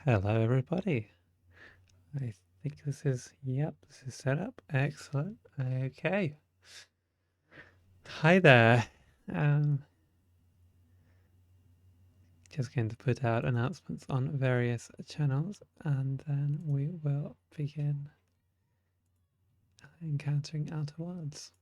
Hello, everybody. I think this is set up. Excellent. Okay. Hi there. Um, just going to put out announcements on various channels and then we will begin encountering outer worlds.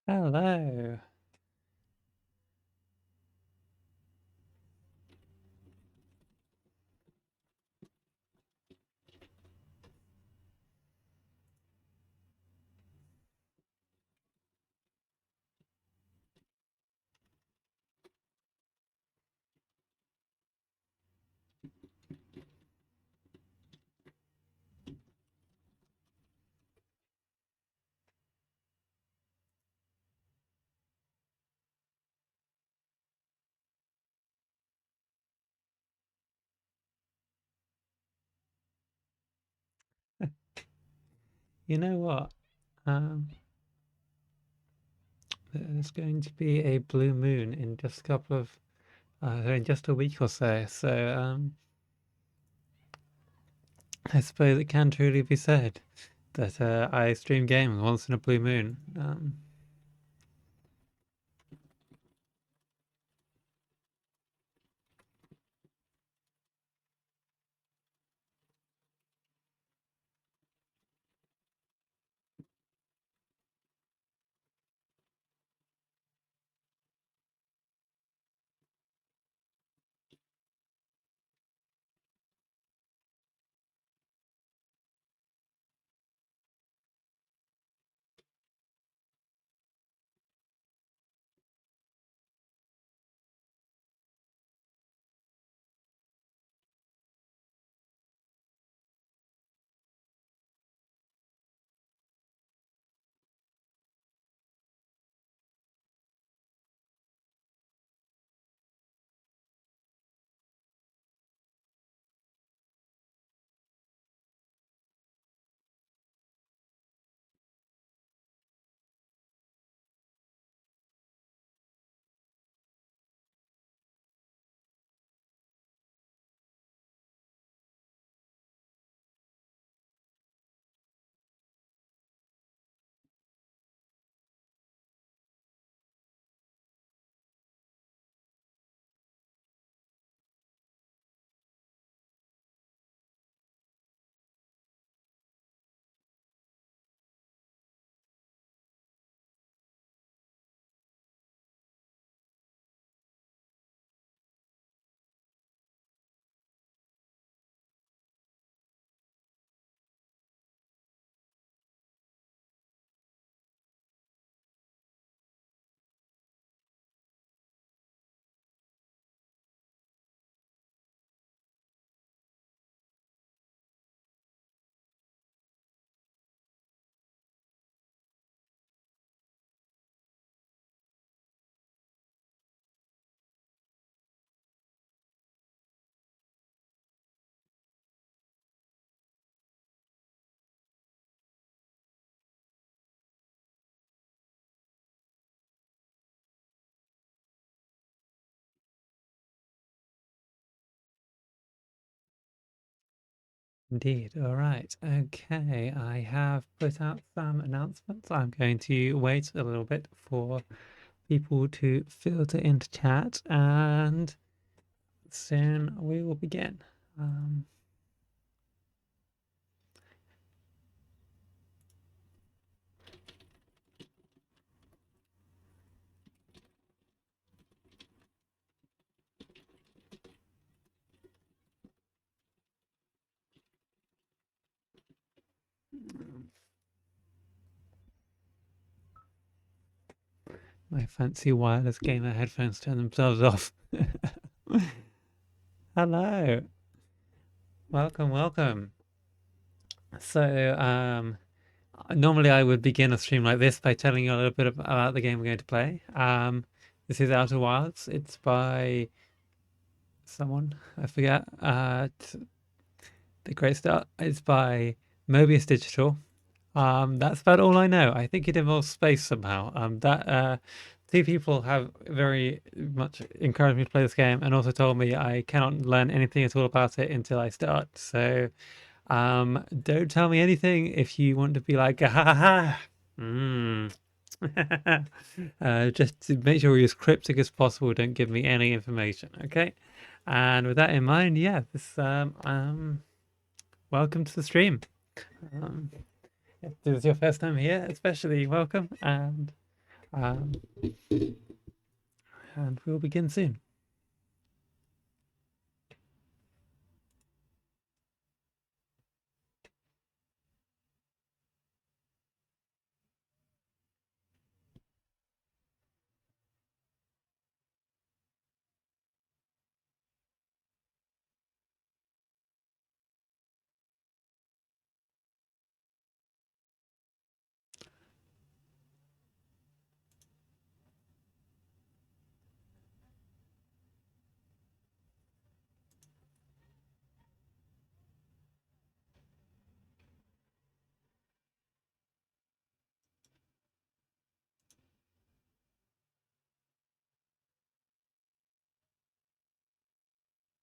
Hello. You know what? Um, there's going to be a blue moon in just a couple of, in just a week or so. So I suppose it can truly be said that I stream gaming once in a blue moon. Indeed. All right. Okay. I have put out some announcements. I'm going to wait a little bit for people to filter into chat and soon we will begin. Um, My fancy wireless gamer headphones turn themselves off. Hello. Welcome, welcome. So, normally I would begin a stream like this by telling you a little bit about the game we're going to play. This is Outer Wilds. It's by someone, I forget. The great start. It's by Mobius Digital. That's about all I know. I think it involves space somehow. Two people have very much encouraged me to play this game and also told me I cannot learn anything at all about it until I start. So, don't tell me anything if you want to be like, ha ha ha. Just to make sure you're as cryptic as possible. Don't give me any information, okay? And with that in mind, yeah, welcome to the stream. If this is your first time here, especially welcome, um, and we'll begin soon.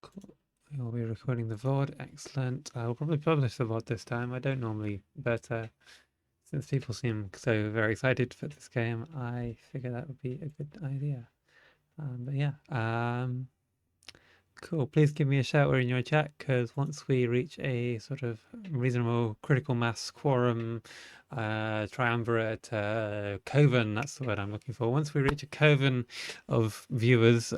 Cool. We'll be recording the VOD. Excellent. I will probably publish the VOD this time. I don't normally, but since people seem so very excited for this game, I figure that would be a good idea. But yeah, cool. Please give me a shout or in your chat, because once we reach a sort of reasonable critical mass quorum, triumvirate, coven, that's the word I'm looking for. Once we reach a coven of viewers,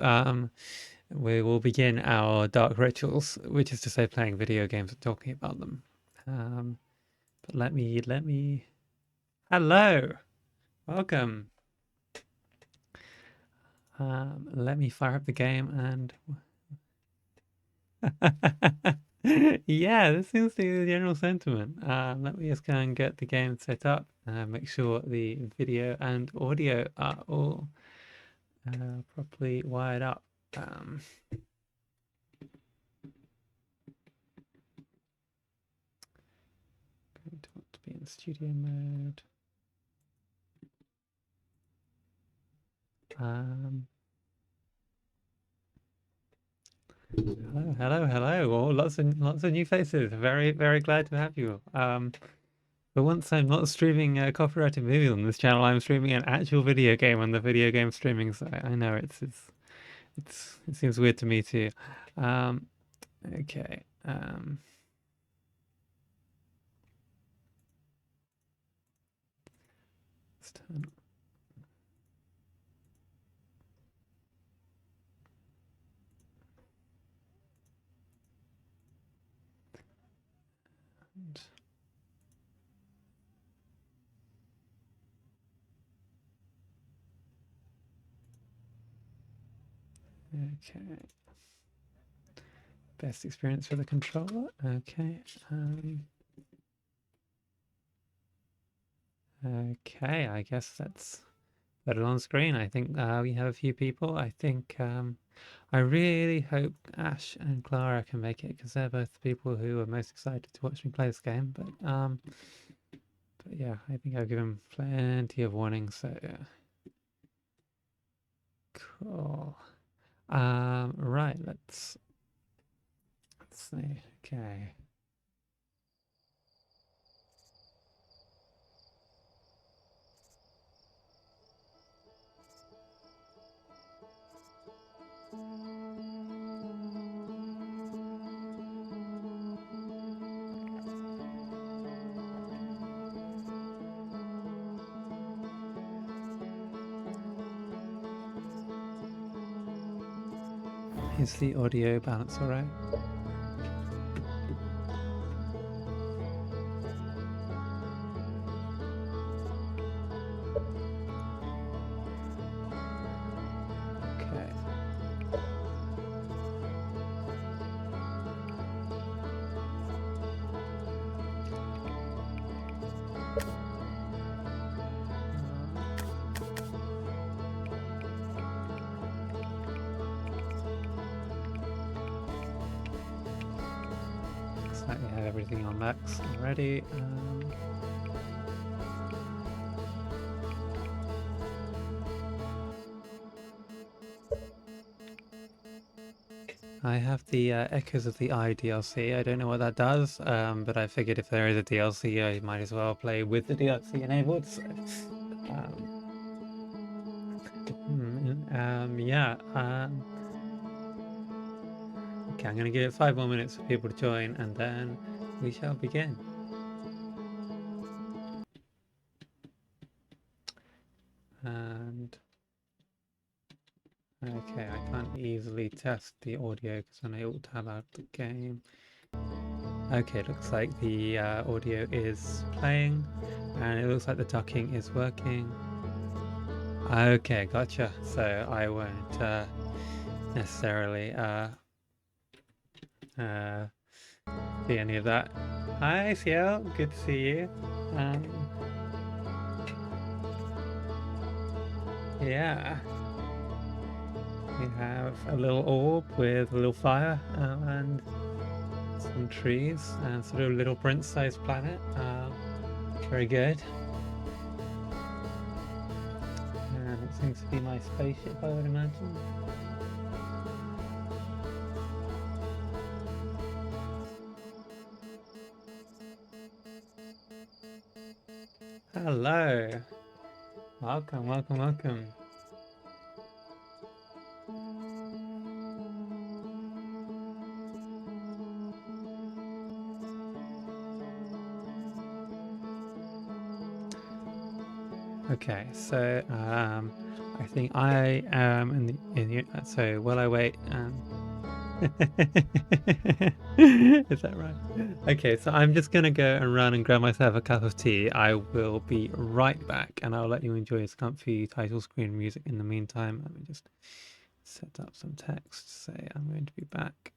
we will begin our dark rituals, which is to say playing video games and talking about them. But let me, hello, welcome. Let me fire up the game and yeah, this seems to be the general sentiment. Let me just go and get the game set up and make sure the video and audio are all properly wired up. Going to want to be in studio mode. Hello. Oh, lots of new faces. Very, very glad to have you. But once I'm not streaming a copyrighted movie on this channel, I'm streaming an actual video game on the video game streaming site. I know it seems weird to me too. Okay. Let's turn. Okay. Best experience for the controller. Okay. Okay, I guess that's better on screen. I think we have a few people. I think I really hope Ash and Clara can make it, because they're both the people who are most excited to watch me play this game. But yeah, I think I've given plenty of warnings. So yeah. Cool. Right, let's see. Okay. Is the audio balance all right? like we have everything on max already. I have the Echoes of the Eye DLC. I don't know what that does, but I figured if there is a DLC, I might as well play with the DLC enabled. So, yeah. Okay, I'm going to give it 5 more minutes for people to join, and then we shall begin. And okay, I can't easily test the audio because then I auto out the game. Okay, looks like the audio is playing, and it looks like the ducking is working. Okay, gotcha. So I won't necessarily see any of that. Hi, Ciel. Good to see you. Yeah. We have a little orb with a little fire and some trees and sort of little Prince-sized planet. Very good. And it seems to be my spaceship, I would imagine. Hello. Welcome, welcome, welcome. Okay, so I think I am in the so while I wait is that right? Okay, so I'm just gonna go and run and grab myself a cup of tea. I will be right back, and I'll let you enjoy this comfy title screen music in the meantime. Let me just set up some text. Say I'm going to be back.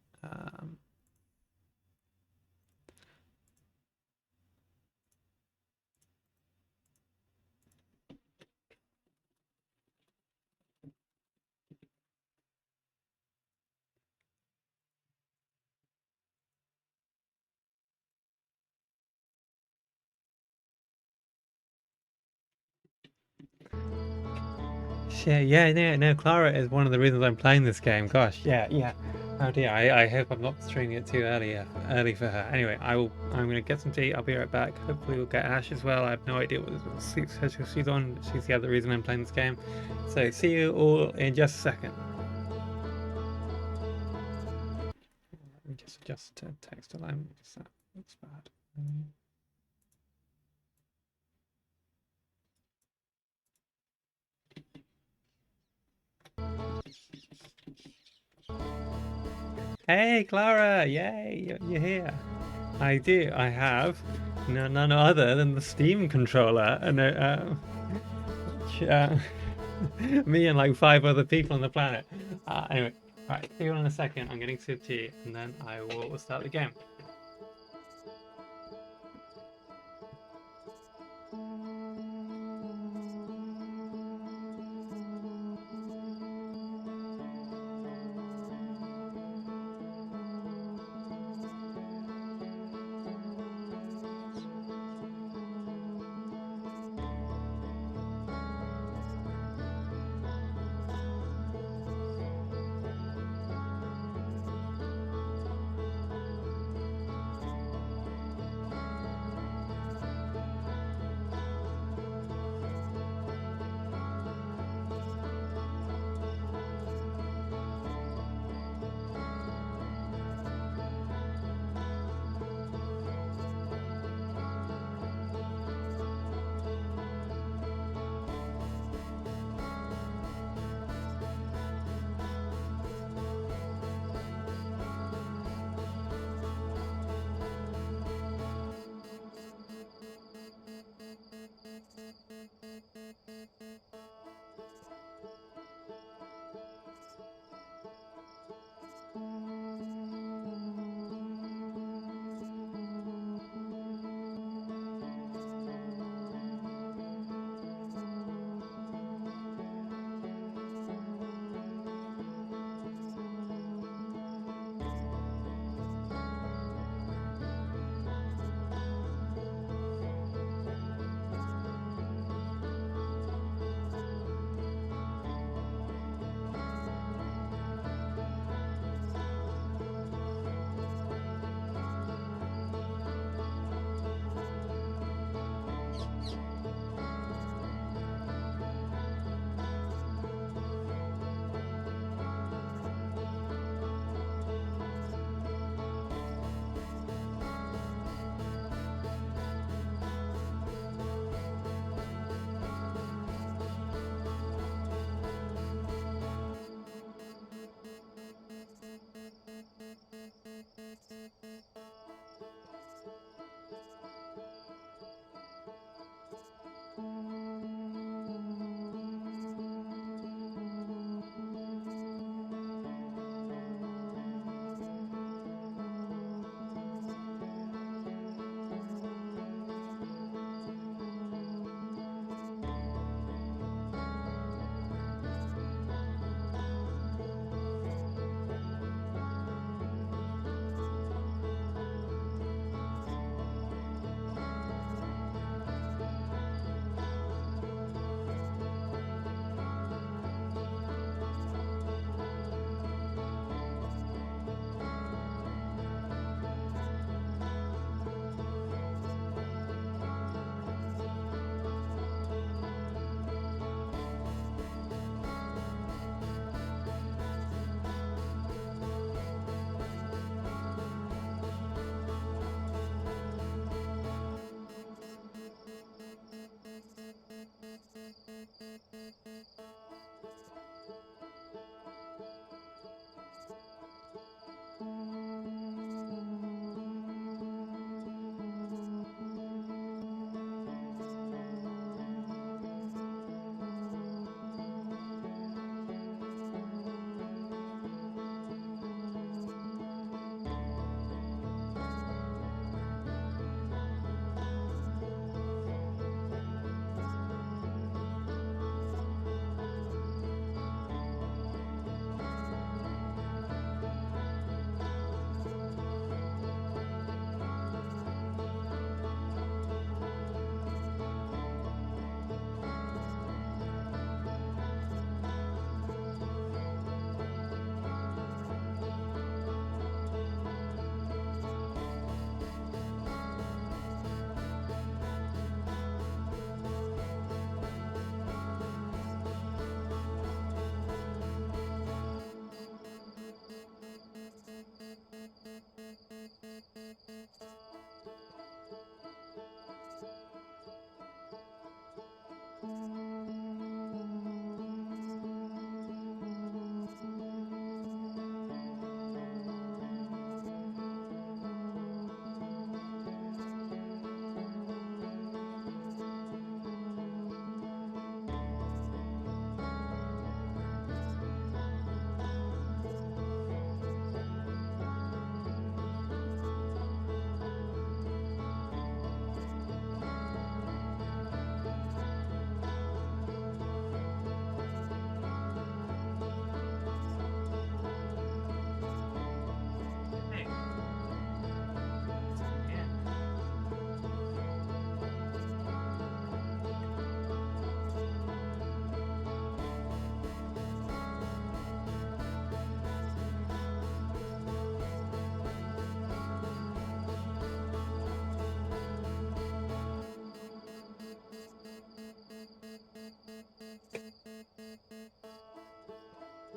Yeah, no, Clara is one of the reasons I'm playing this game. Gosh, yeah. Oh dear, I hope I'm not streaming it too early for her. Anyway, I'm gonna get some tea. I'll be right back. Hopefully we'll get Ash as well. I have no idea what sleep schedule she's on. She's the other reason I'm playing this game. So see you all in just a second. Let me just adjust text alignment. That looks bad. Hey, Clara! Yay, you're here. I do. I have none other than the Steam controller, and me and like 5 other people on the planet. Anyway, right. See you in a second. I'm getting some tea, and then I will start the game.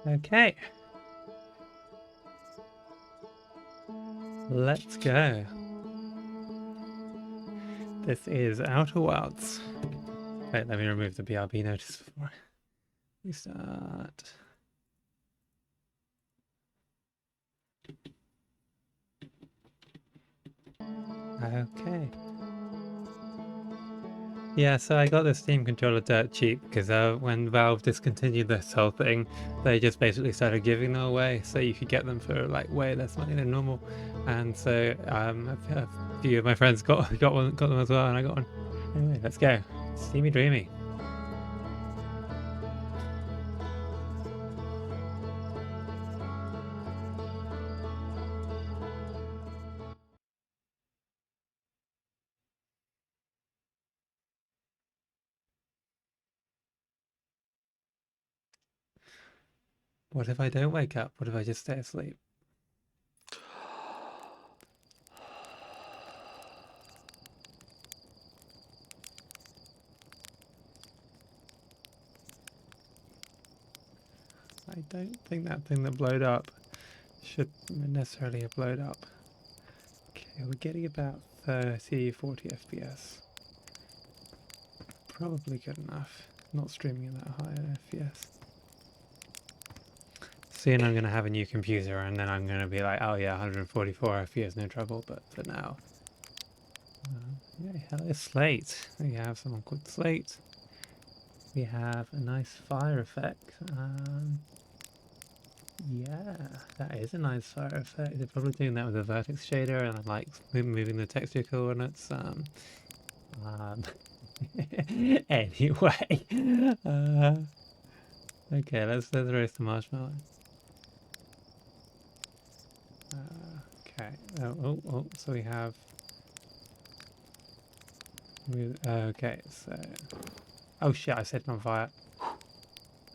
Okay. Let's go. This is Outer Wilds. Wait, let me remove the BRB notice before we start. Okay. Yeah, so I got the Steam controller dirt cheap because when Valve discontinued this whole thing, they just basically started giving them away, so you could get them for like way less money than normal. And so a few of my friends got them as well, and I got one. Anyway, let's go. Steamy Dreamy. What if I don't wake up? What if I just stay asleep? I don't think that thing that blowed up should necessarily have blowed up. Okay, we're getting about 30, 40 FPS. Probably good enough. Not streaming in that high FPS. Soon I'm going to have a new computer and then I'm going to be like, oh yeah, 144 FPS, no trouble. But for now, yeah, hello Slate. We have someone called Slate. We have a nice fire effect. Yeah, that is a nice fire effect. They're probably doing that with a vertex shader and like moving the texture coordinates. Anyway, okay, let's roast the marshmallow. Okay. Oh, so we have. Okay, so. Oh shit! I set it on fire.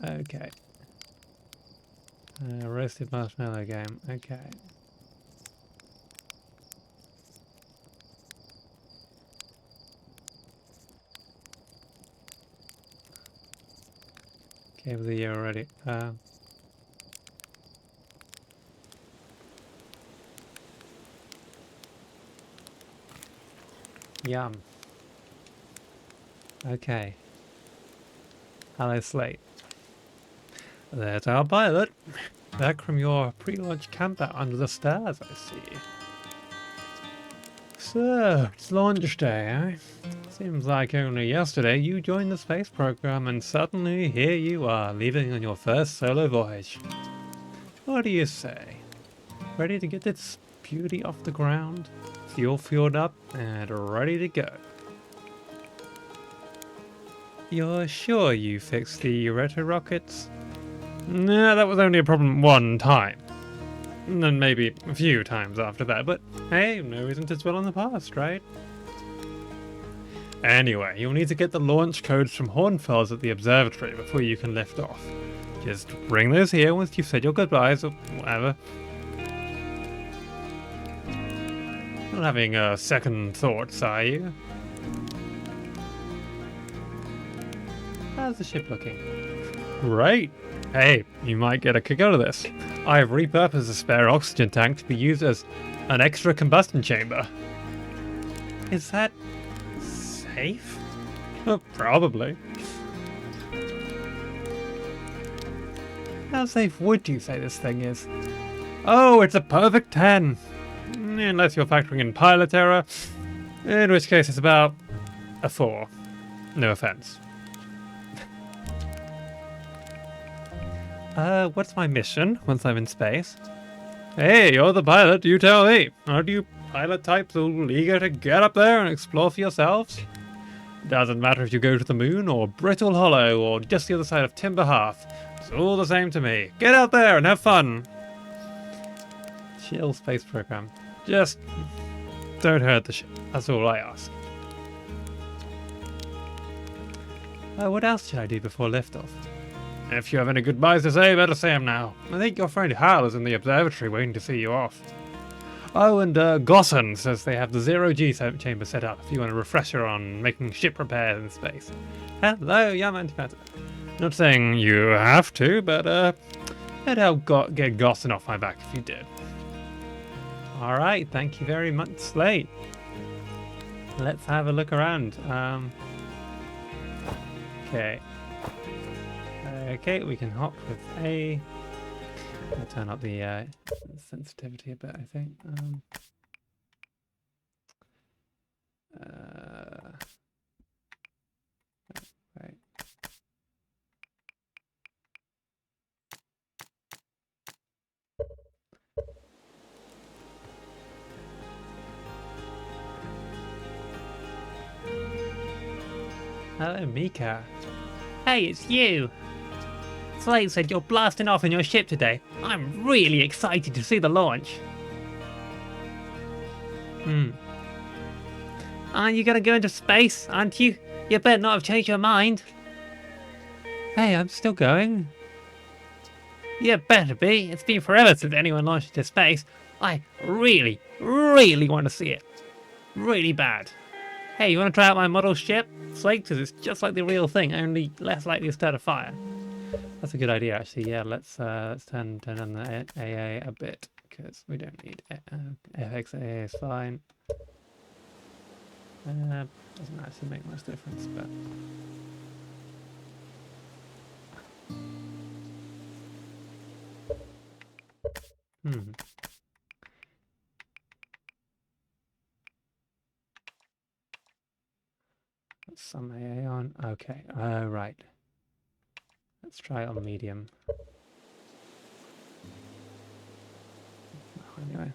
Okay. Roasted marshmallow game. Okay. Game of the year already. Yum. Okay. Hello, Slate. There's our pilot. Back from your pre-launch campout under the stars, I see. So, it's launch day, eh? Seems like only yesterday you joined the space program and suddenly here you are, leaving on your first solo voyage. What do you say? Ready to get this beauty off the ground? Fuel filled up and ready to go. You're sure you fixed the retro rockets? Nah, that was only a problem one time. And then maybe a few times after that, but hey, no reason to dwell on the past, right? Anyway, you'll need to get the launch codes from Hornfels at the observatory before you can lift off. Just bring those here once you've said your goodbyes or whatever. Not having second thoughts, are you? How's the ship looking? Great! Hey, you might get a kick out of this. I have repurposed a spare oxygen tank to be used as an extra combustion chamber. Is that safe? Probably. How safe would you say this thing is? Oh, it's a perfect 10. Unless you're factoring in pilot error, in which case it's about a 4. No offense. What's my mission once I'm in space? Hey, you're the pilot, you tell me. Aren't you pilot types all eager to get up there and explore for yourselves? Doesn't matter if you go to the moon, or Brittle Hollow, or just the other side of Timber Hearth. It's all the same to me. Get out there and have fun. Chill space program. Just don't hurt the ship. That's all I ask. What else should I do before liftoff? If you have any goodbyes to say, better say them now. I think your friend Hal is in the observatory waiting to see you off. Oh, and Gosson says they have the zero-G chamber set up if you want a refresher on making ship repairs in space. Hello, Yam Antimatter. Not saying you have to, but I'd help get Gossen off my back if you did. Alright, thank you very much, Slate. Let's have a look around. Okay. Okay, we can hop with A. I'll turn up the sensitivity a bit, I think. Right. Hello, Mika. Hey, it's you! Slate said you're blasting off in your ship today. I'm really excited to see the launch. Aren't you gonna go into space, aren't you? You better not have changed your mind. Hey, I'm still going. You better be. It's been forever since anyone launched into space. I really, really want to see it. Really bad. Hey, you want to try out my model ship? Slate, because it's just like the real thing, only less likely to start a fire. That's a good idea, actually. Yeah, let's turn on the AA a bit, because we don't need FX AA is fine. Doesn't actually make much difference, but Put some AA on. Okay. Right. Let's try it on medium. Anyway.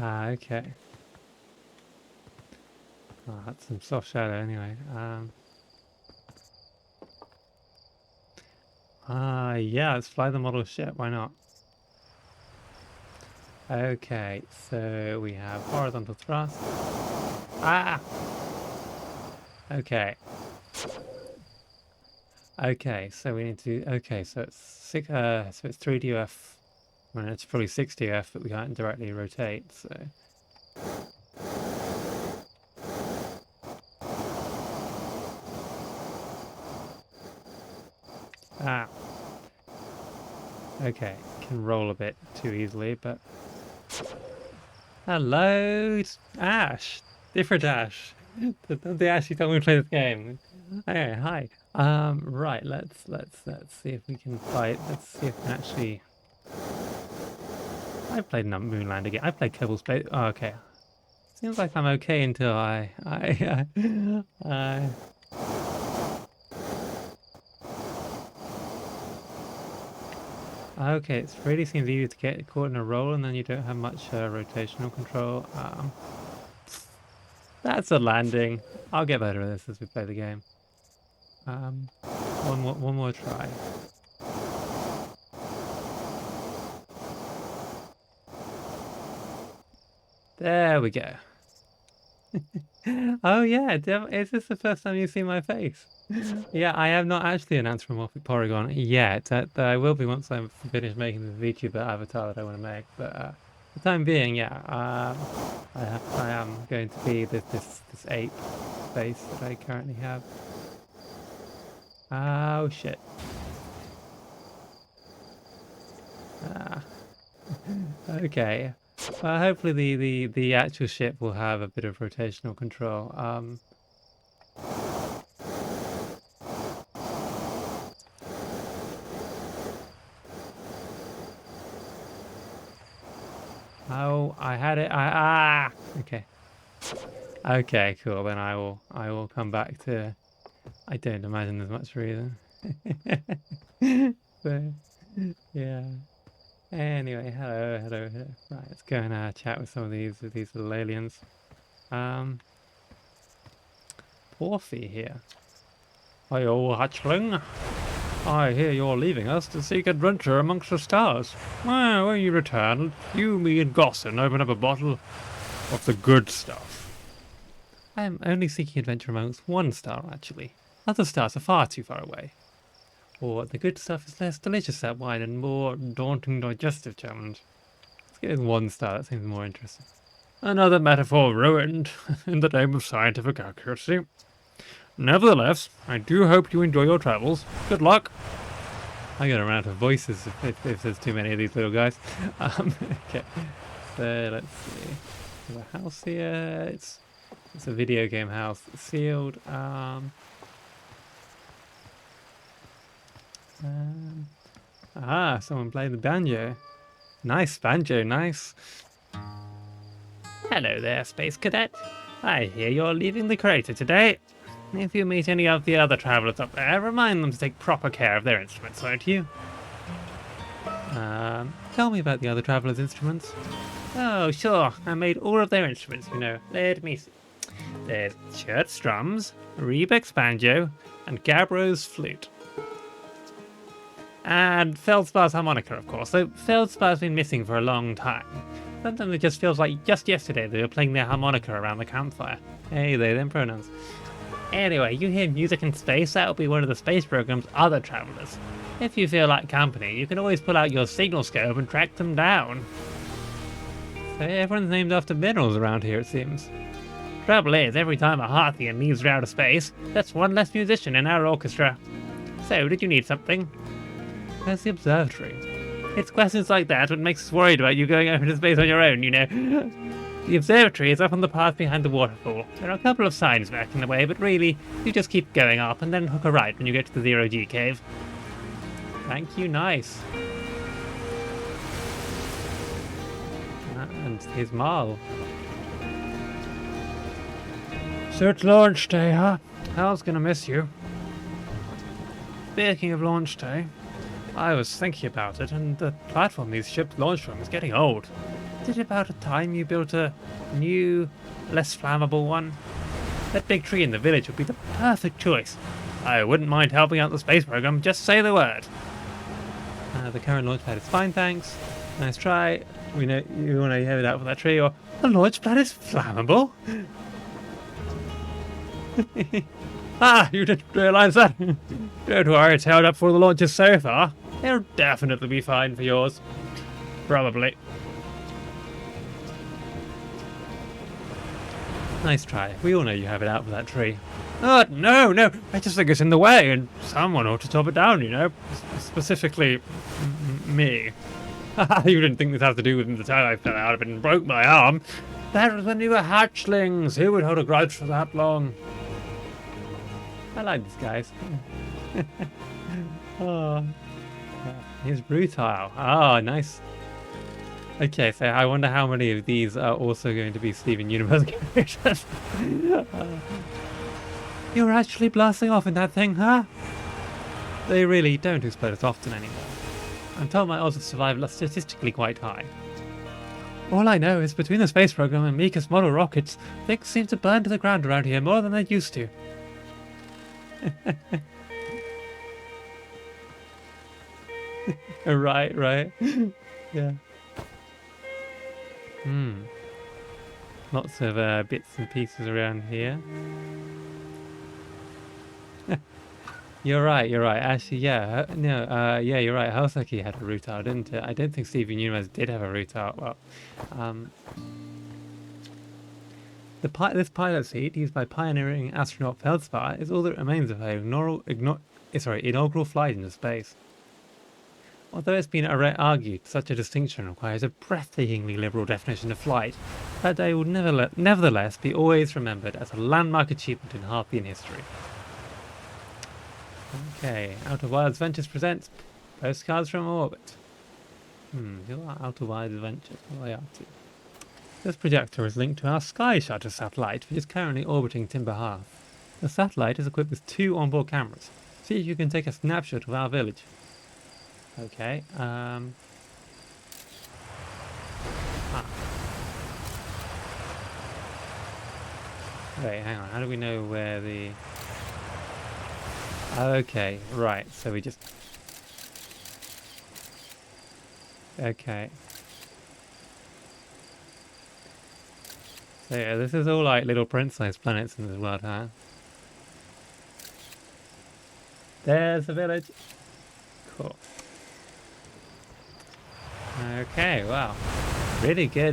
Okay. Oh, that's some soft shadow anyway. Yeah, let's fly the model ship. Why not? Okay, so we have horizontal thrust. Okay. Okay, so we need to. Okay, so it's so it's 3DF. I mean, it's probably 6DF, but we can't directly rotate. So. Okay, can roll a bit too easily, but. Hello, Ash. Different Ash. The Ash you told me to play this game. Okay, hi. Right. Let's see if we can fight. Let's see if we can actually. I played Moonland again. I played Kerbal Space. Oh, okay. Seems like I'm okay until I. Okay, it really seems easy to get caught in a roll, and then you don't have much rotational control. That's a landing. I'll get better at this as we play the game. One more try. There we go. Oh yeah, is this the first time you've seen my face? Yeah, I am not actually an anthropomorphic polygon yet. I will be once I'm finished making the VTuber avatar that I want to make. But for the time being, yeah, I am going to be this ape face that I currently have. Oh shit. Okay. Well, hopefully the actual ship will have a bit of rotational control. Oh, I had it. Okay. Okay, cool. Then I will come back to. I don't imagine there's much reason. So, yeah. Anyway, hello. Right, let's go and chat with some of these little aliens. Porphy here. Hi, old hatchling. I hear you're leaving us to seek adventure amongst the stars. Well, when you return, you, me, and Gossen open up a bottle of the good stuff. I am only seeking adventure amongst one star, actually. Other stars are far too far away. Or the good stuff is less delicious that wide and more daunting digestive challenge. Let's get one star, that seems more interesting. Another metaphor ruined in the name of scientific accuracy. Nevertheless, I do hope you enjoy your travels. Good luck. I'm gonna run out of voices if there's too many of these little guys. Okay, so let's see. There's a house here. It's a video game house. It's sealed. Someone playing the banjo. Nice banjo, nice. Hello there, Space Cadet. I hear you're leaving the crater today. If you meet any of the other travelers up there, remind them to take proper care of their instruments, won't you? Tell me about the other travelers' instruments. Oh, sure. I made all of their instruments, you know. Let me see. There's Chert's drums, Rebeck's banjo, and Gabbro's flute. And Feldspar's harmonica, of course. So Feldspar's been missing for a long time. Sometimes it just feels like just yesterday they were playing their harmonica around the campfire. Hey, they them pronouns. Anyway, you hear music in space, that'll be one of the space program's other travelers. If you feel like company, you can always pull out your signal scope and track them down. So everyone's named after minerals around here, it seems. Trouble is, every time a Hearthian leaves for outer space, that's one less musician in our orchestra. So, did you need something? There's the observatory. It's questions like that what makes us worried about you going out into space on your own, you know. The observatory is up on the path behind the waterfall. There are a couple of signs back in the way, but really, you just keep going up and then hook a right when you get to the Zero-G cave. Thank you, nice. And here's Marl. So it's launch day, huh? Hal's gonna miss you. Speaking of launch day, I was thinking about it, and the platform these ships launch from is getting old. Is it about time you built a new, less flammable one? That big tree in the village would be the perfect choice. I wouldn't mind helping out the space program, just say the word. The current launch pad is fine, thanks. Nice try. We know you want to head out for that tree, or the launch pad is flammable? You didn't realise that? Don't worry, it's held up for the launches so far. It'll definitely be fine for yours. Probably. Nice try. We all know you have it out for that tree. No. I just think it's in the way, and someone ought to top it down, you know. Specifically, me. You didn't think this has to do with the time I fell out of it and broke my arm. That was when we were hatchlings. Who would hold a grudge for that long? I like these guys. Oh, here's Brutile. Oh, nice. Okay, so I wonder how many of these are also going to be Steven Universe characters. You're actually blasting off in that thing, huh? They really don't explode as often anymore. I'm told my odds of survival are statistically quite high. All I know is between the space program and Mika's model rockets, things seem to burn to the ground around here more than they used to. Right. Yeah. Lots of bits and pieces around here. You're right. Actually, yeah. Yeah, you're right. Hoseki had a Rutile, didn't it? I don't think Steven Universe did have a Rutile. Well, this pilot seat, used by pioneering astronaut Feldspar, is all that remains of her inaugural flight into space. Although it's been argued such a distinction requires a breathtakingly liberal definition of flight, that day will nevertheless be always remembered as a landmark achievement in Hearthian history. Okay, Outer Wilds Ventures presents Postcards from Orbit. Outer Wilds Ventures, what are they up to? This projector is linked to our Sky Shutter satellite, which is currently orbiting Timber Hearth. The satellite is equipped with 2 onboard cameras. See if you can take a snapshot of our village. Okay, Wait, hang on, how do we know where the... Okay, right, so we just... Okay. So yeah, this is all like little Prince-sized planets in this world, huh? There's the village. Cool. Okay, wow. Really good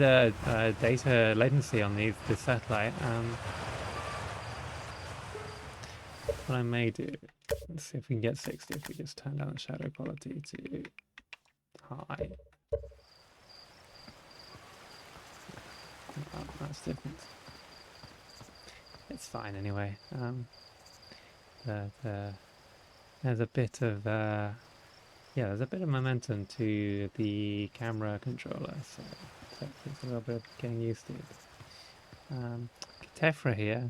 data latency on this satellite. what I may do, let's see if we can get 60 if we just turn down the shadow quality to high. Oh, that's different. It's fine anyway. There's a bit of there's a bit of momentum to the camera controller, so that takes a little bit of getting used to. Tefra here.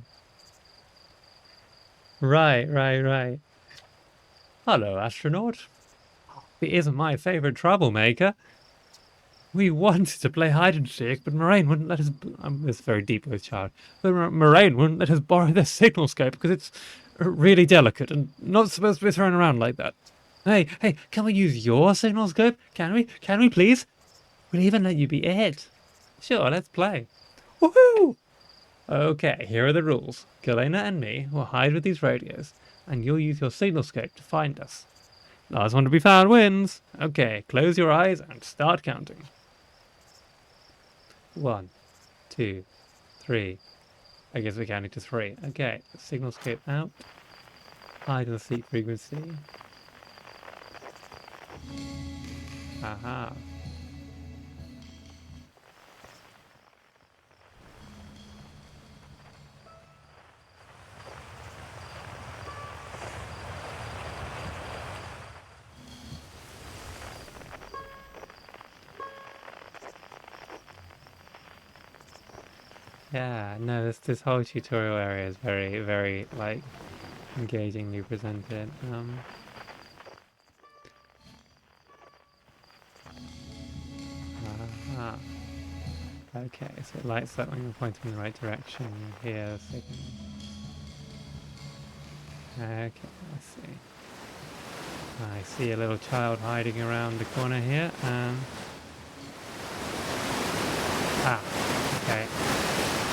Right. Hello, astronaut. He isn't my favorite troublemaker. We wanted to play hide and seek, but Moraine wouldn't let us. It's very deep with child. But Moraine wouldn't let us borrow their signal scope because it's really delicate and not supposed to be thrown around like that. Hey, can we use your signal scope? Can we? Can we please? We'll even let you be it. Sure, let's play. Woohoo! Okay, here are the rules. Galena and me will hide with these radios, and you'll use your signal scope to find us. Last one to be found wins. Okay, close your eyes and start counting. 1, 2, 3. I guess we're counting to 3. Okay, signal scope out. Hide and seek frequency. Aha. Yeah, no, this whole tutorial area is very, very, like, engagingly presented. Aha. Okay, so it lights up when you're pointing in the right direction. You hear the signal. Okay, let's see. I see a little child hiding around the corner here. Okay.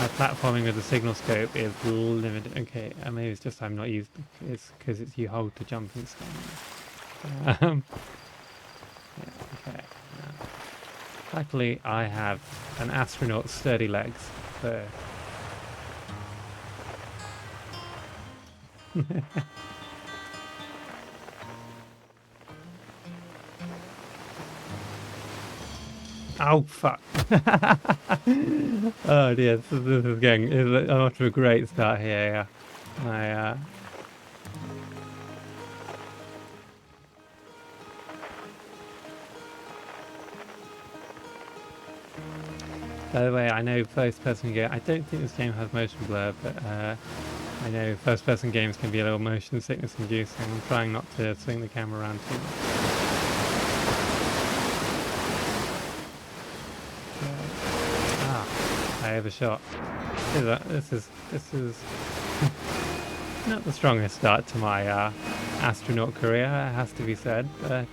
My platforming with the signal scope is limited. Okay, maybe it's just I'm not used. It's because it's you hold to jumping stuff. Yeah, okay. Luckily, I have an astronaut's sturdy legs, so. Oh fuck! Oh dear, this is getting. I'm off to a great start here. Yeah, By the way, I know first-person game. I don't think this game has motion blur, but I know first-person games can be a little motion sickness inducing. I'm trying not to swing the camera around too much. I overshot. This is not the strongest start to my astronaut career, it has to be said, but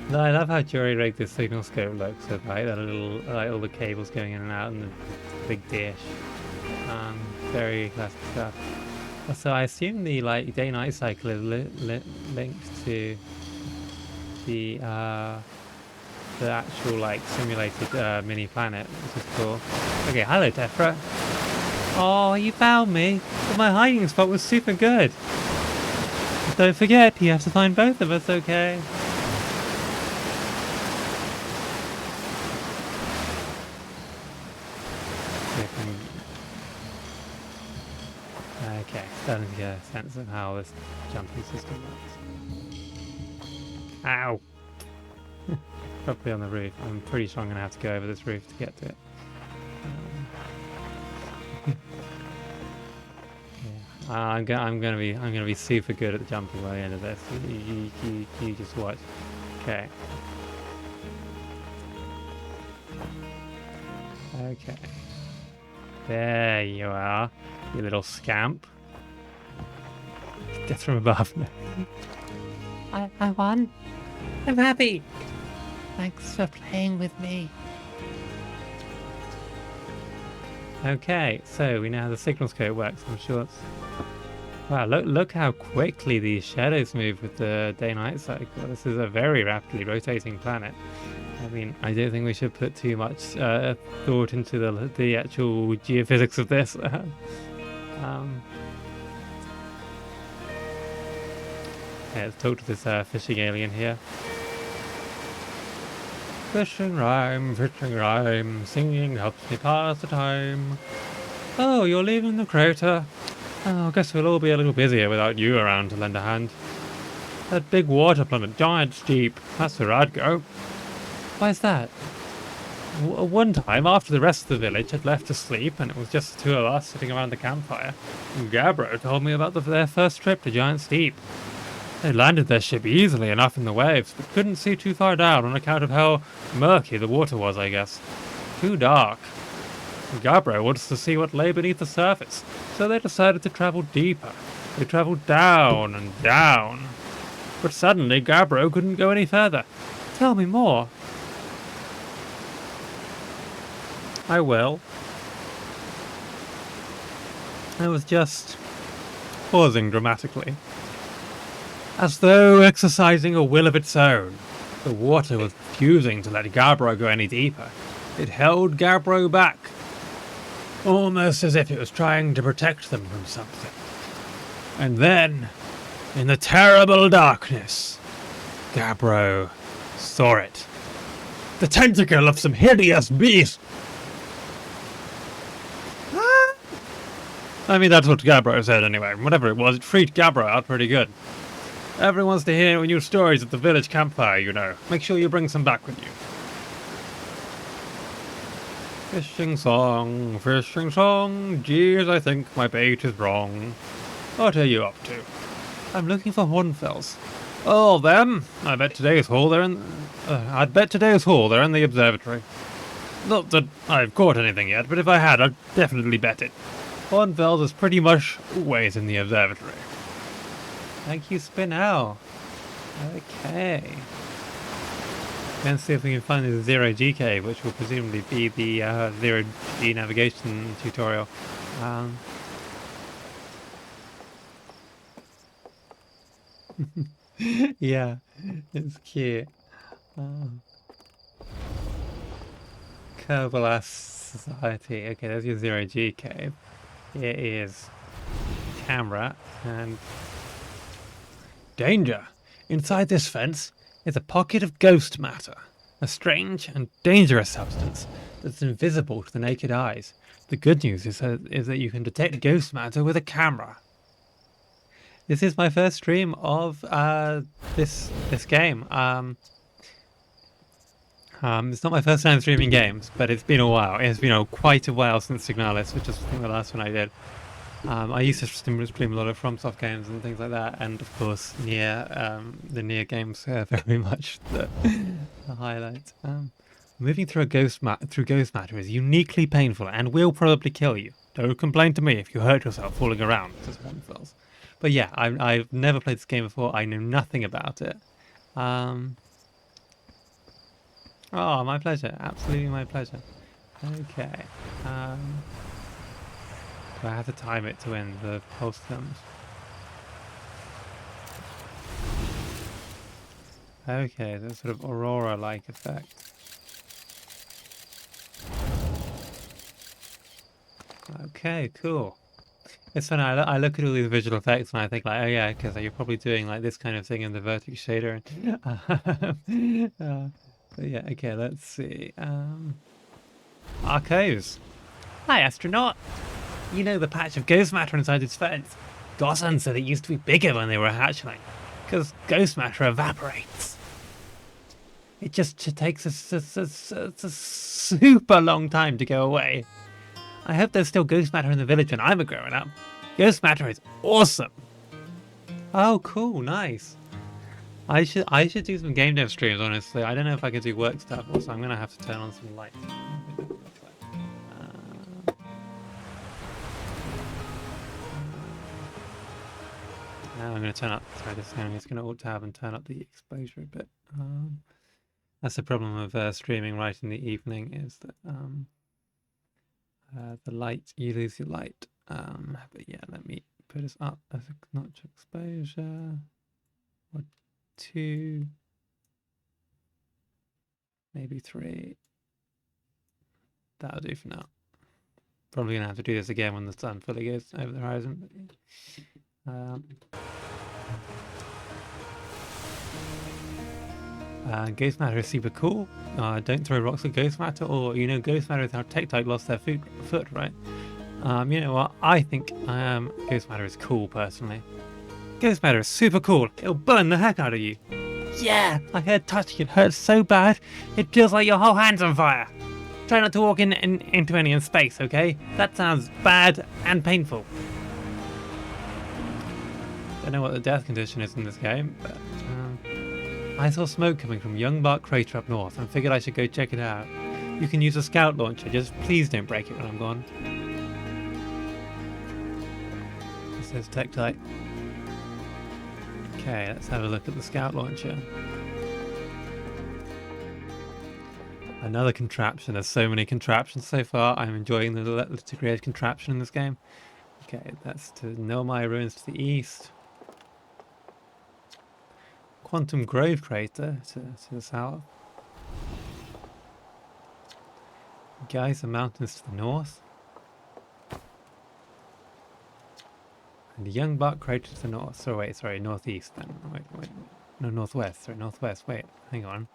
no, I love how jury-rigged this signal scope looks with like that little, like all the cables going in and out and the big dish. Very classic stuff. So I assume the like day-night cycle is linked to the actual like simulated mini planet, which is cool. Okay, hello Tefra. Oh, you found me, but my hiding spot was super good. Don't forget, you have to find both of us, okay? Okay, starting to get a sense of how this jumping system works. Ow! Probably on the roof. I'm pretty sure I'm going to have to go over this roof to get to it. Yeah. I'm gonna be super good at the jumping by the end of this. You just watch. Okay. Okay. There you are, you little scamp. Death from above. I won. I'm happy. Thanks for playing with me. Okay, so we know how the signal scope works. I'm sure it's Wow, look how quickly these shadows move with the day-night cycle. This is a very rapidly rotating planet. I mean, I don't think we should put too much thought into the actual geophysics of this. Yeah, let's talk to this fishing alien here. Fishing rhyme, singing helps me pass the time. Oh, you're leaving the crater? Oh, I guess we'll all be a little busier without you around to lend a hand. That big water planet, Giant Steep, that's where I'd go. Why's that? One time, after the rest of the village had left to sleep and it was just the two of us sitting around the campfire, Gabbro told me about their first trip to Giant Steep. They landed their ship easily enough in the waves, but couldn't see too far down on account of how murky the water was, I guess. Too dark. Gabbro wants to see what lay beneath the surface, so they decided to travel deeper. They traveled down and down. But suddenly Gabbro couldn't go any further. Tell me more. I will. I was just pausing dramatically. As though exercising a will of its own, the water was refusing to let Gabbro go any deeper. It held Gabbro back, almost as if it was trying to protect them from something. And then, in the terrible darkness, Gabbro saw it. The tentacle of some hideous beast! I mean, that's what Gabbro said anyway. Whatever it was, it freaked Gabbro out pretty good. Everyone wants to hear new stories at the village campfire, you know. Make sure you bring some back with you. Fishing song, geez, I think my bait is wrong. What are you up to? I'm looking for hornbills. Oh, them? I bet today's haul they're in... I'd bet today's haul they're in the observatory. Not that I've caught anything yet, but if I had, I'd definitely bet it. Hornbills is pretty much always in the observatory. Thank you, Spinel. Okay. Let's see if we can find the Zero G cave, which will presumably be the Zero G navigation tutorial. Yeah, it's cute. Kerbelas Society. Okay, there's your Zero G cave. Here is camera and danger. Inside this fence is a pocket of ghost matter, a strange and dangerous substance that's invisible to the naked eyes. The good news is that you can detect ghost matter with a camera. This is my first stream of this game. It's not my first time streaming games, but it's been a while. It's been quite a while since Signalis, which is I think the last one I did. I used to stream a lot of FromSoft games and things like that, and of course Nier. The Nier games are very much the highlight. Moving through ghost matter is uniquely painful and will probably kill you. Don't complain to me if you hurt yourself falling around. Says Hornfels. But yeah, I've never played this game before. I know nothing about it. Oh, my pleasure. Absolutely my pleasure. Okay. Do I have to time it to when the pulse comes? Okay, there's sort of aurora-like effect. Okay, cool. It's funny, I look at all these visual effects and I think like, oh yeah, because you're probably doing like this kind of thing in the vertex shader. But yeah, okay, let's see. Arcos. Hi, astronaut. You know the patch of ghost matter inside its fence? Gossan said it used to be bigger when they were a hatchling, because ghost matter evaporates. It just takes a super long time to go away. I hope there's still ghost matter in the village when I'm a growing up. Ghost matter is awesome. Oh, cool, nice. I should do some game dev streams, honestly. I don't know if I can do work stuff, so I'm gonna have to turn on some lights. Now I'm going to turn up. Sorry, this I'm just going to alt tab and turn up the exposure a bit. That's the problem of streaming right in the evening, is that the light, you lose your light. But yeah, let me put us up as a notch exposure. Or 2. Maybe 3. That'll do for now. Probably gonna have to do this again when the sun fully goes over the horizon. Ghost Matter is super cool. Don't throw rocks at Ghost Matter, or Ghost Matter is how Tektite lost their foot, right? You know what? I think Ghost Matter is cool personally. Ghost Matter is super cool. It'll burn the heck out of you. Yeah, I heard touching it hurts so bad, it feels like your whole hand's on fire. Try not to walk into any in space, okay? That sounds bad and painful. Don't know what the death condition is in this game, but I saw smoke coming from Young Bark Crater up north and figured I should go check it out. You can use a scout launcher, just please don't break it when I'm gone. It says Tektite. Okay, let's have a look at the scout launcher. Another contraption. There's so many contraptions so far. I'm enjoying the degree of contraption in this game. Okay, that's to Nilmai Ruins to the east. Quantum Grove Crater to the south. Geyser Mountains to the north. And the Young Bark Crater to the north. Sorry, northeast then. Wait. No, northwest. Sorry, northwest. Wait, hang on.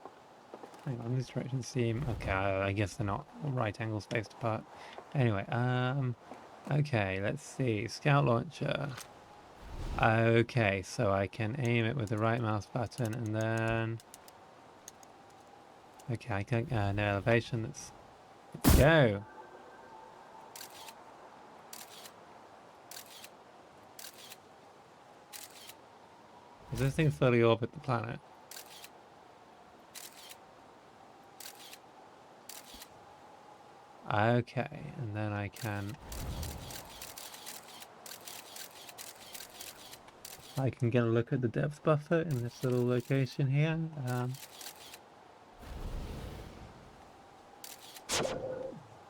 These directions seem... Okay, I guess they're not right angle spaced apart. Anyway, okay, let's see. Scout launcher. Okay, so I can aim it with the right mouse button and then... Okay, I can... no elevation, let's go! Does this thing fully orbit the planet? Okay, and then I can get a look at the depth buffer in this little location here.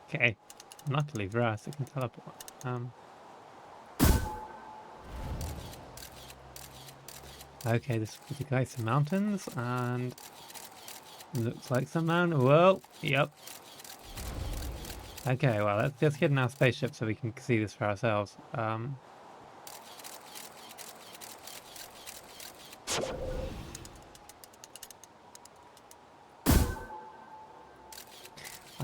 Okay, luckily for us, it can teleport. Okay, this is the Geyser Mountains, and looks like some mountain. Whoa, yep. Okay, well, let's get in our spaceship so we can see this for ourselves. I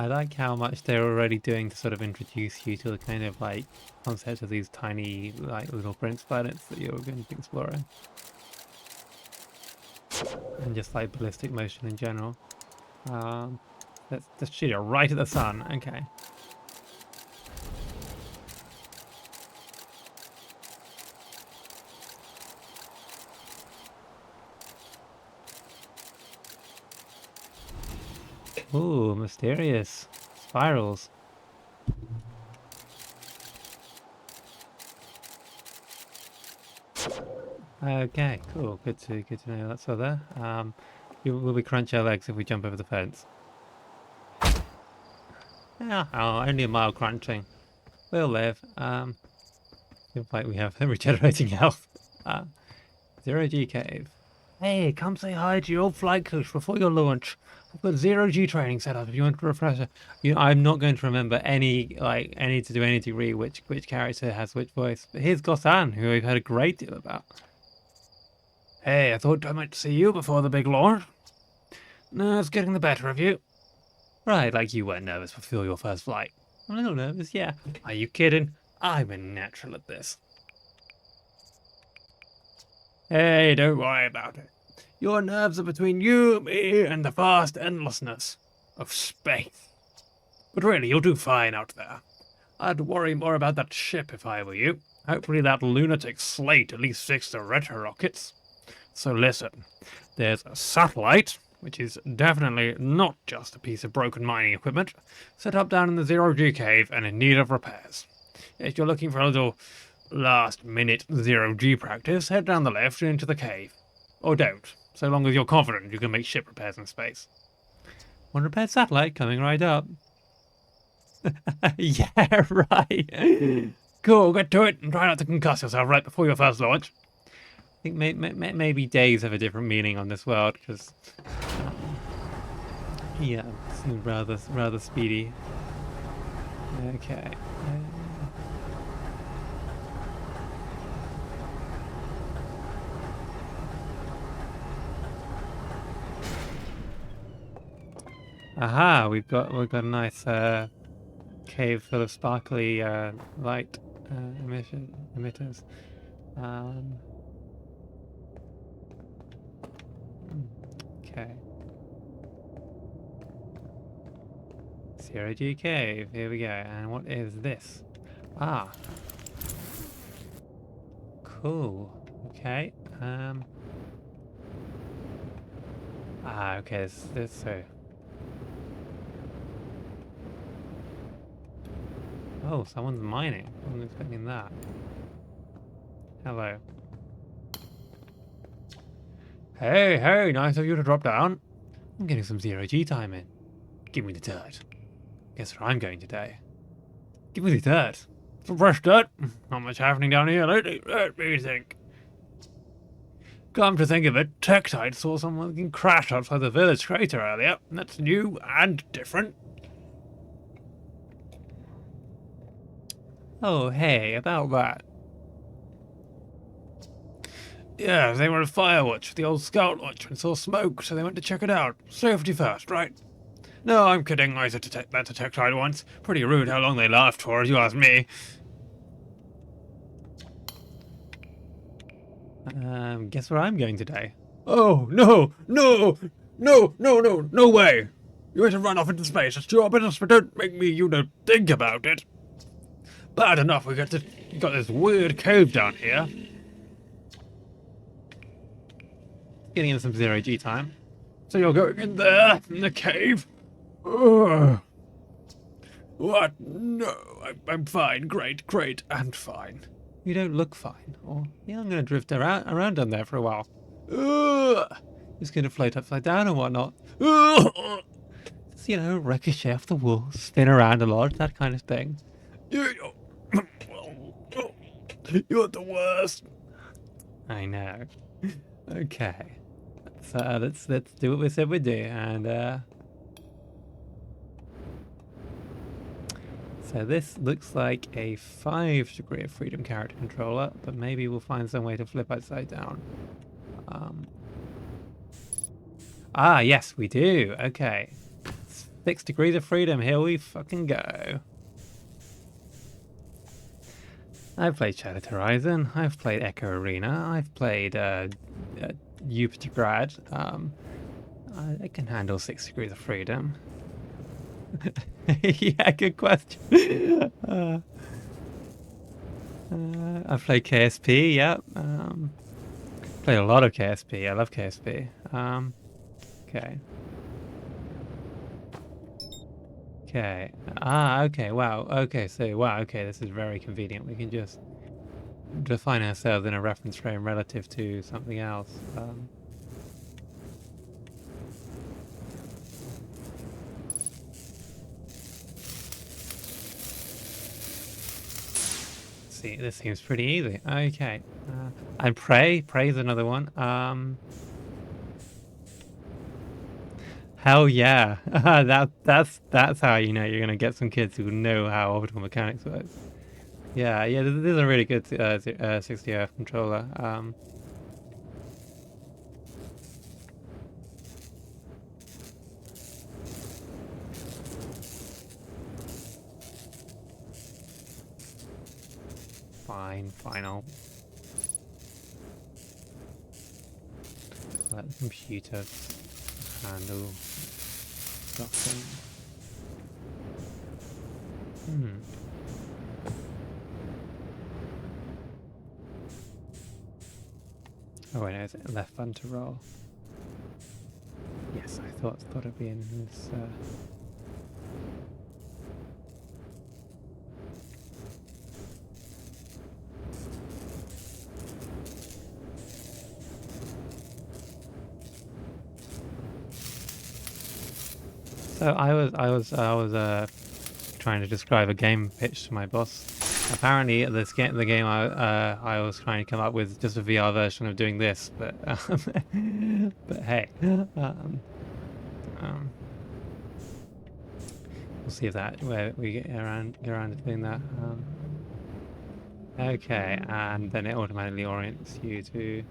like how much they're already doing to sort of introduce you to the kind of like concept of these tiny like little prince planets that you're going to be exploring. And just like ballistic motion in general. Let's shoot it right at the sun. Okay. Ooh, mysterious spirals. Okay, cool. Good to know that's all there. Will we crunch our legs if we jump over the fence? Yeah, only a mild crunching. We'll live. Seems like we have regenerating health. 0G cave. Hey, come say hi to your old flight coach before your launch. I've got 0G training set up if you want a refresher. I'm not going to remember I need to do any degree which character has which voice. But here's Gossan, who I've heard a great deal about. Hey, I thought I might see you before the big launch. No, it's getting the better of you. Right, like you weren't nervous before your first flight. I'm a little nervous, yeah. Are you kidding? I'm a natural at this. Hey, don't worry about it. Your nerves are between you, me, and the vast endlessness of space. But really, you'll do fine out there. I'd worry more about that ship if I were you. Hopefully that lunatic Slate at least fixed the retro rockets. So listen, there's a satellite, which is definitely not just a piece of broken mining equipment, set up down in the 0G cave and in need of repairs. If you're looking for a little last-minute 0G practice, head down the left into the cave. Or don't, so long as you're confident you can make ship repairs in space. One repaired satellite coming right up. Yeah, right. Cool, get to it and try not to concuss yourself right before your first launch. I think maybe days have a different meaning on this world, because yeah, it seems rather speedy. Okay. Aha, we've got a nice cave full of sparkly light emitters. Okay. Zero G cave. Here we go. And what is this? Ah. Cool. Okay. Okay. This so. Oh, someone's mining. I wasn't expecting that. Hello. Hey, nice of you to drop down. I'm getting some zero G time in. Give me the dirt. Guess where I'm going today. Give me the dirt. Some fresh dirt. Not much happening down here lately. Let me think. Come to think of it, Tektite saw someone crash outside the village crater earlier. That's new and different. Oh, hey, about that. Yeah, they were at Firewatch, the old scout launch, and saw smoke, so they went to check it out. Safety first, right? No, I'm kidding. I said that to Tektite once. Pretty rude how long they laughed for, if you ask me. Guess where I'm going today? Oh, no way! You had to run off into space. It's your business, but don't make me, think about it. Bad enough we got this weird cave down here. Getting in some zero G time. So you're going in there, in the cave? Ugh. What? No, I'm fine. Great, and fine. You don't look fine. Or, yeah, I'm going to drift around down there for a while. It's going to float upside down and whatnot. Just, ricochet off the wall, spin around a lot, that kind of thing. You're the worst. I know. Okay. So let's do what we said we'd do, and so this looks like a 5 degree of freedom character controller, but maybe we'll find some way to flip upside down. Yes, we do. Okay. 6 degrees of freedom. Here we fucking go. I've played Shattered Horizon. I've played Echo Arena. I've played Jupitergrad. I can handle 6 degrees of freedom. Yeah, good question. I've played KSP. Yep. Played a lot of KSP. I love KSP. Okay. Okay. Okay. Wow. Okay. So, wow. Okay. This is very convenient. We can just define ourselves in a reference frame relative to something else. See, this seems pretty easy. Okay. And Prey. Prey is another one. Hell yeah. That's how you know you're gonna get some kids who know how orbital mechanics works. Yeah, this is a really good 60F controller. Fine, I'll let the computer handle something. Oh wait, no, is it left button to roll? Yes, I thought it'd be in this. So I was trying to describe a game pitch to my boss Apparently, the game I was trying to come up with just a VR version of doing this, but but hey, we'll see if where we get around to doing that. Okay, and then it automatically orients you to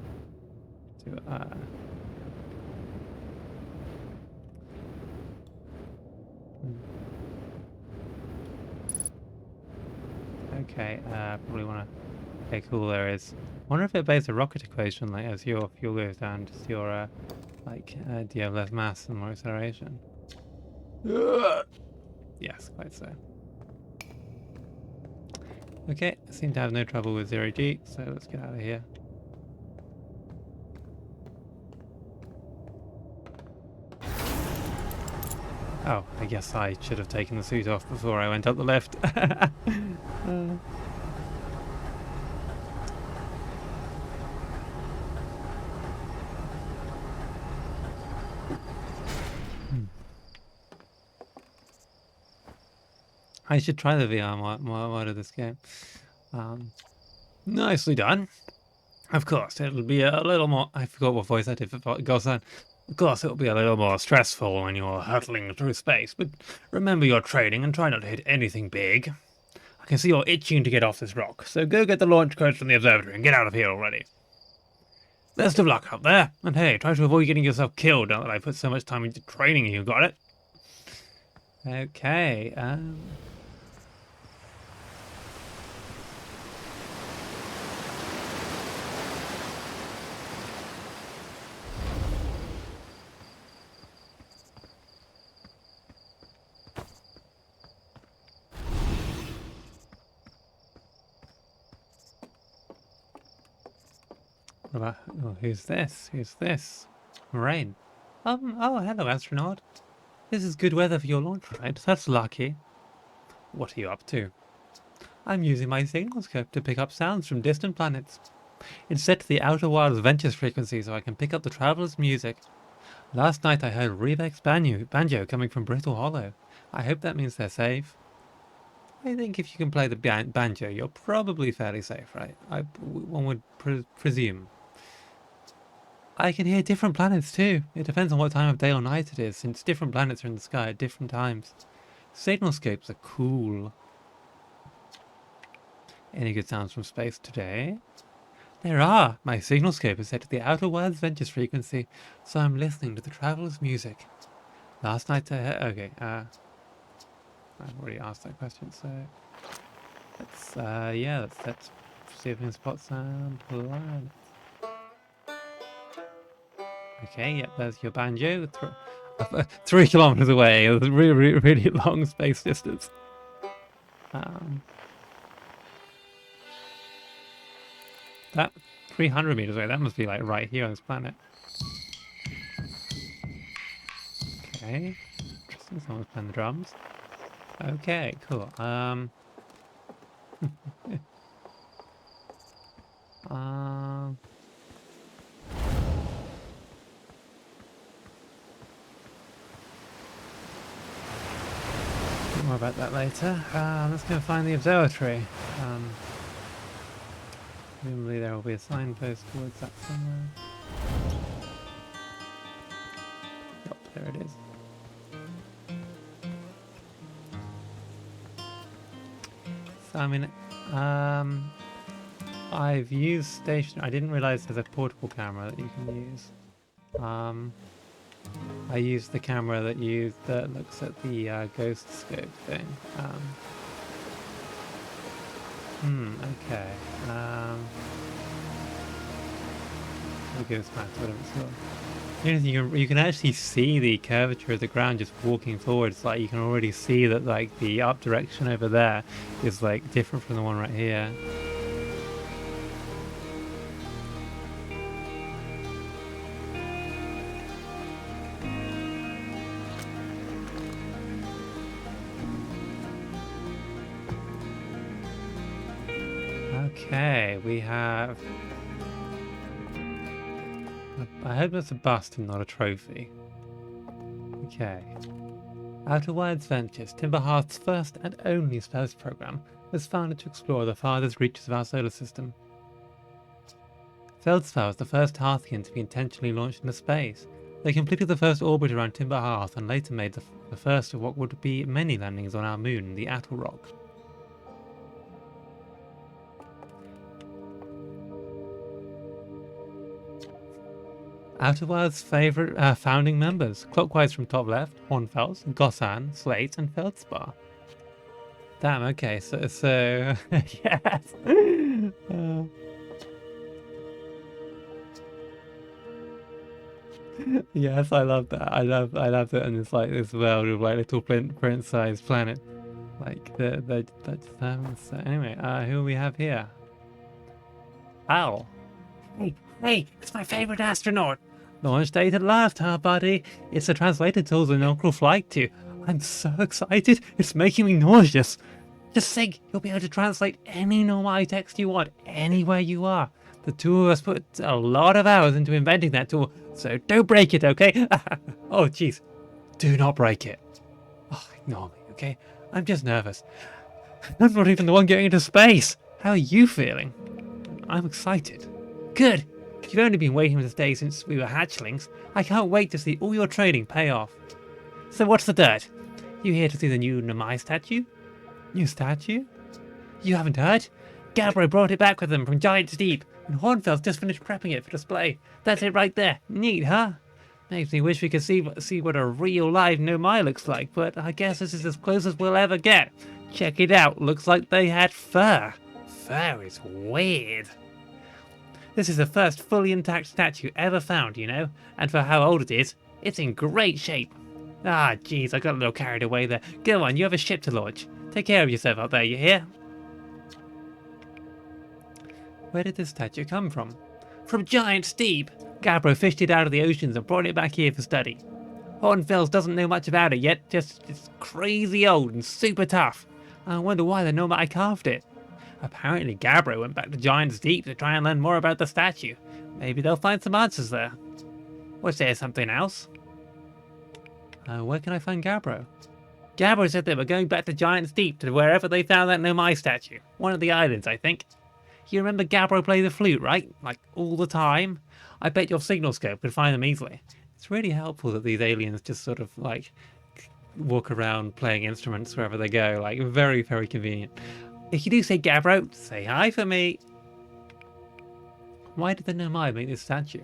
okay, probably want to. Okay, cool. There is. Wonder if it obeys a rocket equation, like as your fuel goes down, just your do you have less mass and more acceleration? Yes, quite so. Okay, I seem to have no trouble with 0G, so let's get out of here. Oh, I guess I should have taken the suit off before I went up the lift. I should try the VR mode of this game. Nicely done. Of course, it'll be a little more... I forgot what voice I did for Gosan. Of course, it'll be a little more stressful when you're hurtling through space, but remember your training and try not to hit anything big. I can see you're itching to get off this rock, so go get the launch codes from the observatory and get out of here already. Best of luck out there, and hey, try to avoid getting yourself killed now that I put so much time into training you, got it? Okay, what about... Oh, who's this? Who's this? Rain. Oh, hello, astronaut. This is good weather for your launch, right? That's lucky. What are you up to? I'm using my signal scope to pick up sounds from distant planets. It's set to the Outer Wilds Ventures frequency so I can pick up the traveler's music. Last night I heard Revex banjo coming from Brittle Hollow. I hope that means they're safe. I think if you can play the banjo, you're probably fairly safe, right? One would presume. I can hear different planets too. It depends on what time of day or night it is, since different planets are in the sky at different times. Signal scopes are cool. Any good sounds from space today? There are! My signal scope is set to the Outer Wilds Ventures frequency, so I'm listening to the traveler's music. Last night I heard... Okay, I've already asked that question, so... Let's see if we can spot some planets. Okay, yep, there's your banjo. 3 kilometers away. It was a really, really long space distance. That 300 meters away, that must be like right here on this planet. Okay. Interesting, someone's playing the drums. Okay, cool. More about that later. Let's go find the observatory. Presumably there will be a signpost towards that somewhere. Yep, there it is. So I mean, I've used station. I didn't realize there's a portable camera that you can use. I used the camera that looks at the ghost scope thing. Okay. The ghost mask, whatever it's called. You can actually see the curvature of the ground just walking forward. It's like you can already see that like the up direction over there is like different from the one right here. Okay, we have... I hope that's a bust and not a trophy. Okay. Outer Wilds Ventures, Timberhearth's first and only space program, was founded to explore the farthest reaches of our solar system. Feldspar was the first Hearthian to be intentionally launched into space. They completed the first orbit around Timberhearth and later made the first of what would be many landings on our moon, the Attlerock. Outer Wilds' favourite founding members, clockwise from top left: Hornfels, Gossan, Slate, and Feldspar. Damn, okay, so yes. Yes, I love that. I love that, and it's like this world of like little print-sized planet, like that just happens. So anyway, who do we have here? Al. Hey, it's my favorite astronaut. Launch date at last, huh, buddy? It's the translator tools an inaugural flight to. I'm so excited, it's making me nauseous. Just think, you'll be able to translate any Nomai text you want, anywhere you are. The two of us put a lot of hours into inventing that tool, so don't break it, okay? Oh, jeez. Do not break it. Oh, ignore me, okay? I'm just nervous. I'm not even the one getting into space. How are you feeling? I'm excited. Good. You've only been waiting for this day since we were hatchlings. I can't wait to see all your training pay off. So what's the dirt? You here to see the new Nomai statue? New statue? You haven't heard? Gabbro brought it back with him from Giant's Deep, and Hornfels just finished prepping it for display. That's it right there. Neat, huh? Makes me wish we could see what a real live Nomai looks like, but I guess this is as close as we'll ever get. Check it out. Looks like they had fur. Fur is weird. This is the first fully intact statue ever found, you know, and for how old it is, it's in great shape. Ah, jeez, I got a little carried away there. Go on, you have a ship to launch. Take care of yourself out there, you hear? Where did this statue come from? From Giant's Deep. Gabbro fished it out of the oceans and brought it back here for study. Hornfels doesn't know much about it yet, just it's crazy old and super tough. I wonder why the Nomai carved it. Apparently Gabbro went back to Giant's Deep to try and learn more about the statue. Maybe they'll find some answers there. Was there something else? Where can I find Gabbro? Gabbro said they were going back to Giant's Deep to wherever they found that Nomai statue. One of the islands, I think. You remember Gabbro play the flute, right? Like, all the time? I bet your signal scope could find them easily. It's really helpful that these aliens just sort of, like, walk around playing instruments wherever they go. Like, very, very convenient. If you do say Gabbro, say hi for me. Why did the Nomai make this statue?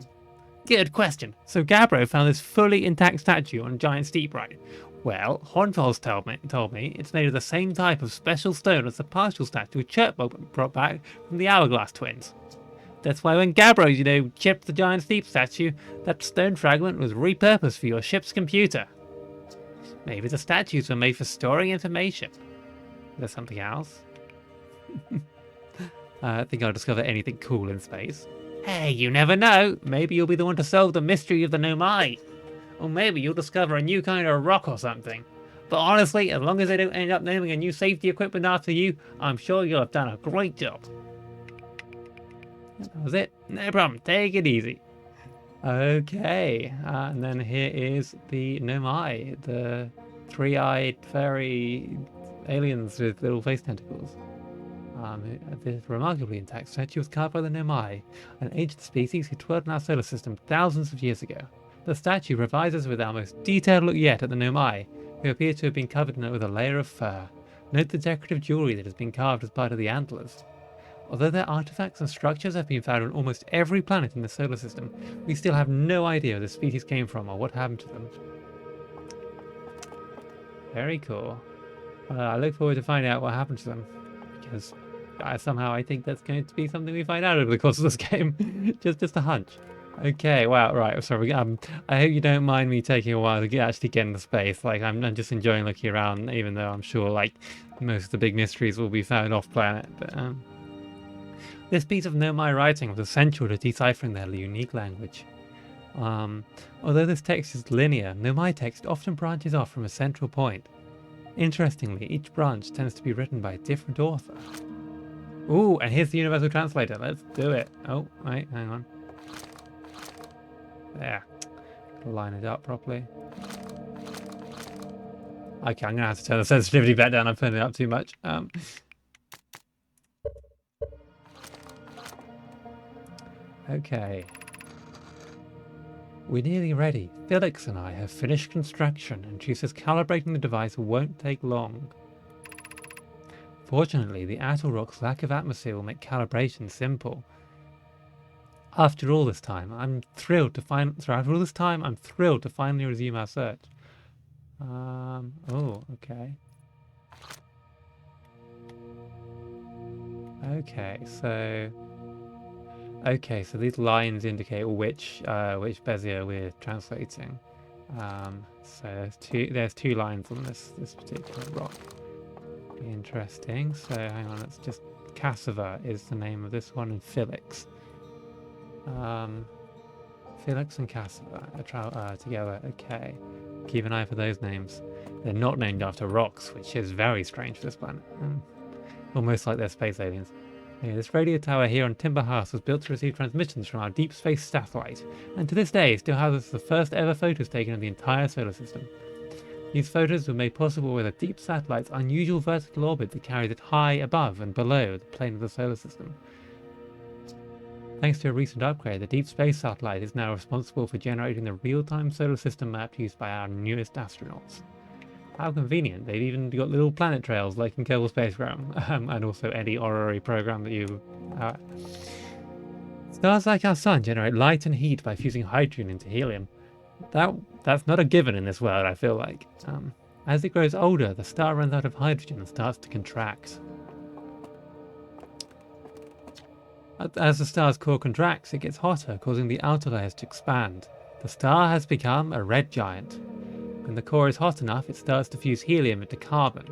Good question. So Gabbro found this fully intact statue on Giant's Deep, right? Well, Hornfels told me it's made of the same type of special stone as the partial statue Chertbog brought back from the Hourglass twins. That's why when Gabbro, chipped the Giant's Deep statue, that stone fragment was repurposed for your ship's computer. Maybe the statues were made for storing information. There's something else? I think I'll discover anything cool in space. Hey, you never know. Maybe you'll be the one to solve the mystery of the Nomai. Or maybe you'll discover a new kind of rock or something. But honestly, as long as they don't end up naming a new safety equipment after you, I'm sure you'll have done a great job. That was it. No problem. Take it easy. Okay, and then here is the Nomai, the three-eyed furry aliens with little face tentacles. This remarkably intact statue was carved by the Nomai, an ancient species who dwelled in our solar system thousands of years ago. The statue provides us with our most detailed look yet at the Nomai, who appear to have been covered with a layer of fur. Note the decorative jewelry that has been carved as part of the antlers. Although their artifacts and structures have been found on almost every planet in the solar system, we still have no idea where the species came from or what happened to them. Very cool. I look forward to finding out what happened to them, because somehow I think that's going to be something we find out over the course of this game. just a hunch. Okay, wow, right, sorry. I hope you don't mind me taking a while to actually get into space. Like, I'm just enjoying looking around, even though I'm sure, like, most of the big mysteries will be found off-planet. But this piece of Nomai writing was essential to deciphering their unique language. Although this text is linear, Nomai text often branches off from a central point. Interestingly, each branch tends to be written by a different author. Ooh, and here's the Universal Translator. Let's do it. Oh, wait, hang on. There. Line it up properly. Okay, I'm gonna have to turn the sensitivity back down. I'm putting it up too much. Okay. We're nearly ready. Felix and I have finished construction, and she says calibrating the device won't take long. Fortunately, the Attlerock's lack of atmosphere will make calibration simple. After all this time, I'm thrilled to finally resume our search. Oh, okay. Okay, so these lines indicate which Bezier we're translating. So there's two lines on this particular rock. Interesting. So hang on, let's just Cassava is the name of this one, and Felix. Felix and Cassava are together. Okay, keep an eye for those names. They're not named after rocks, which is very strange for this planet. Almost like they're space aliens. Yeah, this radio tower here on Timber House was built to receive transmissions from our deep space satellite, and to this day still houses the first ever photos taken of the entire solar system. These photos were made possible with a deep satellite's unusual vertical orbit that carries it high above and below the plane of the solar system. Thanks to a recent upgrade, the Deep Space Satellite is now responsible for generating the real-time solar system map used by our newest astronauts. How convenient, they've even got little planet trails like in Kerbal Spacecraft, and also any honorary program that you... Stars like our Sun generate light and heat by fusing hydrogen into helium. That's not a given in this world, I feel like. As it grows older, the star runs out of hydrogen and starts to contract. As the star's core contracts, it gets hotter, causing the outer layers to expand. The star has become a red giant. When the core is hot enough, it starts to fuse helium into carbon.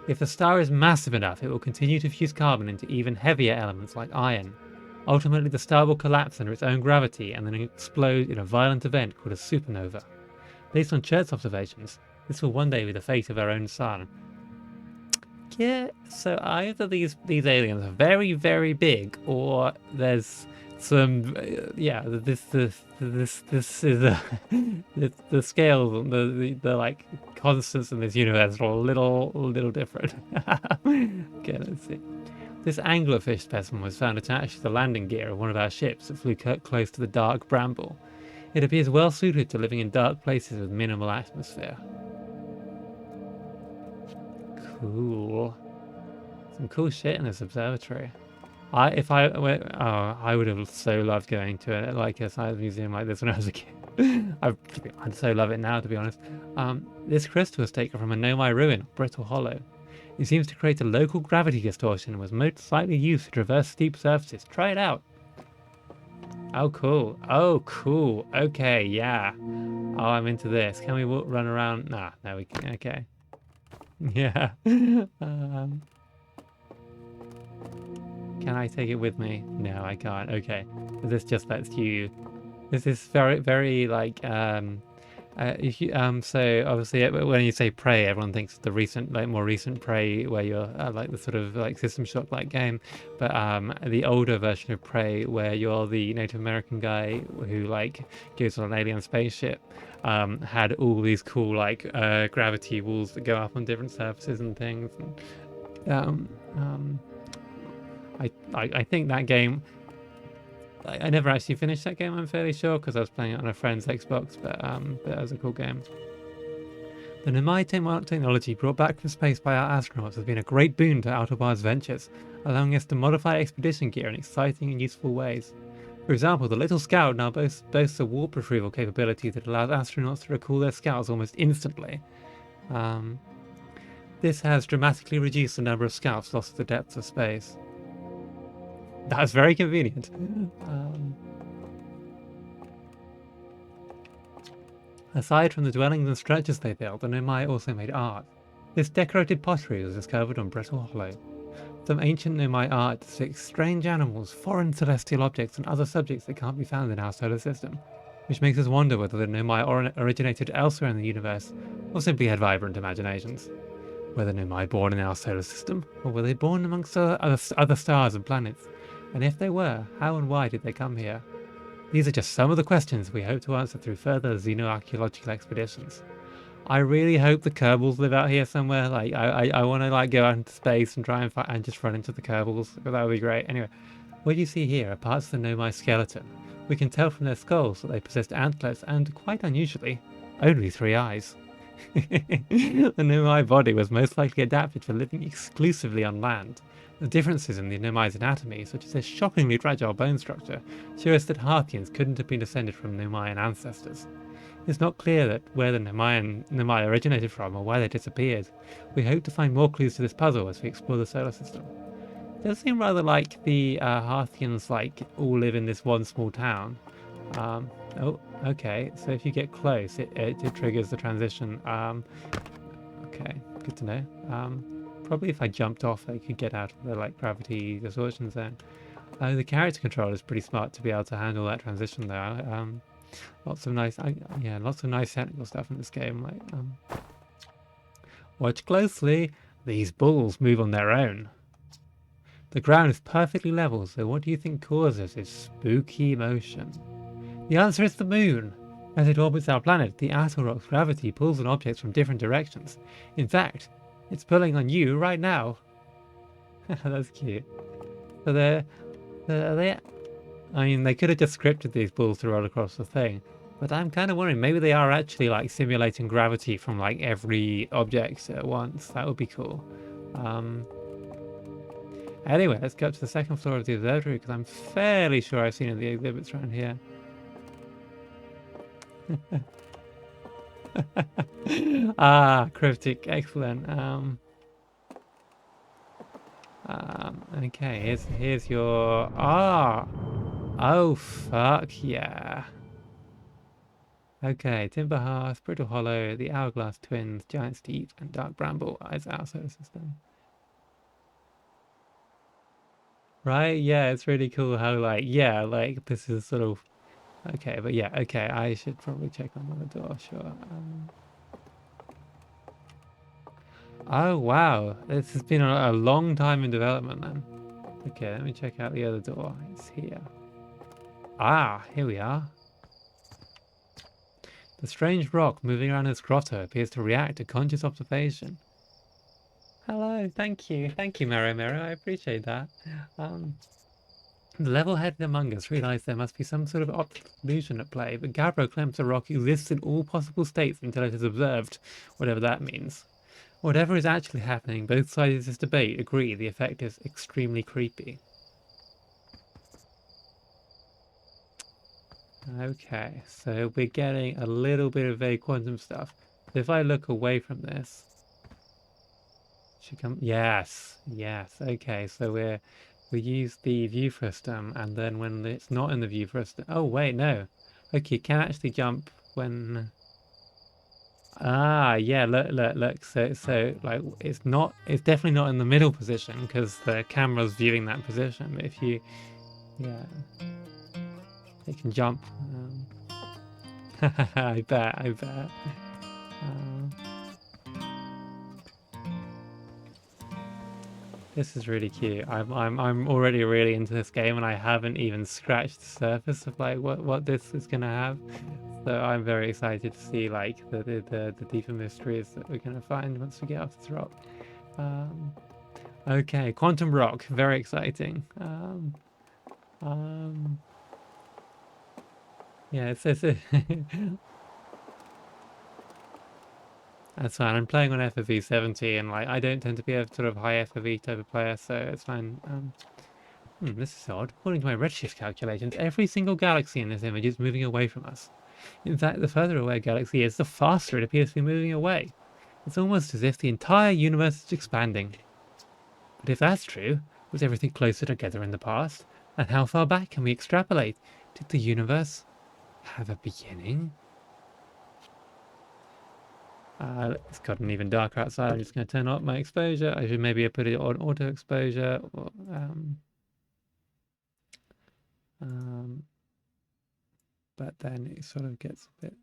If the star is massive enough, it will continue to fuse carbon into even heavier elements like iron. Ultimately, the star will collapse under its own gravity and then explode in a violent event called a supernova. Based on Chert's observations, this will one day be the fate of our own sun. Yeah, so either these aliens are very, very big, or there's some this is the scale, the like constants in this universe are a little different. Okay, let's see. This anglerfish specimen was found attached to the landing gear of one of our ships that flew close to the dark bramble. It appears well suited to living in dark places with minimal atmosphere. Cool. Some cool shit in this observatory. I would have so loved going to like a science museum like this when I was a kid. I'd so love it now, to be honest. This crystal was taken from a Nomai ruin, Brittle Hollow. It seems to create a local gravity distortion and was most likely used to traverse steep surfaces. Try it out. Oh, cool. Oh, cool. Okay, yeah. Oh, I'm into this. Can we run around? Nah, no, we can. Okay. Yeah. Can I take it with me? No, I can't. Okay. This just lets you... This is very, very like... so obviously when you say Prey, everyone thinks of the recent, like more recent Prey where you're like the sort of like System Shock like game, but the older version of Prey where you're the Native American guy who like goes on an alien spaceship, had all these cool like gravity walls that go up on different surfaces and things. And, I think that game, I never actually finished that game, I'm fairly sure, because I was playing it on a friend's Xbox, but it was a cool game. The Nomai technology brought back from space by our astronauts has been a great boon to Autobar's ventures, allowing us to modify expedition gear in exciting and useful ways. For example, the Little Scout now boasts a warp retrieval capability that allows astronauts to recall their scouts almost instantly. This has dramatically reduced the number of scouts lost to the depths of space. That's very convenient. Aside from the dwellings and structures they built, the Nomai also made art. This decorated pottery was discovered on Brittle Hollow. Some ancient Nomai art depicts strange animals, foreign celestial objects, and other subjects that can't be found in our solar system, which makes us wonder whether the Nomai originated elsewhere in the universe, or simply had vibrant imaginations. Were the Nomai born in our solar system, or were they born amongst other stars and planets? And if they were, how and why did they come here? These are just some of the questions we hope to answer through further xenoarchaeological expeditions. I really hope the Kerbals live out here somewhere. Like, I want to like go out into space and try and find and just run into the Kerbals. That would be great. Anyway, what you see here are parts of the Nomai skeleton. We can tell from their skulls that they possessed antlers and, quite unusually, only 3 eyes. The Nomai body was most likely adapted for living exclusively on land. The differences in the Nomai's anatomy, such as their shockingly fragile bone structure, show us that Harthians couldn't have been descended from Nomaian ancestors. It's not clear that where the Nomai originated from or why they disappeared. We hope to find more clues to this puzzle as we explore the solar system. It does seem rather like the Harthians all live in this one small town. Oh, okay. So if you get close, it triggers the transition. Okay, good to know. Probably if I jumped off, I could get out of the gravity distortion zone. The character control is pretty smart to be able to handle that transition though. Lots of nice, lots of nice technical stuff in this game. Watch closely. These bulls move on their own. The ground is perfectly level, so what do you think causes this spooky motion? The answer is the moon. As it orbits our planet, the Attlerock's gravity pulls on objects from different directions. In fact, it's pulling on you right now. That's cute. So I mean, they could have just scripted these bulls to roll across the thing, but I'm kind of wondering, maybe they are actually simulating gravity from every object at once. That would be cool. Anyway, let's go up to the second floor of the observatory because I'm fairly sure I've seen the exhibits around here. Cryptic, excellent. Okay, here's your oh fuck yeah. Okay, Timber Hearth, Brittle Hollow, the Hourglass Twins, Giant's Teeth, and Dark Bramble is our solar system. Right? Yeah, it's really cool how this is sort of okay, but yeah, okay, I should probably check on the door, sure. Oh wow, this has been a long time in development then. Okay, let me check out the other door. It's here. Ah, here we are. The strange rock moving around this grotto appears to react to conscious observation. Hello, thank you, Mero. I appreciate that. The level-headed among us realize there must be some sort of optical illusion at play, but Gabbro claims the rock exists in all possible states until it is observed, whatever that means. Whatever is actually happening, both sides of this debate agree the effect is extremely creepy. Okay, so we're getting a little bit of vague quantum stuff. So if I look away from this, should come. Yes, okay, so we use the view system, and then when it's not in the view system. Oh wait, no. Okay, can actually jump when. Ah, yeah, look. So it's definitely not in the middle position because the camera's viewing that position. But if you, yeah, it can jump. I bet. This is really cute. I'm already really into this game, and I haven't even scratched the surface of what this is gonna have. So I'm very excited to see the deeper mysteries that we're gonna find once we get off this rock. Okay, quantum rock, very exciting. Yeah, it's that's fine. I'm playing on FOV 70, and I don't tend to be a sort of high FOV type of player, so it's fine. This is odd. According to my redshift calculations, every single galaxy in this image is moving away from us. In fact, the further away a galaxy is, the faster it appears to be moving away. It's almost as if the entire universe is expanding. But if that's true, was everything closer together in the past? And how far back can we extrapolate? Did the universe have a beginning? It's gotten even darker outside. I'm just going to turn up my exposure. I should maybe put it on auto exposure. Or, but then it sort of gets a bit.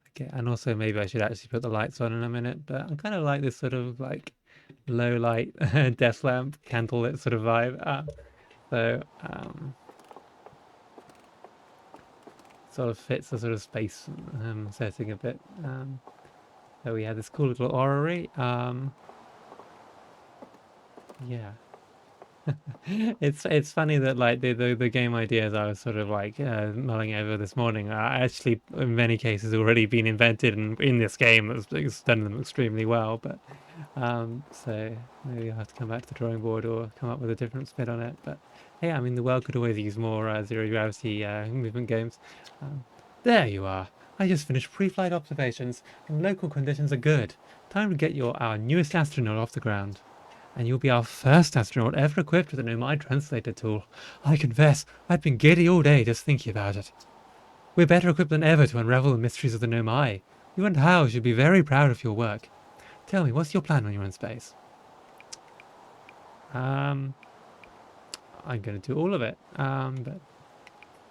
Okay, and also maybe I should actually put the lights on in a minute. But I kind of like this sort of low light desk lamp candlelit sort of vibe. So sort of fits the sort of space setting a bit. So we had this cool little orrery. Yeah. It's funny that like the game ideas I was sort of like mulling over this morning are actually in many cases already been invented in this game that's done them extremely well. But so maybe I'll have to come back to the drawing board or come up with a different spin on it. But hey, I mean the world could always use more zero gravity movement games. There you are. I just finished pre-flight observations and local conditions are good. Time to get our newest astronaut off the ground. And you'll be our first astronaut ever equipped with a Nomai translator tool. I confess, I've been giddy all day just thinking about it. We're better equipped than ever to unravel the mysteries of the Nomai. You and Hal should be very proud of your work. Tell me, what's your plan when you're in space? I'm going to do all of it. But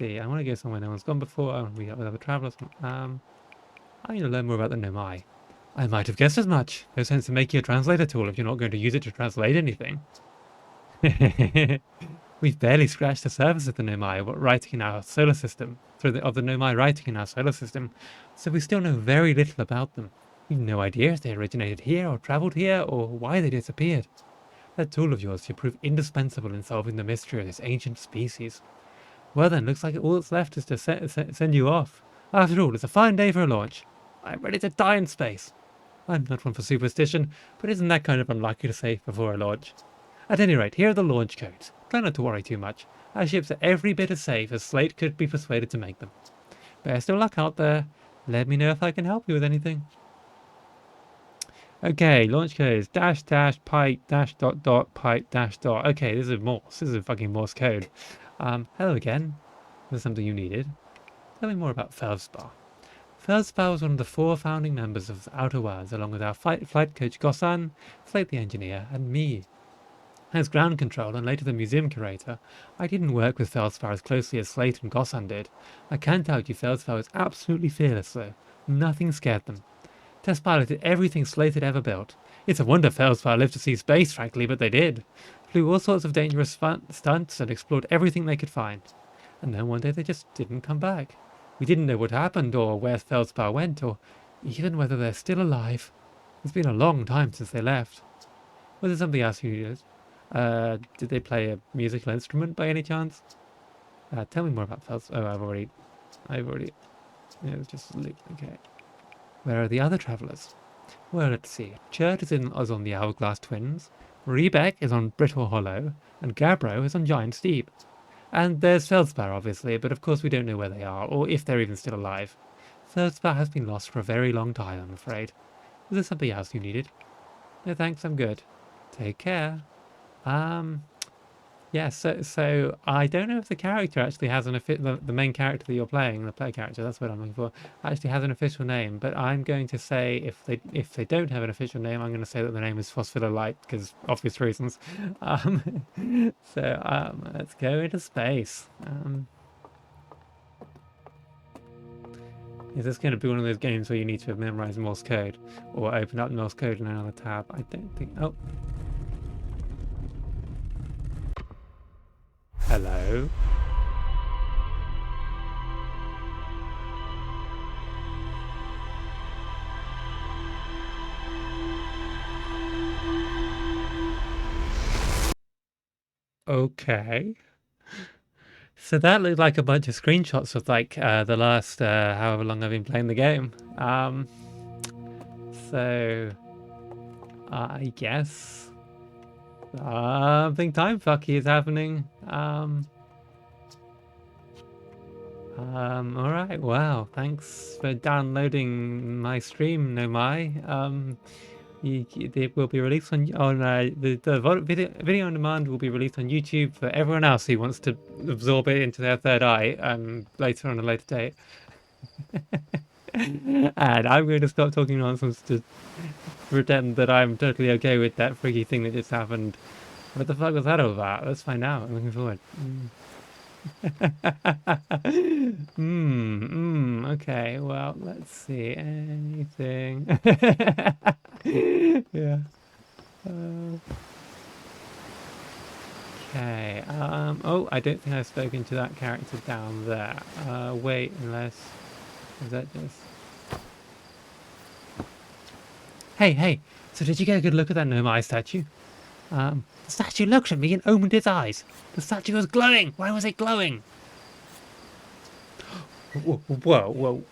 see, I want to go somewhere no one's gone before. I want to meet up with other travelers. I need to learn more about the Nomai. I might have guessed as much. No sense in making a translator tool if you're not going to use it to translate anything. We've barely scratched the surface of the Nomai writing in our solar system, of the Nomai writing in our solar system, so we still know very little about them. We've no idea if they originated here or travelled here or why they disappeared. That tool of yours should prove indispensable in solving the mystery of this ancient species. Well then, looks like all that's left is to send you off. After all, it's a fine day for a launch. I'm ready to die in space. I'm not one for superstition, but isn't that kind of unlikely to say before a launch? At any rate, here are the launch codes. Try not to worry too much. Our ships are every bit as safe as Slate could be persuaded to make them. Best of luck out there. Let me know if I can help you with anything. Okay, launch codes dash dash pipe dash dot dot pipe dash dot. Okay, this is Morse. This is fucking Morse code. Hello again. Was something you needed? Tell me more about Feldspar. Feldspar was one of the 4 founding members of the Outer Worlds, along with our flight coach Gossan, Slate the engineer, and me. As ground control and later the museum curator, I didn't work with Feldspar as closely as Slate and Gossan did. I can tell you Feldspar was absolutely fearless though. Nothing scared them. Test piloted everything Slate had ever built. It's a wonder Feldspar lived to see space, frankly, but they did. Flew all sorts of dangerous stunts and explored everything they could find. And then one day they just didn't come back. We didn't know what happened or where Feldspar went or even whether they're still alive. It's been a long time since they left. Was there something else you needed? Did they play a musical instrument by any chance? Tell me more about Feldspar. Oh, I've already, yeah, it was just, okay. Where are the other travellers? Well, let's see. Chert is on the Hourglass Twins, Rebeck is on Brittle Hollow, and Gabbro is on Giant Steep. And there's Feldspar, obviously, but of course we don't know where they are, or if they're even still alive. Feldspar has been lost for a very long time, I'm afraid. Is there something else you needed? No thanks, I'm good. Take care. Yeah, so I don't know if the character actually has the main character that you're playing, the play character, that's what I'm looking for, actually has an official name. But I'm going to say if they don't have an official name, I'm going to say that the name is Phosphololite because obvious reasons. Let's go into space. Is this going to be one of those games where you need to memorize Morse code or open up Morse code in another tab? I don't think. Oh. Hello. Okay. So that looked like a bunch of screenshots of like the last however long I've been playing the game. So I guess something time fucky is happening. All right. Wow. Thanks for downloading my stream, Nomai. It will be released on the video on demand will be released on YouTube for everyone else who wants to absorb it into their third eye later on a later date. And I'm going to stop talking nonsense to pretend that I'm totally okay with that freaky thing that just happened. What the fuck was that all about? Let's find out. I'm looking forward. Okay, well, let's see. Anything. Yeah. Okay. Oh, I don't think I've spoken to that character down there. Wait, unless... Is that just... Hey, hey! So did you get a good look at that Nomai statue? The statue looked at me and opened its eyes. The statue was glowing! Why was it glowing? Whoa, whoa, whoa.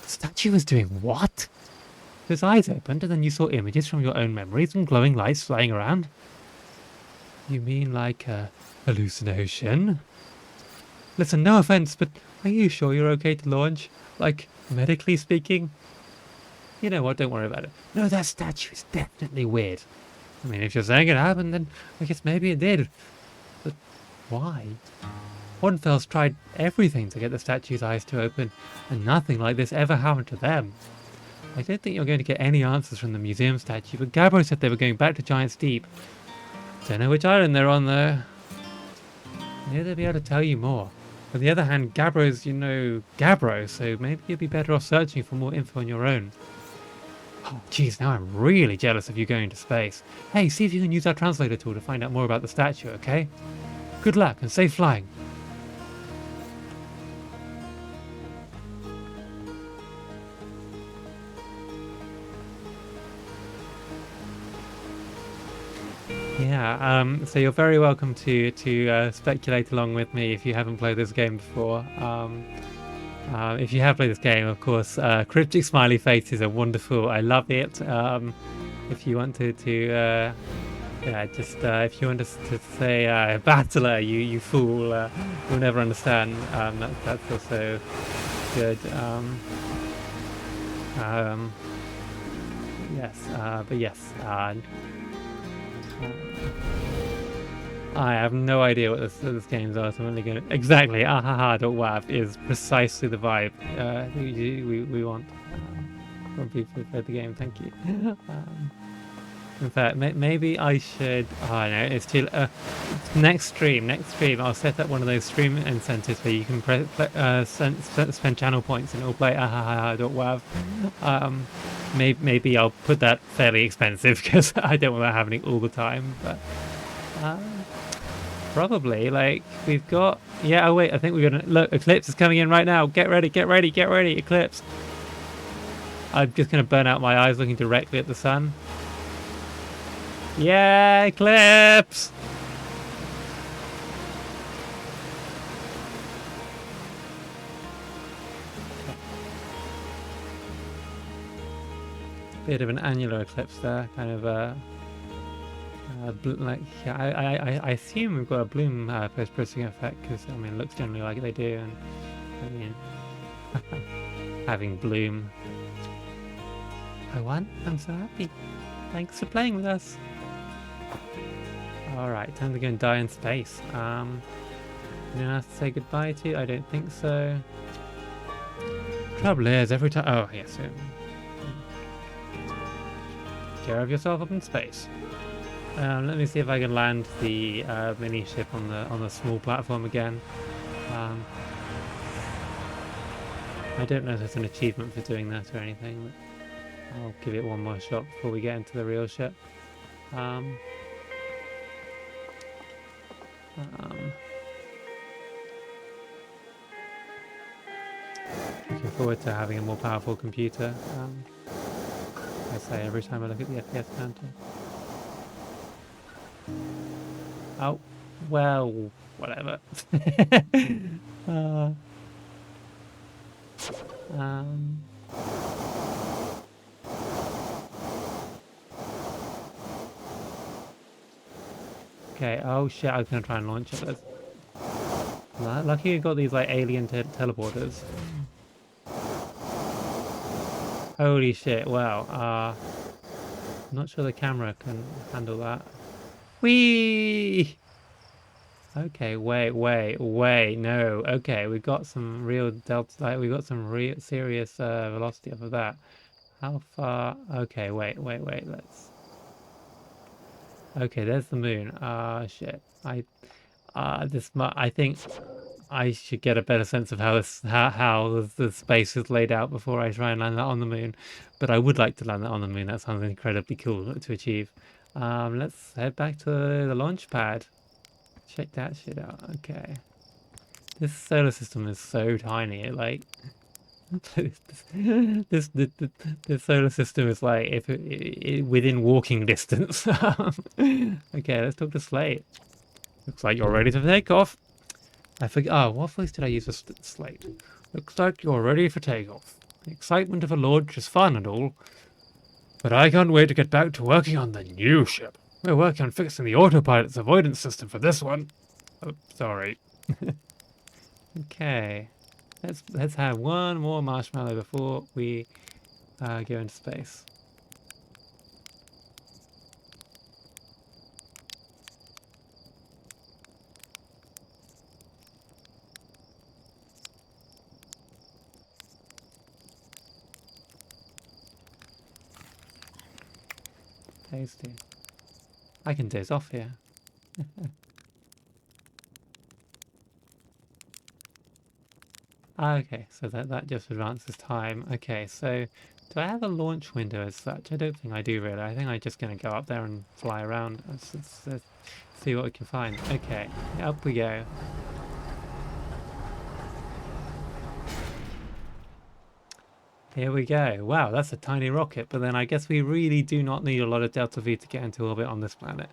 The statue was doing what? His eyes opened and then you saw images from your own memories and glowing lights flying around? You mean like a hallucination? Listen, no offense, but are you sure you're okay to launch? Like, medically speaking? You know what, don't worry about it. No, that statue is definitely weird. I mean, if you're saying it happened, then I guess maybe it did. But why? Hornfels tried everything to get the statue's eyes to open, and nothing like this ever happened to them. I don't think you're going to get any answers from the museum statue, but Gabbro said they were going back to Giant's Deep. Don't know which island they're on, though. Maybe they'll be able to tell you more. On the other hand, Gabbro's, you know, Gabbro, so maybe you'd be better off searching for more info on your own. Oh, geez, now I'm really jealous of you going to space. Hey, see if you can use our translator tool to find out more about the statue, okay? Good luck and safe flying. Yeah, so you're very welcome to speculate along with me if you haven't played this game before. If you have played this game, of course, cryptic smiley faces are wonderful. I love it. If you want yeah, just if you want to say battler, you fool, you'll never understand. That's also good. Yes, but yes. I have no idea what this game's ultimately going to... Exactly, ahaha.wav is precisely the vibe we want from people who played the game, thank you. In fact, maybe I should... Oh, no, it's too... next stream, I'll set up one of those stream incentives where you can spend channel points and it'll play ahaha.wav. Maybe I'll put that fairly expensive because I don't want that happening all the time, but... probably, like, we've got... Yeah, oh wait, I think we're gonna... Look, Eclipse is coming in right now. Get ready, Eclipse. I'm just gonna burn out my eyes looking directly at the sun. Yeah, Eclipse! Bit of an annular eclipse there, kind of like, yeah, I assume we've got a bloom post-processing effect because I mean it looks generally like they do, and I mean having bloom. I won. I'm so happy. Thanks for playing with us. All right, time to go and die in space. You don't have to say goodbye to. I don't think so. Trouble is, every time. Oh yes. Care of yourself up in space. Let me see if I can land the mini ship on the small platform again. I don't know if there's an achievement for doing that or anything, but I'll give it one more shot before we get into the real ship. Looking forward to having a more powerful computer. I say every time I look at the FPS counter. Oh, well, whatever. Okay, oh shit, I was gonna try and launch it. Lucky you got these like alien teleporters. Holy shit, wow. I'm not sure the camera can handle that. Whee! Okay, wait, no. Okay, we've got some real delta, like, we've got some real serious velocity off of that. How far? Okay, wait, let's... Okay, there's the moon. Shit. I think I should get a better sense of how the space is laid out before I try and land that on the moon. But I would like to land that on the moon. That sounds incredibly cool to achieve. Let's head back to the launch pad. Check that shit out. Okay. This solar system is so tiny. Like, this solar system is like if within walking distance. Okay, let's talk to Slate. Looks like you're ready to take off. I forget. Oh, what voice did I use for Slate? Looks like you're ready for takeoff. The excitement of a launch is fun and all, but I can't wait to get back to working on the new ship. We're working on fixing the autopilot's avoidance system for this one. Oh, sorry. Okay. Let's have one more marshmallow before we go into space. Tasty. I can doze off here. Okay, so that just advances time. Okay, so do I have a launch window as such? I don't think I do really. I think I'm just going to go up there and fly around. Let's see what we can find. Okay, up we go. Here we go. Wow, that's a tiny rocket, but then I guess we really do not need a lot of Delta V to get into orbit on this planet.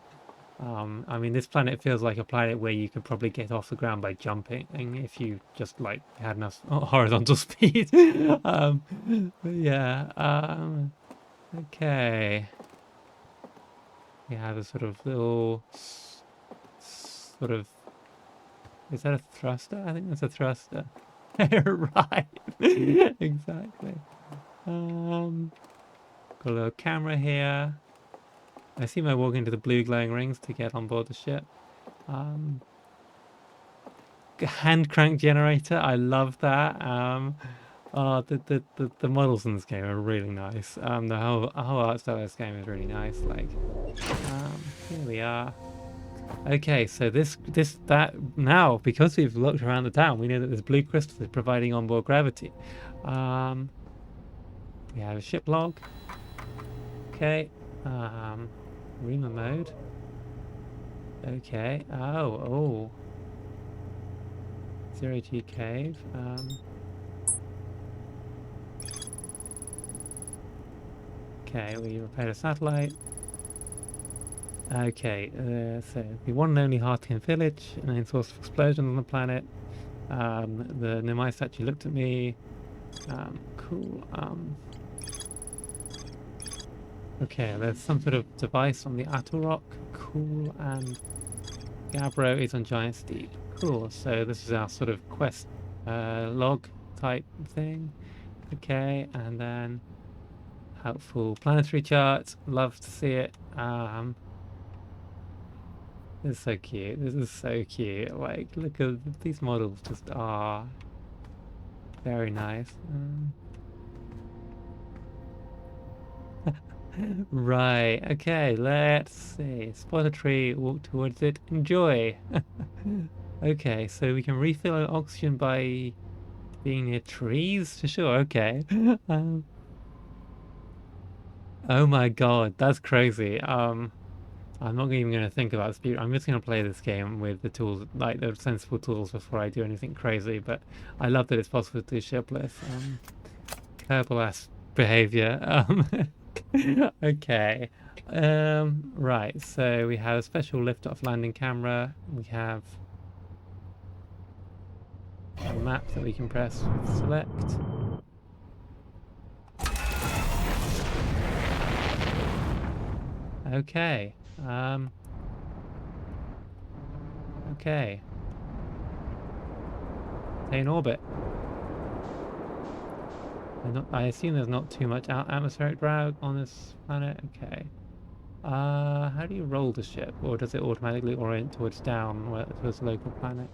I mean, this planet feels like a planet where you could probably get off the ground by jumping if you just like had enough horizontal speed. Yeah. Okay. We have a sort of little sort of. Is that a thruster? I think that's a thruster. Right. Exactly. Got a little camera here. I assume I walk into the blue glowing rings to get on board the ship. Hand crank generator, I love that. The models in this game are really nice. The whole art style of this game is really nice. Like, here we are. Okay, so that now because we've looked around the town, we know that there's blue crystals providing onboard gravity. We have a ship log. Okay. Rema mode. Okay. Oh. Zero G cave. Okay, we repaired a satellite. Okay, so the one and only Hartian village, a main source of explosions on the planet. The Nomai statue looked at me. Cool. Okay, there's some sort of device on the Atoll Rock. Cool, and Gabbro is on Giant Steep. Cool, so this is our sort of quest log type thing. Okay, and then helpful planetary chart. Love to see it. This is so cute. This is so cute. Like, look at these models. Just are very nice. Right, okay, let's see. Spot a tree, walk towards it, enjoy. Okay, so we can refill our oxygen by being near trees? For sure, okay. Oh my god, that's crazy. I'm not even going to think about speed. I'm just going to play this game with the tools, like the sensible tools, before I do anything crazy. But I love that it's possible to do shipless. Kerbal-ass behavior. Okay. Right, so we have a special lift-off landing camera. We have a map that we can press with select. Okay. Okay. Stay in orbit. I assume there's not too much atmospheric drag on this planet. Okay. How do you roll the ship? Or does it automatically orient towards down, towards the local planet?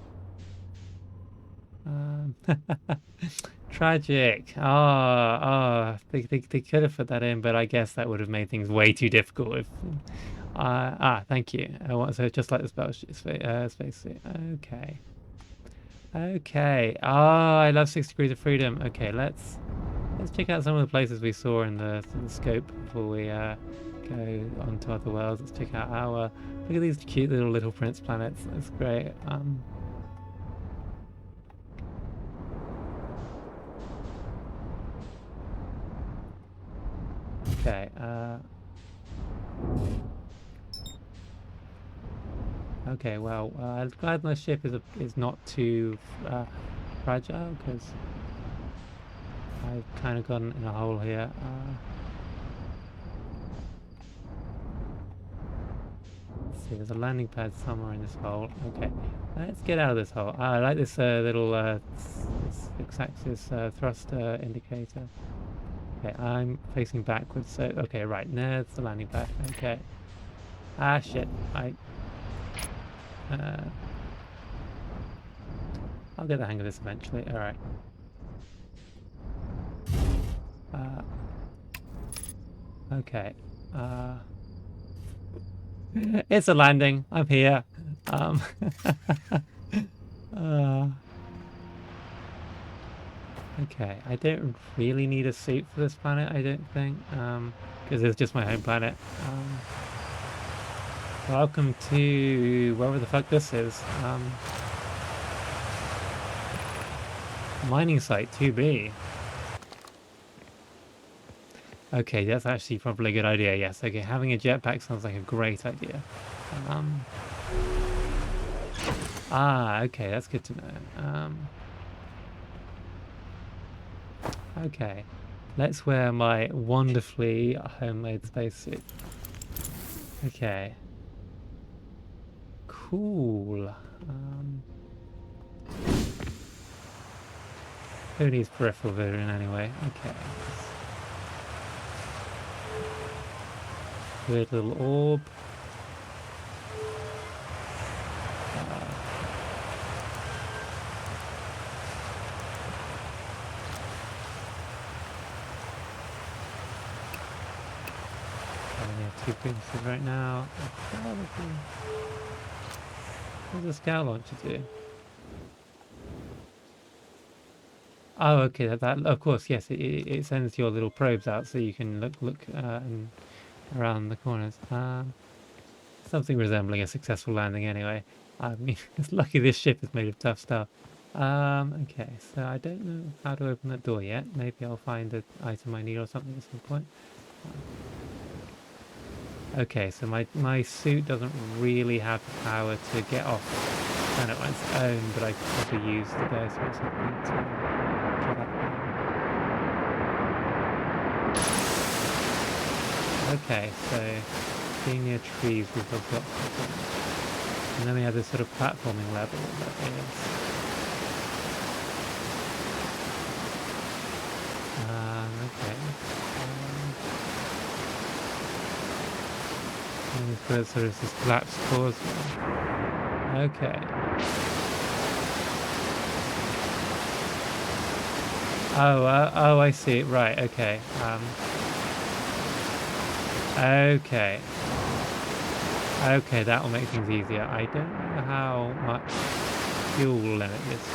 Tragic. They could have put that in, but I guess that would have made things way too difficult if... thank you. So just like the spacesuit. Okay. Okay. I love 6 Degrees of Freedom. Okay, let's check out some of the places we saw in the scope before we go go on to other worlds. Let's check out our... Look at these cute little Prince planets. That's great. Okay. Okay. Well, I'm glad my ship is not too fragile, because I've kind of gotten in a hole here. Let's see, there's a landing pad somewhere in this hole. Okay, let's get out of this hole. I like this little 6-axis thruster indicator. Okay, I'm facing backwards, so... Okay, right, there's the landing pad. Okay. Ah, shit. I'll get the hang of this eventually. Alright. Okay. It's a landing. I'm here. Okay, I don't really need a suit for this planet, I don't think, because it's just my home planet. Welcome to wherever the fuck this is. Mining site 2B. Okay, that's actually probably a good idea, yes. Okay, having a jetpack sounds like a great idea. Okay, that's good to know. Okay, let's wear my wonderfully homemade spacesuit. Okay. Cool. Who needs peripheral vision anyway? Okay. Weird little orb. I only have 2 pieces right now. What does the scout launcher do? Oh, okay. That of course, yes. It sends your little probes out so you can look around the corners. Something resembling a successful landing, anyway. I mean, it's lucky this ship is made of tough stuff. Okay. So I don't know how to open that door yet. Maybe I'll find an item I need or something at some point. Okay, so my suit doesn't really have the power to get off planet on its own, but I could probably use the ghost or something to get up there. Okay, so being near trees we've got something. And then we have this sort of platforming level that is. Okay. And we've got sort of this collapsed causeway. Okay. Oh, I see. Right. Okay. Okay. Okay, that will make things easier. I don't know how much fuel limit this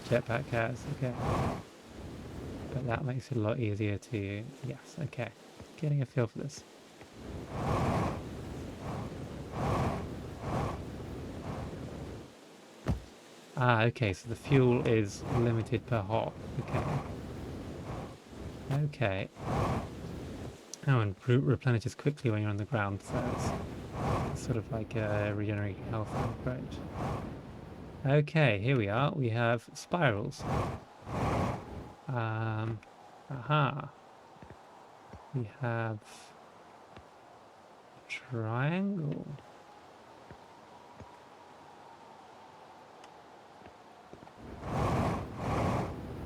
jetpack has. Okay. But that makes it a lot easier to... Yes. Okay. Getting a feel for this. Okay, so the fuel is limited per hop. Okay. Okay. Oh, and replenishes quickly when you're on the ground, so it's sort of like a regenerating health approach. Okay, here we are. We have spirals. Aha. We have triangle.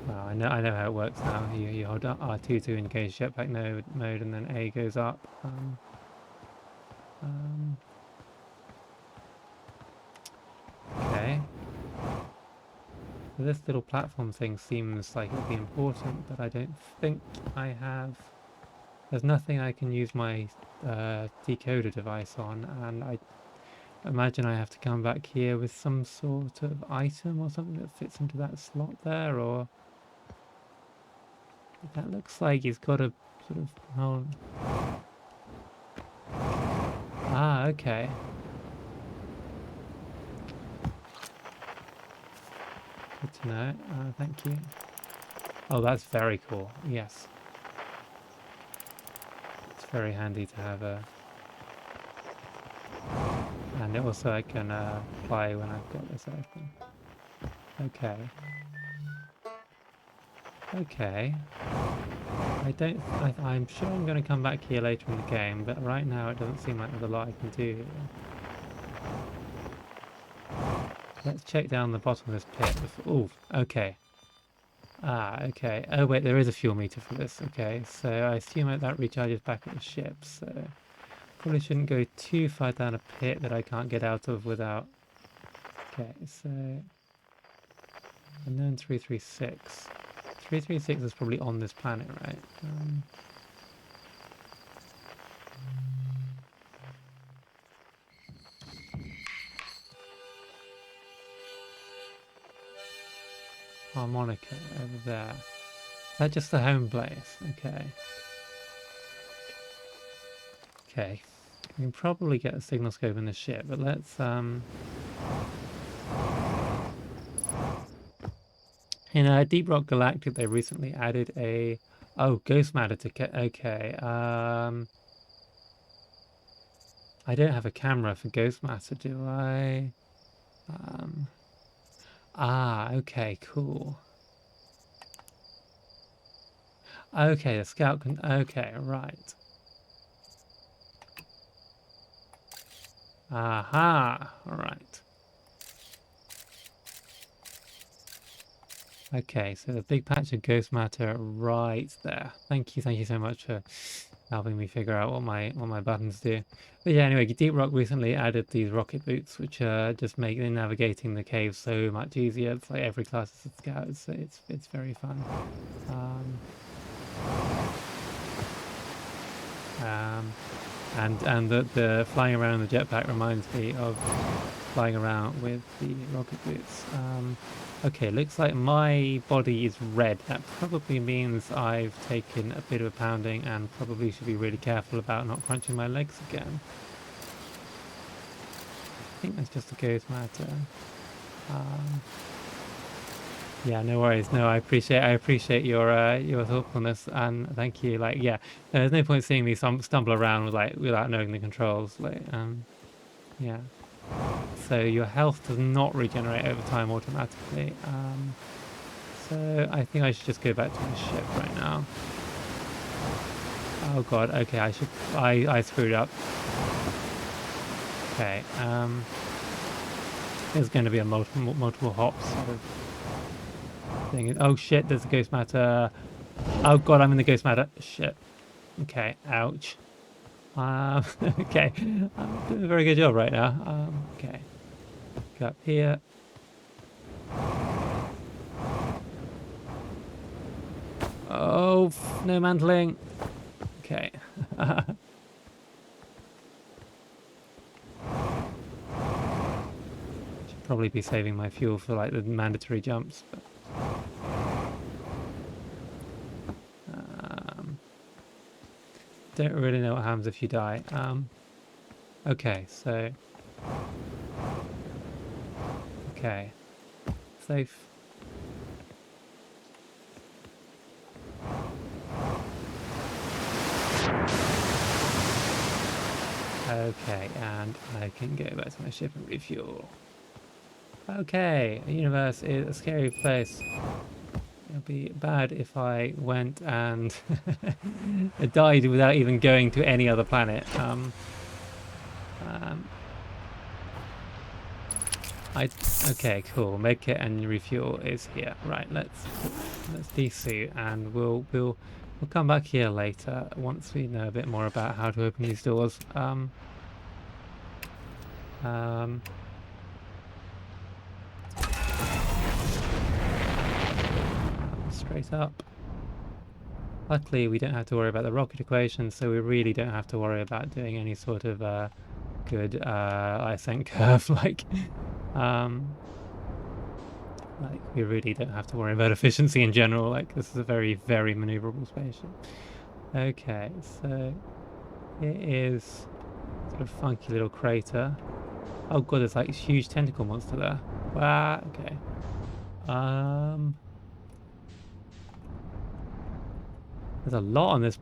Wow, I know how it works now. You hold R2 to engage jetpack mode, and then A goes up. Okay. So this little platform thing seems like it would be important, but I don't think I have... There's nothing I can use my decoder device on, and I imagine I have to come back here with some sort of item or something that fits into that slot there, or... That looks like he's got a sort of... okay. Good to know. Thank you. Oh, that's very cool. Yes. It's very handy to have a... And also I can fly when I've got this open. Okay. Okay. I'm sure I'm going to come back here later in the game, but right now it doesn't seem like there's a lot I can do here. Let's check down the bottom of this pit. Oh, okay. Ah, okay. Oh wait, there is a fuel meter for this. Okay, so I assume that recharges back at the ship, so probably shouldn't go too far down a pit that I can't get out of without... Okay, so... Unknown 336. 336 is probably on this planet, right? Harmonica over there. Is that just the home place? Okay. Okay. We can probably get a signal scope in the ship, but let's in Deep Rock Galactic they recently added a ghost matter to get... Okay. I don't have a camera for ghost matter, do I? Okay, cool. Okay, the scout can... Okay, right. Aha! Alright. Okay, so the big patch of ghost matter right there. Thank you so much for helping me figure out what my buttons do. But yeah, anyway, Deep Rock recently added these rocket boots, which just make navigating the cave so much easier. It's like every class is a scout, so it's very fun. And the flying around in the jetpack reminds me of flying around with the rocket boots. Okay, looks like my body is red. That probably means I've taken a bit of a pounding and probably should be really careful about not crunching my legs again. I think that's just a ghost matter. Yeah, no worries. No, I appreciate your thoughtfulness, and thank you. Like, yeah, there's no point seeing me stumble around without knowing the controls. Like, yeah. So your health does not regenerate over time automatically. So I think I should just go back to my ship right now. Oh god. Okay, I screwed up. Okay. There's going to be a multiple hops sort of thing. Oh shit, there's a ghost matter. Oh god, I'm in the ghost matter. Shit. Okay, ouch. Okay, I'm doing a very good job right now. Okay, go up here. Oh, no mantling. Okay. Should probably be saving my fuel for like the mandatory jumps, but... don't really know what happens if you die. Okay, so... Okay. Safe. Okay, and I can go back to my ship and refuel. Okay, the universe is a scary place. It'd be bad if I went and died without even going to any other planet. Okay, cool. Medkit and refuel is here. Right, let's desuit, and we'll come back here later once we know a bit more about how to open these doors. Straight up. Luckily, we don't have to worry about the rocket equation, so we really don't have to worry about doing any sort of good ascent curve. Like we really don't have to worry about efficiency in general. Like, this is a very, very maneuverable spaceship. Okay, so it is Sort of funky little crater. Oh god, there's like a huge tentacle monster there. Wow, okay. There's a lot on this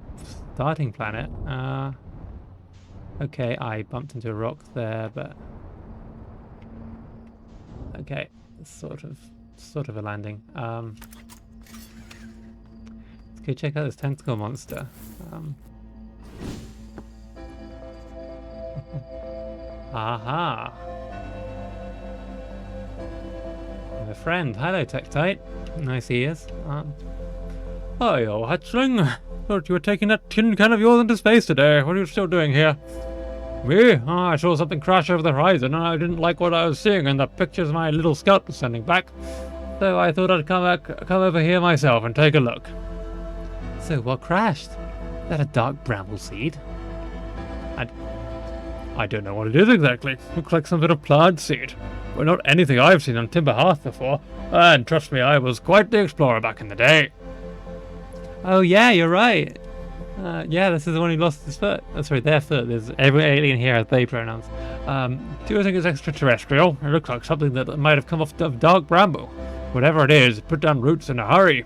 starting planet. Okay, I bumped into a rock there, but okay, sort of a landing. Let's go check out this tentacle monster. Aha! I have a friend. Hello, Tektite. Nice ears. Hi, old hatchling. Thought you were taking that tin can of yours into space today. What are you still doing here? Me? Oh, I saw something crash over the horizon and I didn't like what I was seeing and the pictures my little scout was sending back. So I thought I'd come over here myself and take a look. So what crashed? Is that a dark bramble seed? I don't know what it is exactly. Looks like some sort of plant seed. But not anything I've seen on Timber Hearth before. And trust me, I was quite the explorer back in the day. Oh yeah, you're right. Yeah, this is the one who lost his foot. Oh, sorry, their foot. There's every alien here has they pronouns. Do you think it's extraterrestrial? It looks like something that might have come off of dark bramble. Whatever it is, put down roots in a hurry.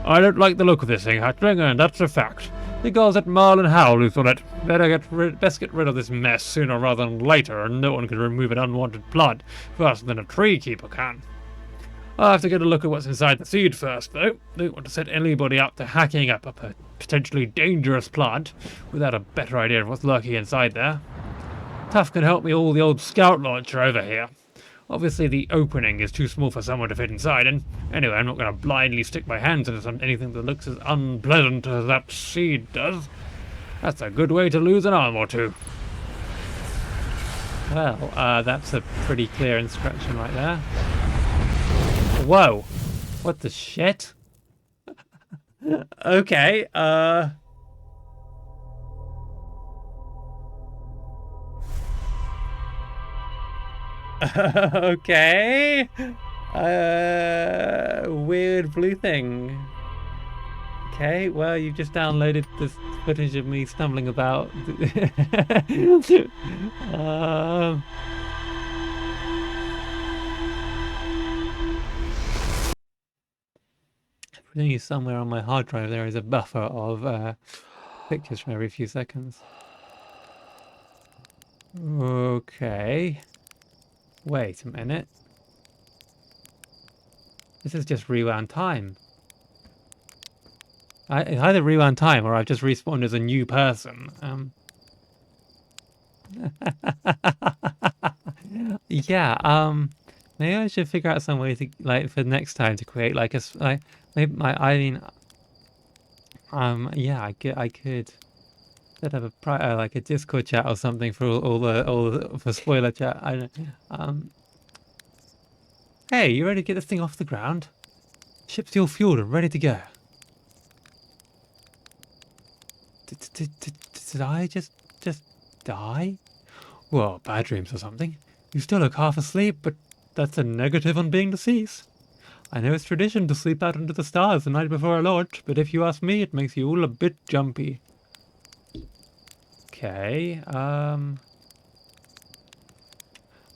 I don't like the look of this thing, hatchling, and that's a fact. The girls at Marlin Howell who thought it. Best get rid of this mess sooner rather than later, and no one can remove an unwanted plant faster than a tree keeper can. I'll have to get a look at what's inside the seed first, though. Don't want to set anybody up to hacking up a potentially dangerous plant without a better idea of what's lurking inside there. Tuff can help me haul the old scout launcher over here. Obviously the opening is too small for someone to fit inside, and anyway, I'm not going to blindly stick my hands into anything that looks as unpleasant as that seed does. That's a good way to lose an arm or two. Well, that's a pretty clear instruction right there. Whoa! What the shit? Okay, okay. Weird blue thing. Okay, well, you've just downloaded this footage of me stumbling about. Presumably somewhere on my hard drive there is a buffer of pictures from every few seconds. Okay. Wait a minute. This is just rewound time. It's either rewound time or I've just respawned as a new person. Yeah, maybe I should figure out some way to, like, for next time to create, like, maybe yeah, I could set up a like a Discord chat or something for all the for spoiler chat. I don't know. Hey, you ready to get this thing off the ground? Ship's still fueled and ready to go. Did I just die? Well, bad dreams or something. You still look half asleep, but that's a negative on being deceased. I know it's tradition to sleep out under the stars the night before a launch, but if you ask me, it makes you all a bit jumpy. Okay, I'm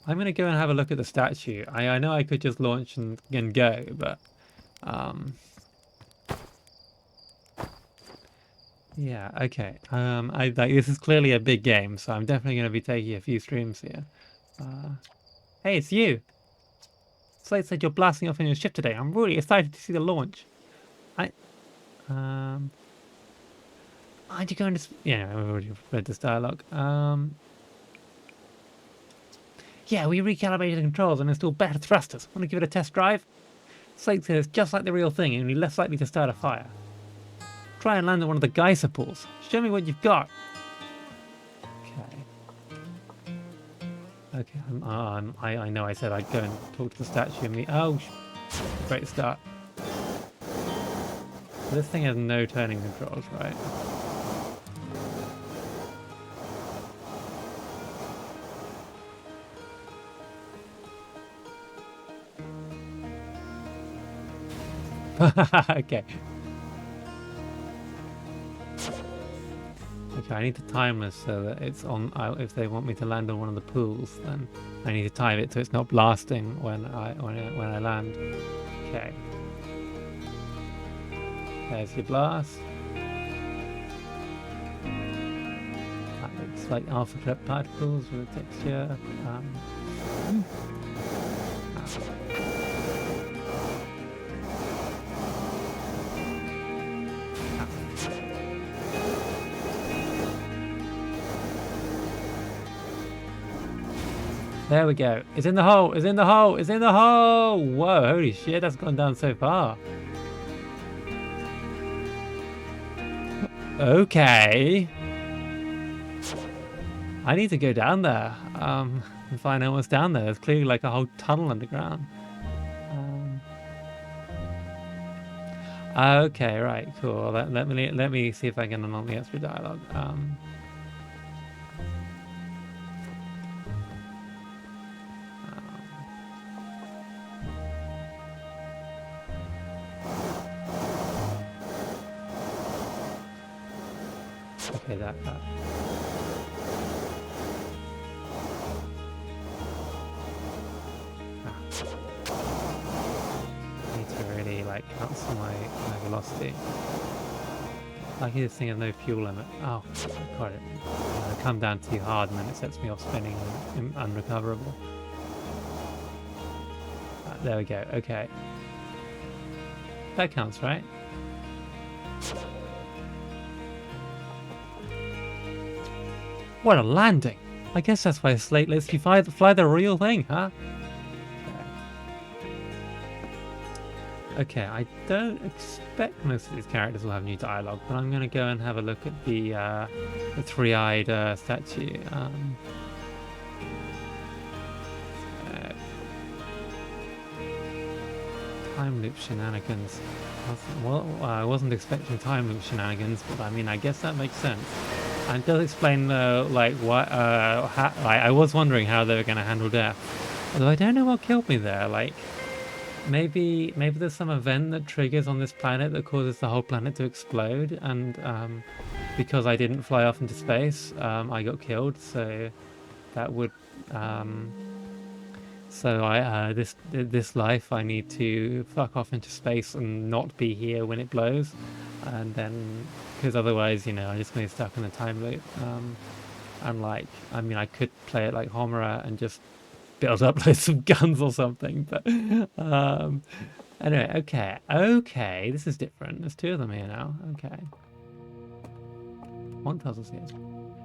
gonna go and have a look at the statue. I know I could just launch and go, but yeah, okay. This is clearly a big game, so I'm definitely gonna be taking a few streams here. Hey, it's you. Slate said you're blasting off in your ship today. I'm really excited to see the launch. Aren't you going to... Yeah, I've already read this dialogue. Yeah, we recalibrated the controls and installed better thrusters. Want to give it a test drive? Slate said it's just like the real thing, only less likely to start a fire. Try and land at one of the geyser pools. Show me what you've got. Okay, I know I said I'd go and talk to the statue and me. Oh, great start. So this thing has no turning controls, right? Okay. Okay, I need to time this so that it's on. If they want me to land on one of the pools, then I need to time it so it's not blasting when I land. Okay. There's your blast. That looks like alpha clip particles with a texture. There we go. It's in the hole. It's in the hole. It's in the hole. Whoa, holy shit, that's gone down so far. Okay. I need to go down there and find out what's down there. There's clearly like a whole tunnel underground. Okay, right, cool. Let me see if I can unlock the extra dialogue. Okay, that. I need to really like cancel my velocity. Like this thing has no fuel limit. Oh, got it. I come down too hard and then it sets me off spinning and unrecoverable. There we go. Okay. That counts, right? What a landing! I guess that's why Slate lets you fly the real thing, huh? Okay, I don't expect most of these characters will have new dialogue, but I'm going to go and have a look at the three-eyed statue. Time loop shenanigans. Well, I wasn't expecting time loop shenanigans, but I mean, I guess that makes sense. And it does explain, like, what, I was wondering how they were going to handle death. Although I don't know what killed me there, like, maybe there's some event that triggers on this planet that causes the whole planet to explode, and, because I didn't fly off into space, I got killed, so that would, so this life I need to fuck off into space and not be here when it blows, and then because otherwise, you know, I'm just gonna be stuck in the time loop. And like, I mean, I could play it like Homura and just build up loads of guns or something, but anyway, okay, this is different. There's two of them here now. Okay, one tells us here.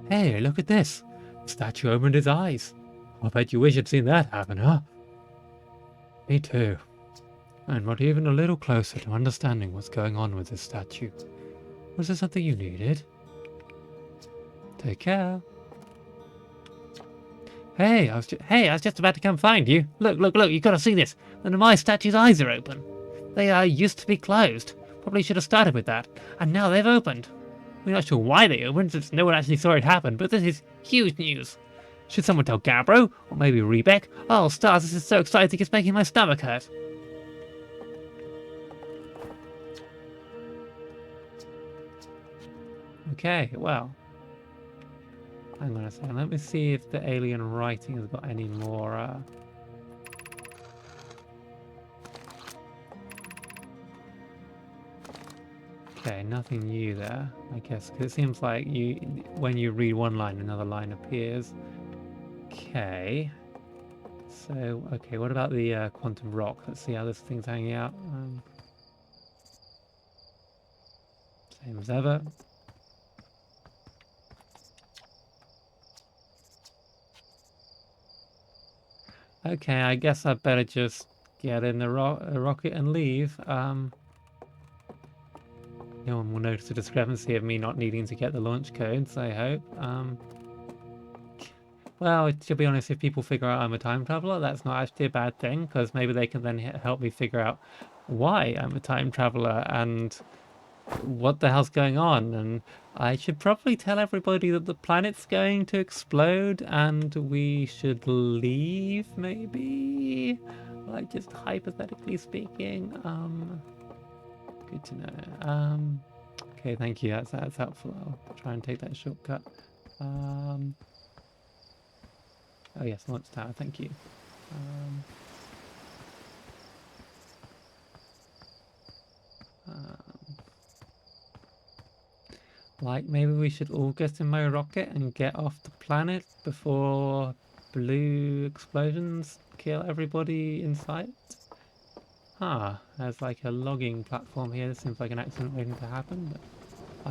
Hey, look at this! The statue opened its eyes. I bet you wish you'd seen that happen, huh? Me too. And we're even a little closer to understanding what's going on with this statue. Was there something you needed? Take care. Hey, I was just about to come find you. Look, you gotta see this. The Namai statue's eyes are open. They used to be closed. Probably should have started with that. And now they've opened. We're not sure why they opened, since no one actually saw it happen, but this is huge news. Should someone tell Gabbro? Or maybe Rebek? Oh, stars, this is so exciting, it's making my stomach hurt. Okay, well. Hang on a second, let me see if the alien writing has got any more... Okay, nothing new there, I guess, because it seems like when you read one line, another line appears. Okay. So, okay, what about the quantum rock? Let's see how this thing's hanging out. Same as ever. Okay, I guess I'd better just get in the rocket and leave. No one will notice the discrepancy of me not needing to get the launch codes, I hope. Well, to be honest, if people figure out I'm a time traveler, that's not actually a bad thing, because maybe they can then help me figure out why I'm a time traveler and what the hell's going on. And I should probably tell everybody that the planet's going to explode and we should leave, maybe? Like, just hypothetically speaking. Good to know. Okay, thank you. That's helpful. I'll try and take that shortcut. Oh yes, launch tower. Thank you. Like maybe we should all get in my rocket and get off the planet before blue explosions kill everybody in sight. There's like a logging platform here. This seems like an accident waiting to happen, but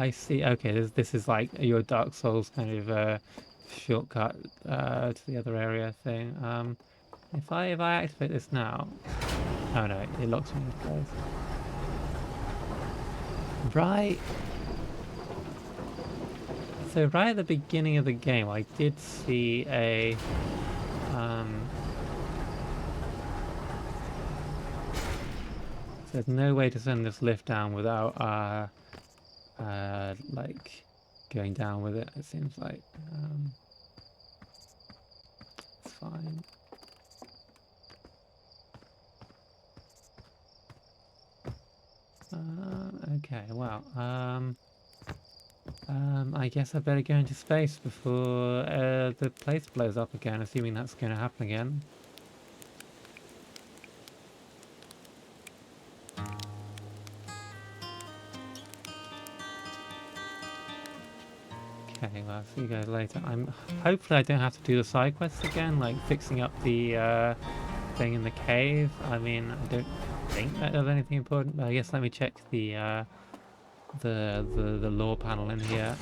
I see. Okay, this is like your Dark Souls kind of shortcut to the other area thing. If I activate this now, oh no, it locks me into place. Right. So right at the beginning of the game, I did see a there's no way to send this lift down without like going down with it. It seems like it's fine. Okay, well, I guess I better go into space before the place blows up again, assuming that's going to happen again. Okay, well, I'll see you guys later. Hopefully I don't have to do the side quests again, like fixing up the thing in the cave. I mean, I don't think that does anything important, but I guess let me check the lore panel in here.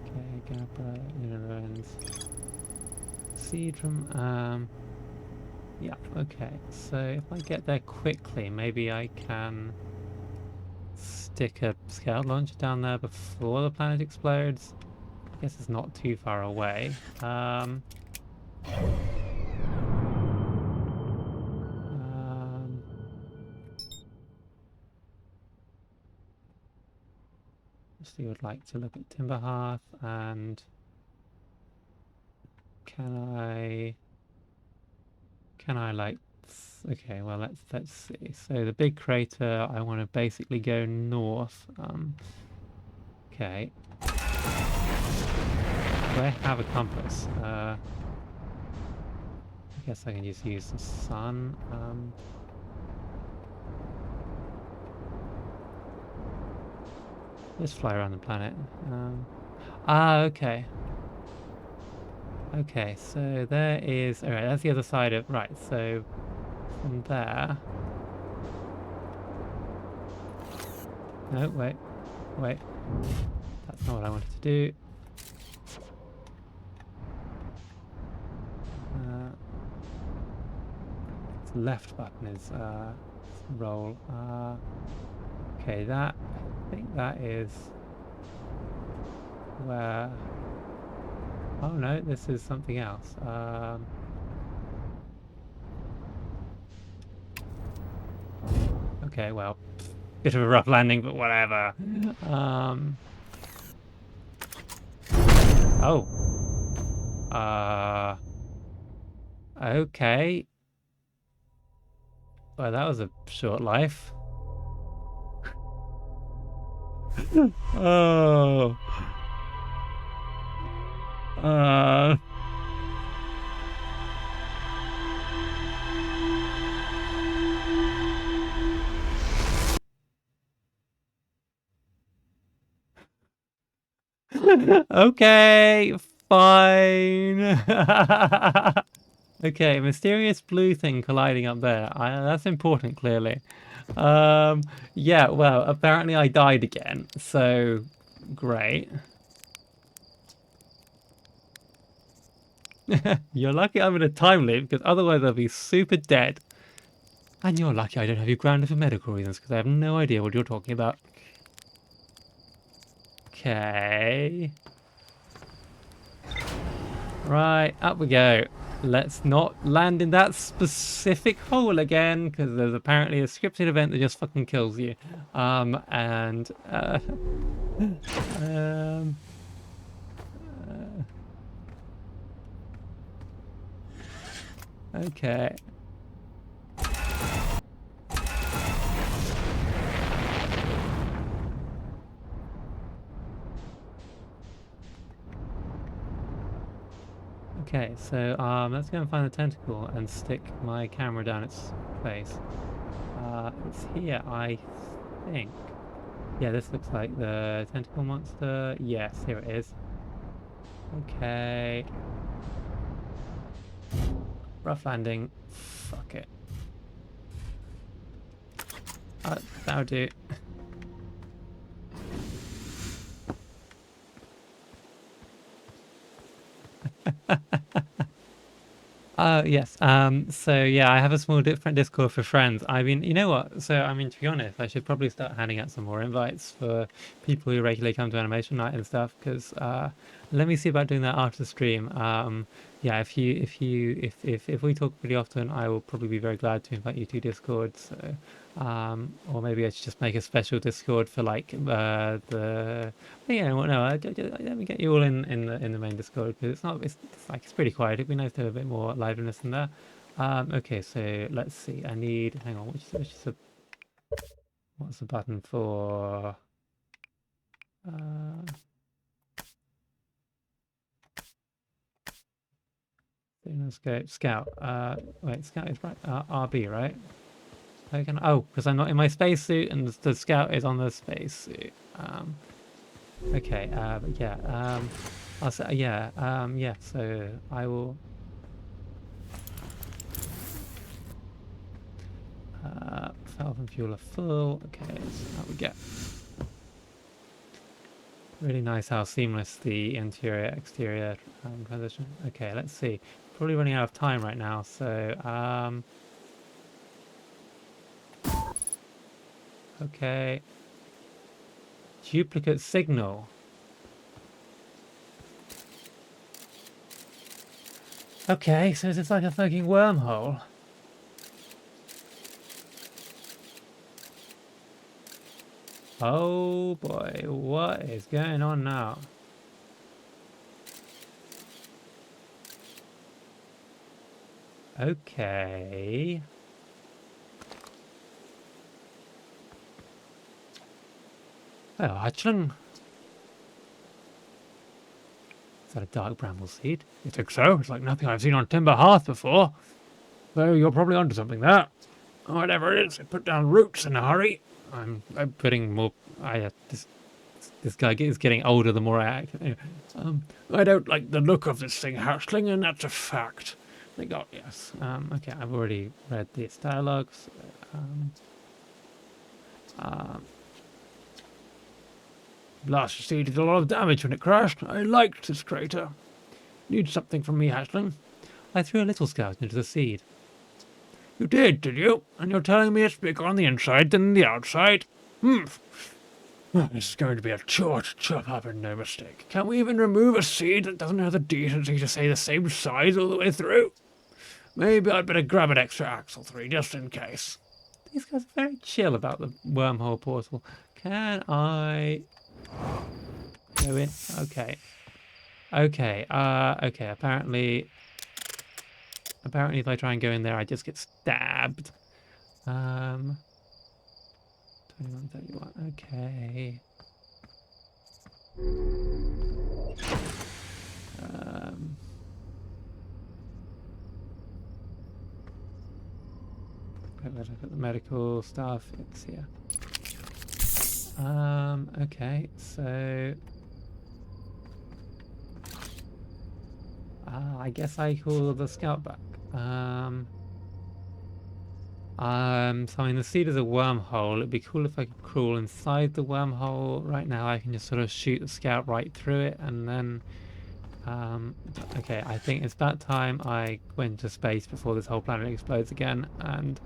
Okay, Gabba, Ruins, Seed from yeah, okay. So if I get there quickly, maybe I can stick a scout launcher down there before the planet explodes. I guess it's not too far away. Just would like to look at Timber Hearth and can I like, okay, well let's see. So the big crater, I want to basically go north. Okay. Do I have a compass? I guess I can just use the sun. Let's fly around the planet. Okay. Okay, so there is... Alright, that's the other side of... Right, so from there... No, wait. That's not what I wanted to do. The left button is roll. Okay, that... I think that is... where... Oh no, this is something else. Okay, well, bit of a rough landing, but whatever. Oh. Okay. Well, that was a short life. Oh. Okay, fine. Okay, mysterious blue thing colliding up there. That's important, clearly. Yeah, well, apparently I died again, so great. You're lucky I'm in a time loop, because otherwise I'll be super dead. And you're lucky I don't have you grounded for medical reasons, because I have no idea what you're talking about. Okay. Right, up we go. Let's not land in that specific hole again, because there's apparently a scripted event that just fucking kills you. Okay. Okay, so let's go and find the tentacle and stick my camera down its face. It's here, I think. Yeah, this looks like the tentacle monster. Yes, here it is. Okay. Rough landing. Fuck it. That'll do. Yes. So yeah, I have a small different Discord for friends. I mean, you know what? So I mean, to be honest, I should probably start handing out some more invites for people who regularly come to animation night and stuff. Because let me see about doing that after the stream. Yeah, if we talk pretty often, I will probably be very glad to invite you to Discord. So, or maybe I should just make a special Discord for like the. Yeah, well, no, let me get you all in the main Discord because it's like it's pretty quiet. It'd be nice to have a bit more liveliness in there. Okay, so let's see. I need. Hang on, what's the button for? Uh, Scout. Wait, Scout is right. RB, right? Oh, because I'm not in my spacesuit and the Scout is on the spacesuit. Okay. But yeah. I'll say yeah. Yeah. So I will. Valve and fuel are full. Okay, so how we get. Really nice how seamless the interior-exterior transition. Okay, let's see. Probably running out of time right now, so okay. Duplicate signal. Okay, so it's like a fucking wormhole. Oh boy, what is going on now? Okay. Oh, hatchling. Is that a dark bramble seed? You think so? It's like nothing I've seen on Timber Hearth before. Though you're probably onto something there. Whatever it is, it put down roots in a hurry. I'm putting more. This guy is getting older the more I act. Anyway, I don't like the look of this thing, hatchling, and that's a fact. They got yes. Okay, I've already read these dialogues. Blaster seed did a lot of damage when it crashed. I liked this crater. Need something from me, hatchling? I threw a little scout into the seed. You did you? And you're telling me it's bigger on the inside than the outside? This is going to be a chore to chop up and no mistake. Can we even remove a seed that doesn't have the decency to say the same size all the way through? Maybe I'd better grab an extra Axle 3 just in case. These guys are very chill about the wormhole portal. Can I go in? Okay. Okay, apparently if I try and go in there, I just get stabbed. 21, 31, okay. Let's look at the medical stuff. It's here. Okay, so I guess I call the scout back. So I mean, the seed is a wormhole. It'd be cool if I could crawl inside the wormhole. Right now, I can just sort of shoot the scout right through it, and then, okay, I think it's about time I went to space before this whole planet explodes again, and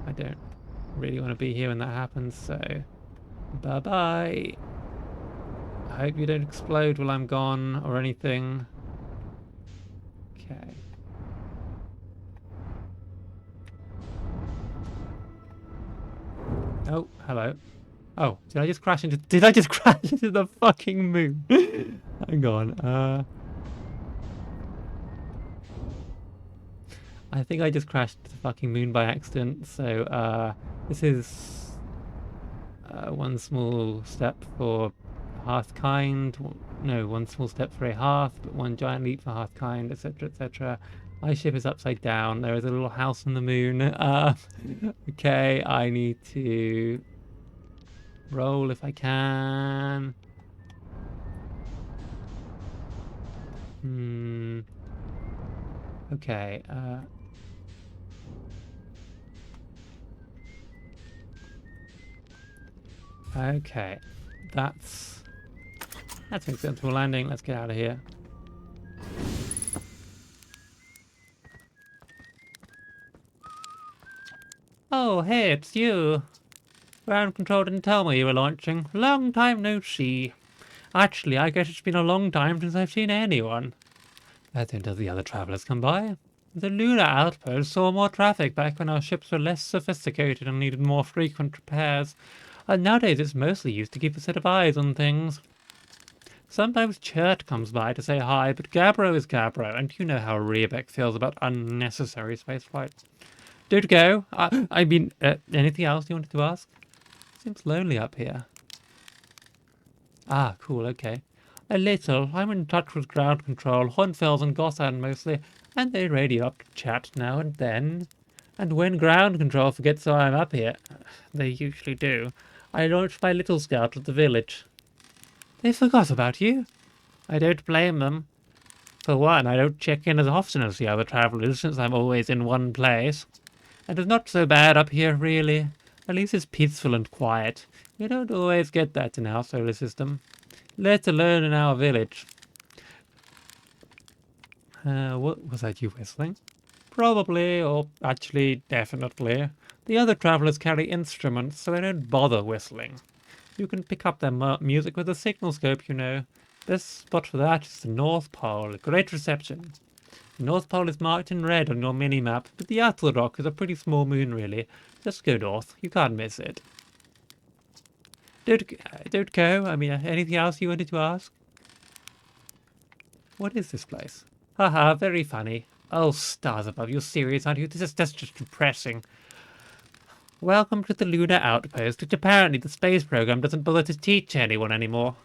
I don't really want to be here when that happens. So, bye-bye. I hope you don't explode while I'm gone or anything. Okay. Oh, hello. Oh, did I just crash into the fucking moon? Hang on. I think I just crashed the fucking moon by accident, so this is one small step for Hearthkind. No, one small step for a Hearth, but one giant leap for Hearthkind, etc., etc. My ship is upside down. There is a little house on the moon. Okay, I need to roll if I can. Okay. Okay. That's an acceptable landing. Let's get out of here. Oh, hey, it's you. Ground control didn't tell me you were launching. Long time no see. Actually, I guess it's been a long time since I've seen anyone. That's until the other travelers come by. The lunar outpost saw more traffic back when our ships were less sophisticated and needed more frequent repairs. And nowadays it's mostly used to keep a set of eyes on things. Sometimes Chert comes by to say hi, but Gabbro is Gabbro, and you know how Riebeck feels about unnecessary spaceflight. Don't go. I mean, anything else you wanted to ask? Seems lonely up here. Ah, cool, okay. A little. I'm in touch with ground control, Hornfels and Gossan mostly, and they radio up to chat now and then. And when ground control forgets why I'm up here, they usually do, I launch my little scout at the village. They forgot about you. I don't blame them. For one, I don't check in as often as the other travellers, since I'm always in one place. And it's not so bad up here, really. At least it's peaceful and quiet. You don't always get that in our solar system, let alone in our village. What was that you whistling? Probably, or actually, definitely. The other travellers carry instruments, so they don't bother whistling. You can pick up their music with a signal scope, you know. Best spot for that is the North Pole. Great reception. The North Pole is marked in red on your mini-map, but the Attlerock is a pretty small moon, really. Just go north. You can't miss it. Don't go. I mean, anything else you wanted to ask? What is this place? Haha, very funny. Oh, stars above, you're serious, aren't you? That's just depressing. Welcome to the Lunar Outpost, which apparently the space program doesn't bother to teach anyone anymore.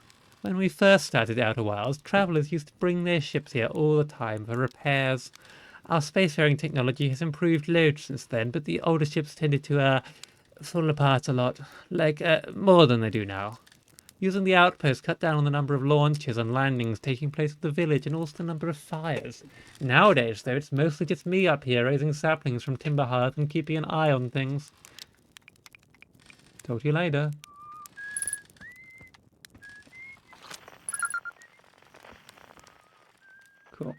When we first started Outer Wilds, travellers used to bring their ships here all the time for repairs. Our spacefaring technology has improved loads since then, but the older ships tended to, fall apart a lot. Like, more than they do now. Using the outpost cut down on the number of launches and landings taking place at the village and also the number of fires. Nowadays, though, it's mostly just me up here raising saplings from Timber Hearth and keeping an eye on things. Talk to you later. Cool.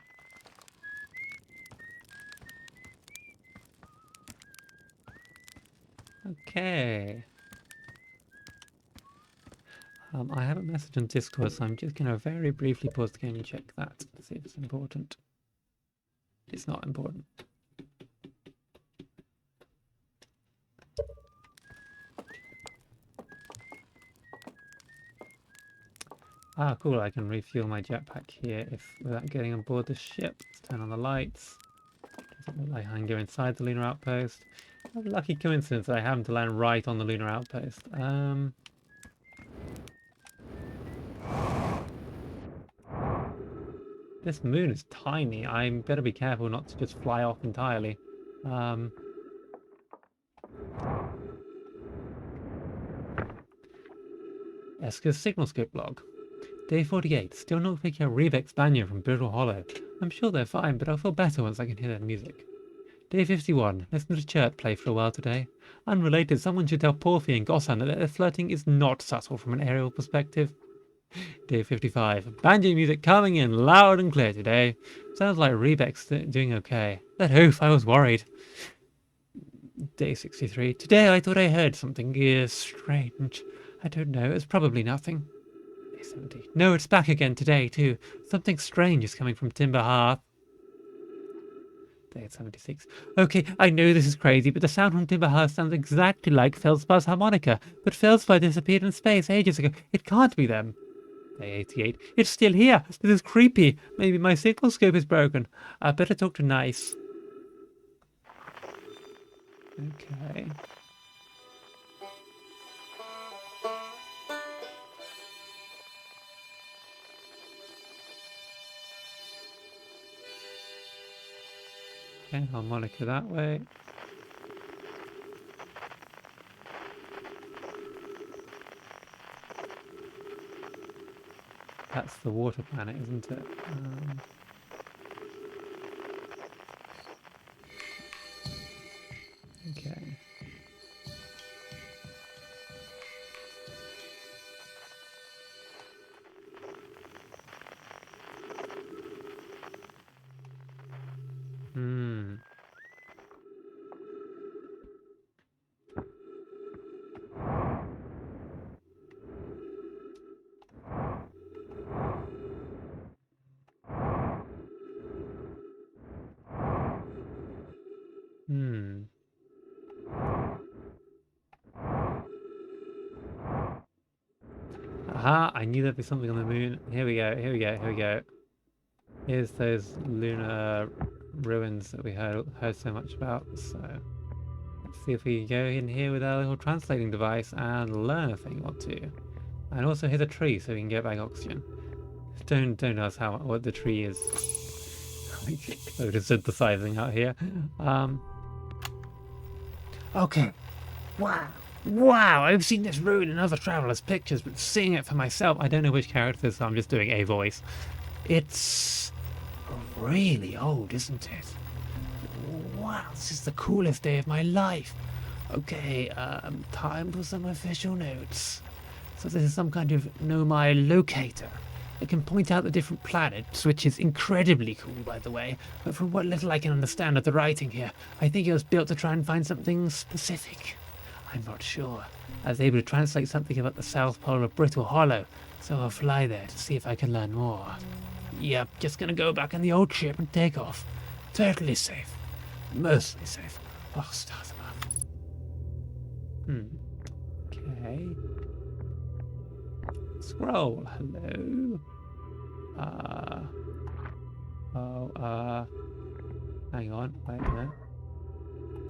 Okay. I have a message on Discord, so I'm just going to very briefly pause the game and check that to see if it's important. It's not important. Ah, cool. I can refuel my jetpack here without getting on board the ship. Let's turn on the lights. Doesn't look like I can go inside the lunar outpost. What a lucky coincidence that I happen to land right on the lunar outpost. This moon is tiny. I better be careful not to just fly off entirely. Esker's signal scope log. Day 48. Still not picking up Riebeck's banjo from Brittle Hollow. I'm sure they're fine, but I'll feel better once I can hear their music. Day 51. Listen to Chert play for a while today. Unrelated, someone should tell Porphy and Gossan that their flirting is not subtle from an aerial perspective. Day 55. Banjo music coming in loud and clear today. Sounds like Riebeck's doing okay. That oof, I was worried. Day 63. Today I thought I heard something strange. I don't know, it's probably nothing. Day 70. No, it's back again today too. Something strange is coming from Timber Hearth. Day 76. Okay, I know this is crazy, but the sound from Timber Hearth sounds exactly like Feldspar's harmonica. But Feldspar disappeared in space ages ago. It can't be them. Day 88. It's still here. This is creepy. Maybe my signal scope is broken. I better talk to Nice. Okay. Okay, harmonica that way. That's the water planet, isn't it? Okay. Hmm. Hmm. Aha, I knew there'd be something on the moon. Here we go, here we go, here we go. Here's those lunar ruins that we heard so much about. So let's see if we can go in here with our little translating device and learn a thing or two. And also hit a tree so we can get back oxygen. Don't ask what the tree is. Like, just synthesizing out here. Okay. Wow. Wow, I've seen this ruin in other travelers' pictures, but seeing it for myself, I don't know which character, so I'm just doing a voice. It's really old, isn't it? Wow, this is the coolest day of my life. Okay, time for some official notes. So this is some kind of Nomai locator. It can point out the different planets, which is incredibly cool, by the way. But from what little I can understand of the writing here, I think it was built to try and find something specific. I'm not sure. I was able to translate something about the South Pole of Brittle Hollow, so I'll fly there to see if I can learn more. Yep, just gonna go back in the old ship and take off. Totally safe. Mostly safe. I'll start them up. Okay. Scroll. Hello. Hang on. Wait a minute.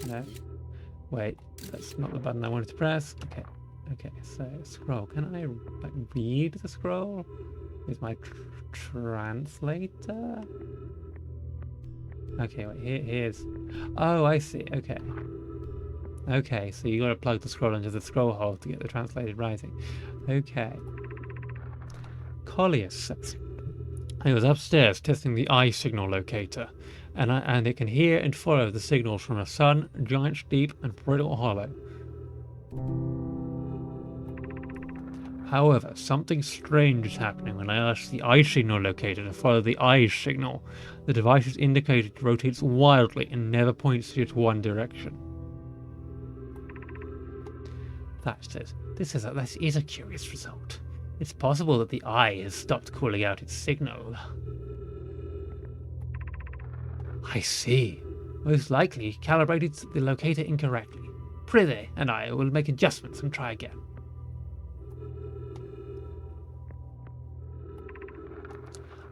No. Wait, that's not the button I wanted to press. Okay. Okay, so scroll. Can I like read the scroll? Is my translator? Okay, wait, here's... Oh, I see. Okay. Okay, so you gotta plug the scroll into the scroll hole to get the translated writing. Okay. Collier says, I was upstairs testing the eye signal locator, and it can hear and follow the signals from a sun, Giant's Deep, and Brittle Hollow. However, something strange is happening when I ask the eye signal locator to follow the eye signal. The device's indicator rotates wildly and never points you to one direction. Thatch says, this is a curious result. It's possible that the eye has stopped calling out its signal. I see. Most likely calibrated the locator incorrectly. Prithee and I will make adjustments and try again.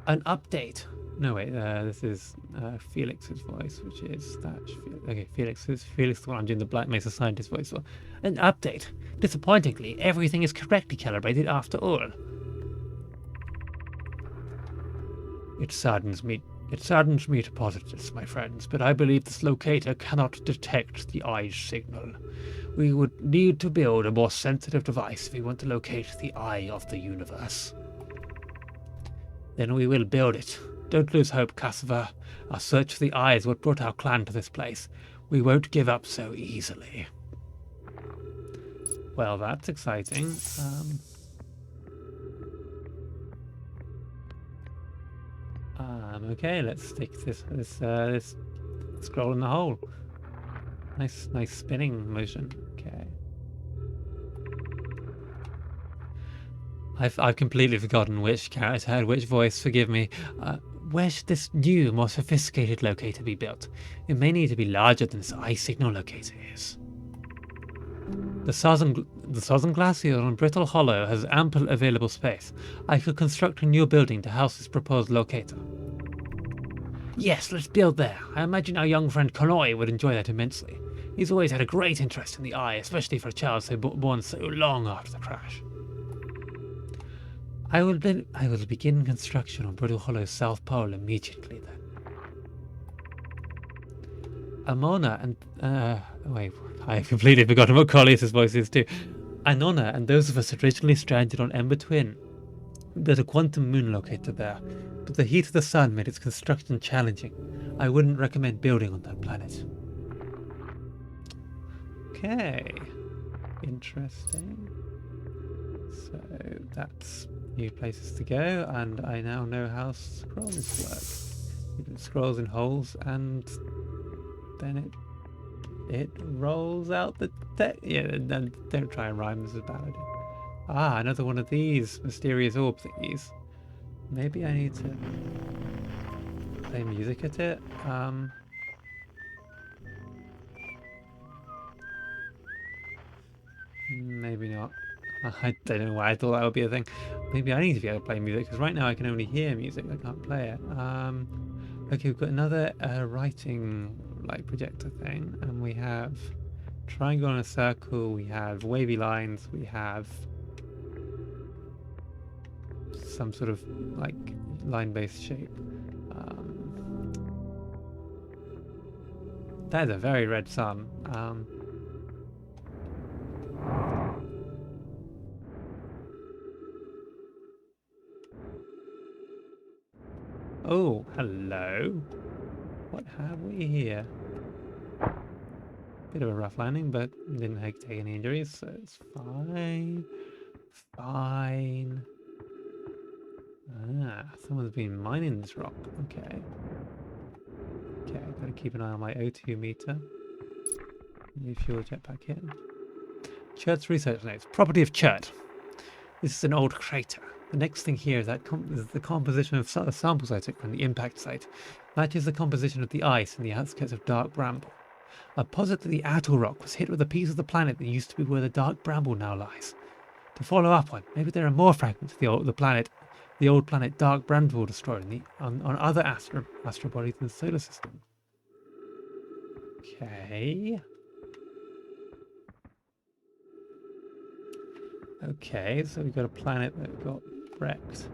An update. No wait, this is Felix's voice, which is Thatch. Okay, Felix is the one I'm doing the Black Mesa scientist voice for. An update. Disappointingly, everything is correctly calibrated after all. It saddens me to posit this, my friends, but I believe this locator cannot detect the eye's signal. We would need to build a more sensitive device if we want to locate the eye of the universe. Then we will build it. Don't lose hope, Cassava. Our search for the eye is what brought our clan to this place. We won't give up so easily. Well, that's exciting. Okay, let's stick this scroll in the hole. Nice spinning motion. Okay. I've completely forgotten which character had which voice. Forgive me. Where should this new, more sophisticated locator be built? It may need to be larger than this eye signal locator is. The southern glacier on Brittle Hollow has ample available space. I could construct a new building to house this proposed locator. Yes, let's build there. I imagine our young friend Konoe would enjoy that immensely. He's always had a great interest in the eye, especially for a child born so long after the crash. I will begin construction on Brittle Hollow's South Pole immediately then. Amona and wait, I completely forgotten what Corlius' voice is too. Anona and those of us originally stranded on Ember Twin. There's a quantum moon locator there, but the heat of the sun made its construction challenging. I wouldn't recommend building on that planet. Okay, interesting. So that's new places to go, and I now know how scrolls work. You put scrolls in holes, and then it rolls out the text. Yeah, then don't try and rhyme. This is a bad idea. Ah, another one of these mysterious orb thingies. Maybe I need to play music at it. Maybe not. I don't know why I thought that would be a thing. Maybe I need to be able to play music, because right now I can only hear music. I can't play it. Okay, we've got another writing light projector thing, and we have triangle and a circle. We have wavy lines. We have some sort of like line-based shape. That is a very red sun. Oh, hello. What have we here? Bit of a rough landing, but didn't take any injuries, so it's fine. Fine. Ah, someone's been mining this rock. Okay. Okay, gotta keep an eye on my O2 meter. New fuel jetpack in. Chert's research notes. Property of Chert. This is an old crater. The next thing here is is the composition of the samples I took from the impact site. Matches the composition of the ice in the outskirts of Dark Bramble. I posit that the Atoll Rock was hit with a piece of the planet that used to be where the Dark Bramble now lies. To follow up on, maybe there are more fragments of the old planet Dark Bramble destroyed on other astro bodies in the solar system. Okay. Okay, so we've got a planet that got wrecked.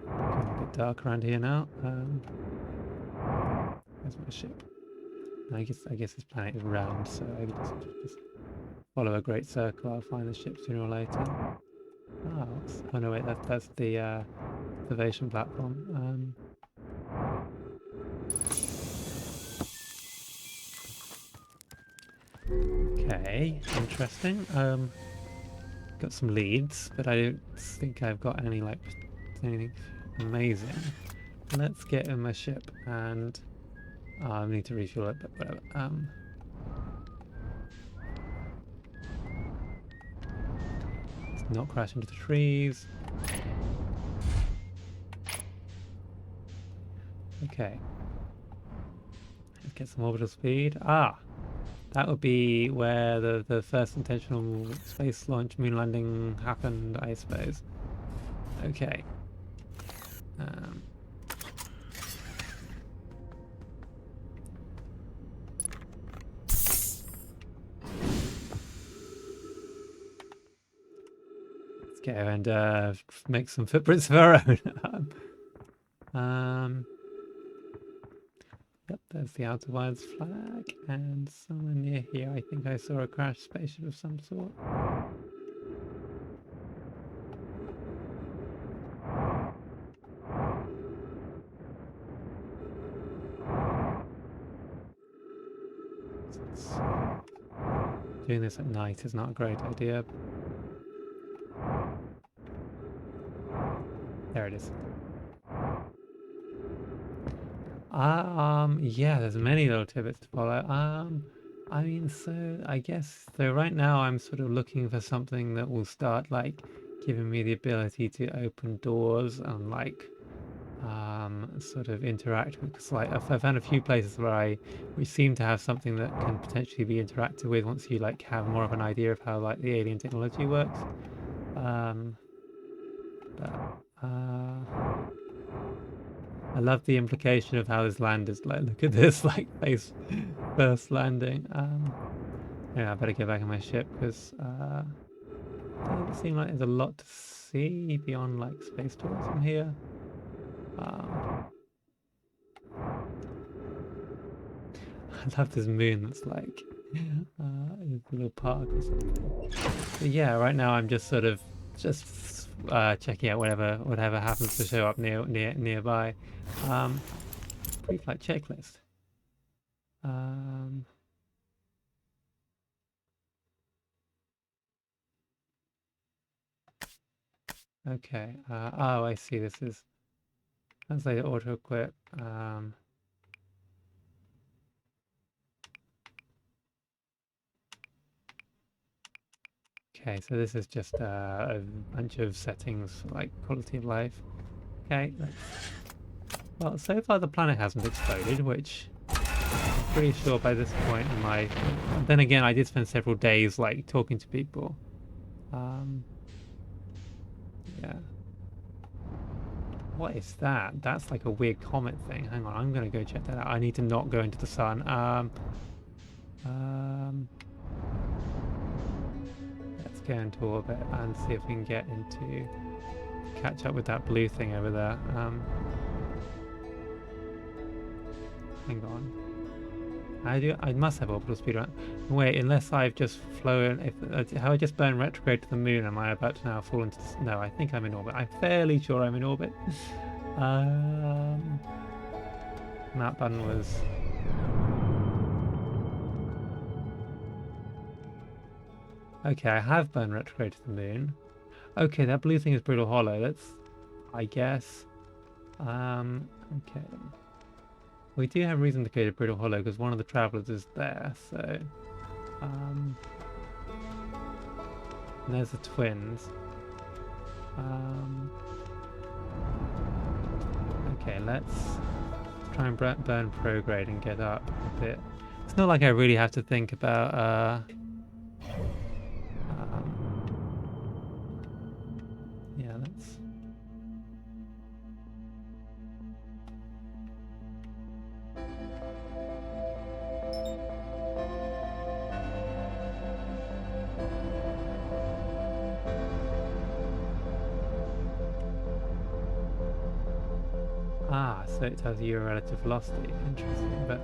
Getting a bit dark around here now. Where's my ship? I guess this planet is round, so I just follow a great circle. I'll find the ship sooner or later. Oh no, wait, that's the observation platform. Okay, interesting. Got some leads, but I don't think I've got anything amazing. Let's get in my ship and I need to refuel it, but whatever. Let's not crash into the trees. Okay. Let's get some orbital speed. That would be where the first intentional space launch moon landing happened, I suppose. Okay. Let's go and make some footprints of our own. Yep, there's the Outer Wilds flag, and somewhere near here I think I saw a crashed spaceship of some sort. Doing this at night is not a great idea. There it is. Yeah, there's many little tidbits to follow. I mean, so I guess, so right now I'm sort of looking for something that will start, like, giving me the ability to open doors and, like, sort of interact with, because, like, I've found a few places where we seem to have something that can potentially be interacted with once you, like, have more of an idea of how, like, the alien technology works. I love the implication of how this land is like. Look at this, like face first landing. Yeah, I better get back in my ship because doesn't seem like there's a lot to see beyond like space tourism here. I love this moon that's like a little park or something. But yeah, right now I'm just sort of just checking out whatever happens to show up nearby. Pre-flight checklist. Okay. Oh, I see. This is translate auto equip. Okay, so this is just a bunch of settings like quality of life. Okay. Well, so far the planet hasn't exploded, which I'm pretty sure by this point in my. Then again, I did spend several days like talking to people. Yeah. What is that? That's like a weird comet thing. Hang on, I'm gonna go check that out. I need to not go into the sun. Let's go into orbit and see if we can get into catch up with that blue thing over there. Hang on. I must have orbital speed right. Wait, unless I've just flown. If how I just burned retrograde to the moon, am I about to now fall into? No, I think I'm in orbit. I'm fairly sure I'm in orbit. That button was. Okay, I have burned retrograde to the moon. Okay, that blue thing is Brittle Hollow. That's, I guess. Okay. We do have reason to go to Brittle Hollow because one of the travelers is there, so and there's the twins. Okay, let's try and burn prograde and get up a bit. It's not like I really have to think about yeah, let's so it tells you your relative velocity. Interesting, but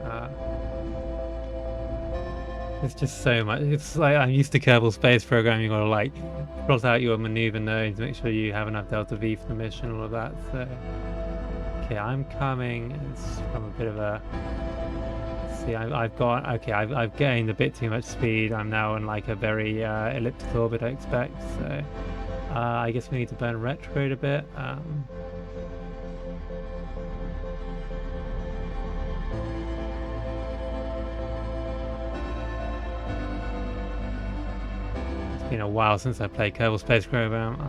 it's just so much. It's like I'm used to Kerbal Space Program. You gotta like plot out your maneuver nodes, make sure you have enough delta V for the mission, all of that. So okay, I'm coming. It's from a bit of a. See, I've got okay. I've gained a bit too much speed. I'm now in like a very elliptical orbit, I expect. So I guess we need to burn retrograde a bit. Been a while since I played Kerbal Space Program,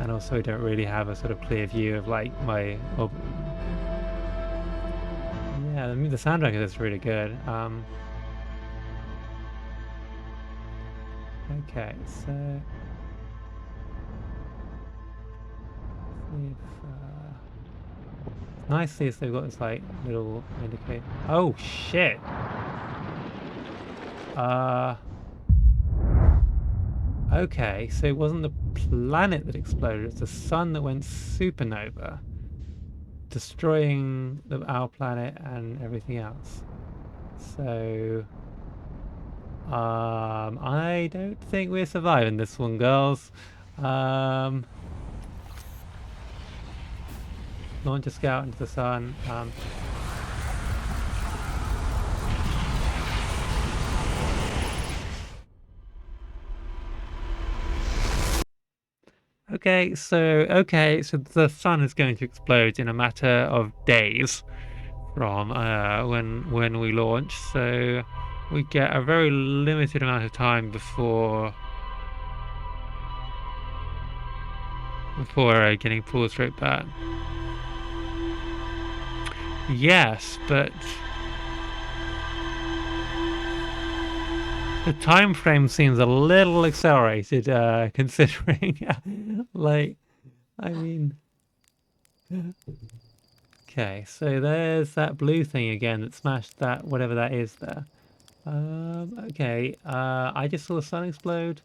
and also I don't really have a sort of clear view of like my. Yeah, I mean the soundtrack is really good. Okay, so see if, nicely as they've got this like little indicator. Oh shit! Okay, so it wasn't the planet that exploded, it's the sun that went supernova, destroying our planet and everything else. So, I don't think we're surviving this one, girls. Launch a scout into the sun. Okay, so the sun is going to explode in a matter of days from when we launch. So we get a very limited amount of time before getting pulled straight back. Yes, but the time frame seems a little accelerated, considering, like, I mean, Okay, so there's that blue thing again that smashed that, whatever that is there. Okay, I just saw the sun explode.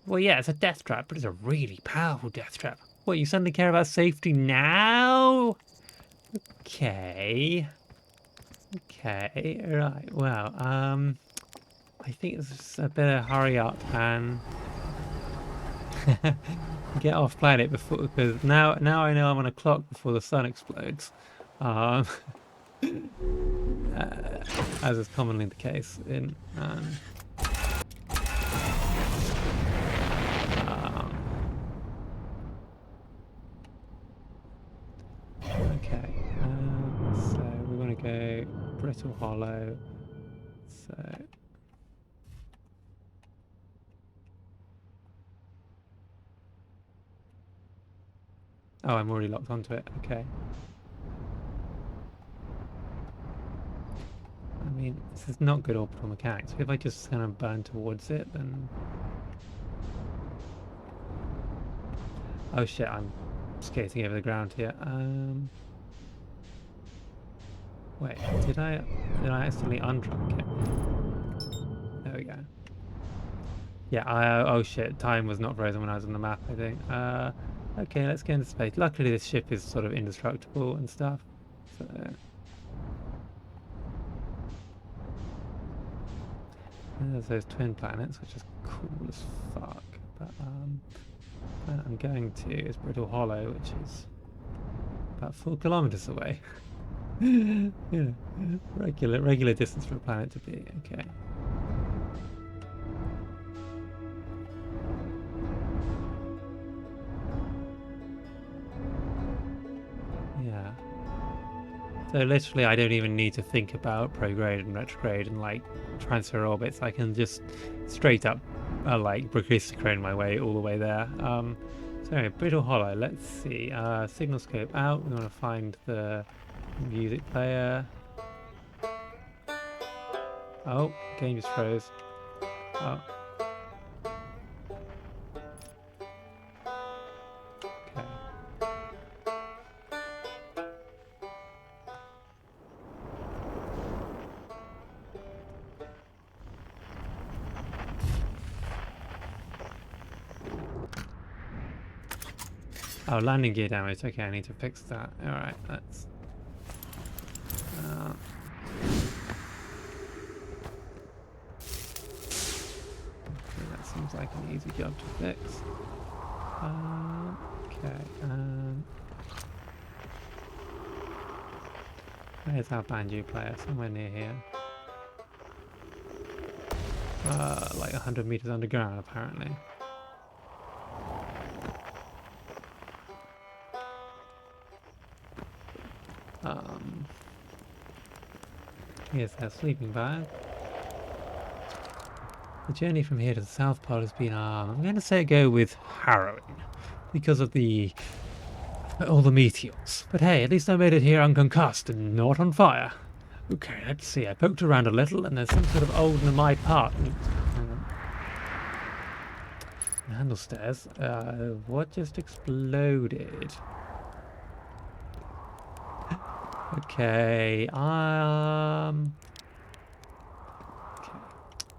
Well, yeah, it's a death trap, but it's a really powerful death trap. What, you suddenly care about safety now? Okay. Okay, right, well, I think it's a better hurry up and get off planet before, because now I know I'm on a clock before the sun explodes. Um, as is commonly the case in okay, so we want to go Brittle Hollow. So oh, I'm already locked onto it. Okay. I mean, this is not good orbital mechanics. If I just kind of burn towards it, then oh shit, I'm skating over the ground here. Wait, did I accidentally untrunk it? There we go. Yeah, oh shit, time was not frozen when I was on the map, I think. Okay, let's get into space. Luckily this ship is sort of indestructible and stuff. So there's those twin planets, which is cool as fuck. But planet I'm going to is Brittle Hollow, which is about 4 kilometers away. Yeah, regular distance for a planet to be. Okay. Yeah. So literally, I don't even need to think about prograde and retrograde and like transfer orbits. I can just straight up like Brachistochrone my way all the way there. So anyway, Brittle Hollow. Let's see. Signal scope out. We want to find the music player. Oh, game just froze. Oh. Okay. Oh, landing gear damage. Okay, I need to fix that. Alright, that's... okay, that seems like an easy job to fix. Okay, where's our banjo player? Somewhere near here. Like 100 meters underground, apparently. Here's their sleeping bag. The journey from here to the South Pole has been, I'm going to say go with harrowing, because of all the meteors. But hey, at least I made it here unconcussed and not on fire. Okay, let's see. I poked around a little, and there's some sort of old Namai part. Handle stairs. What just exploded? Okay, okay.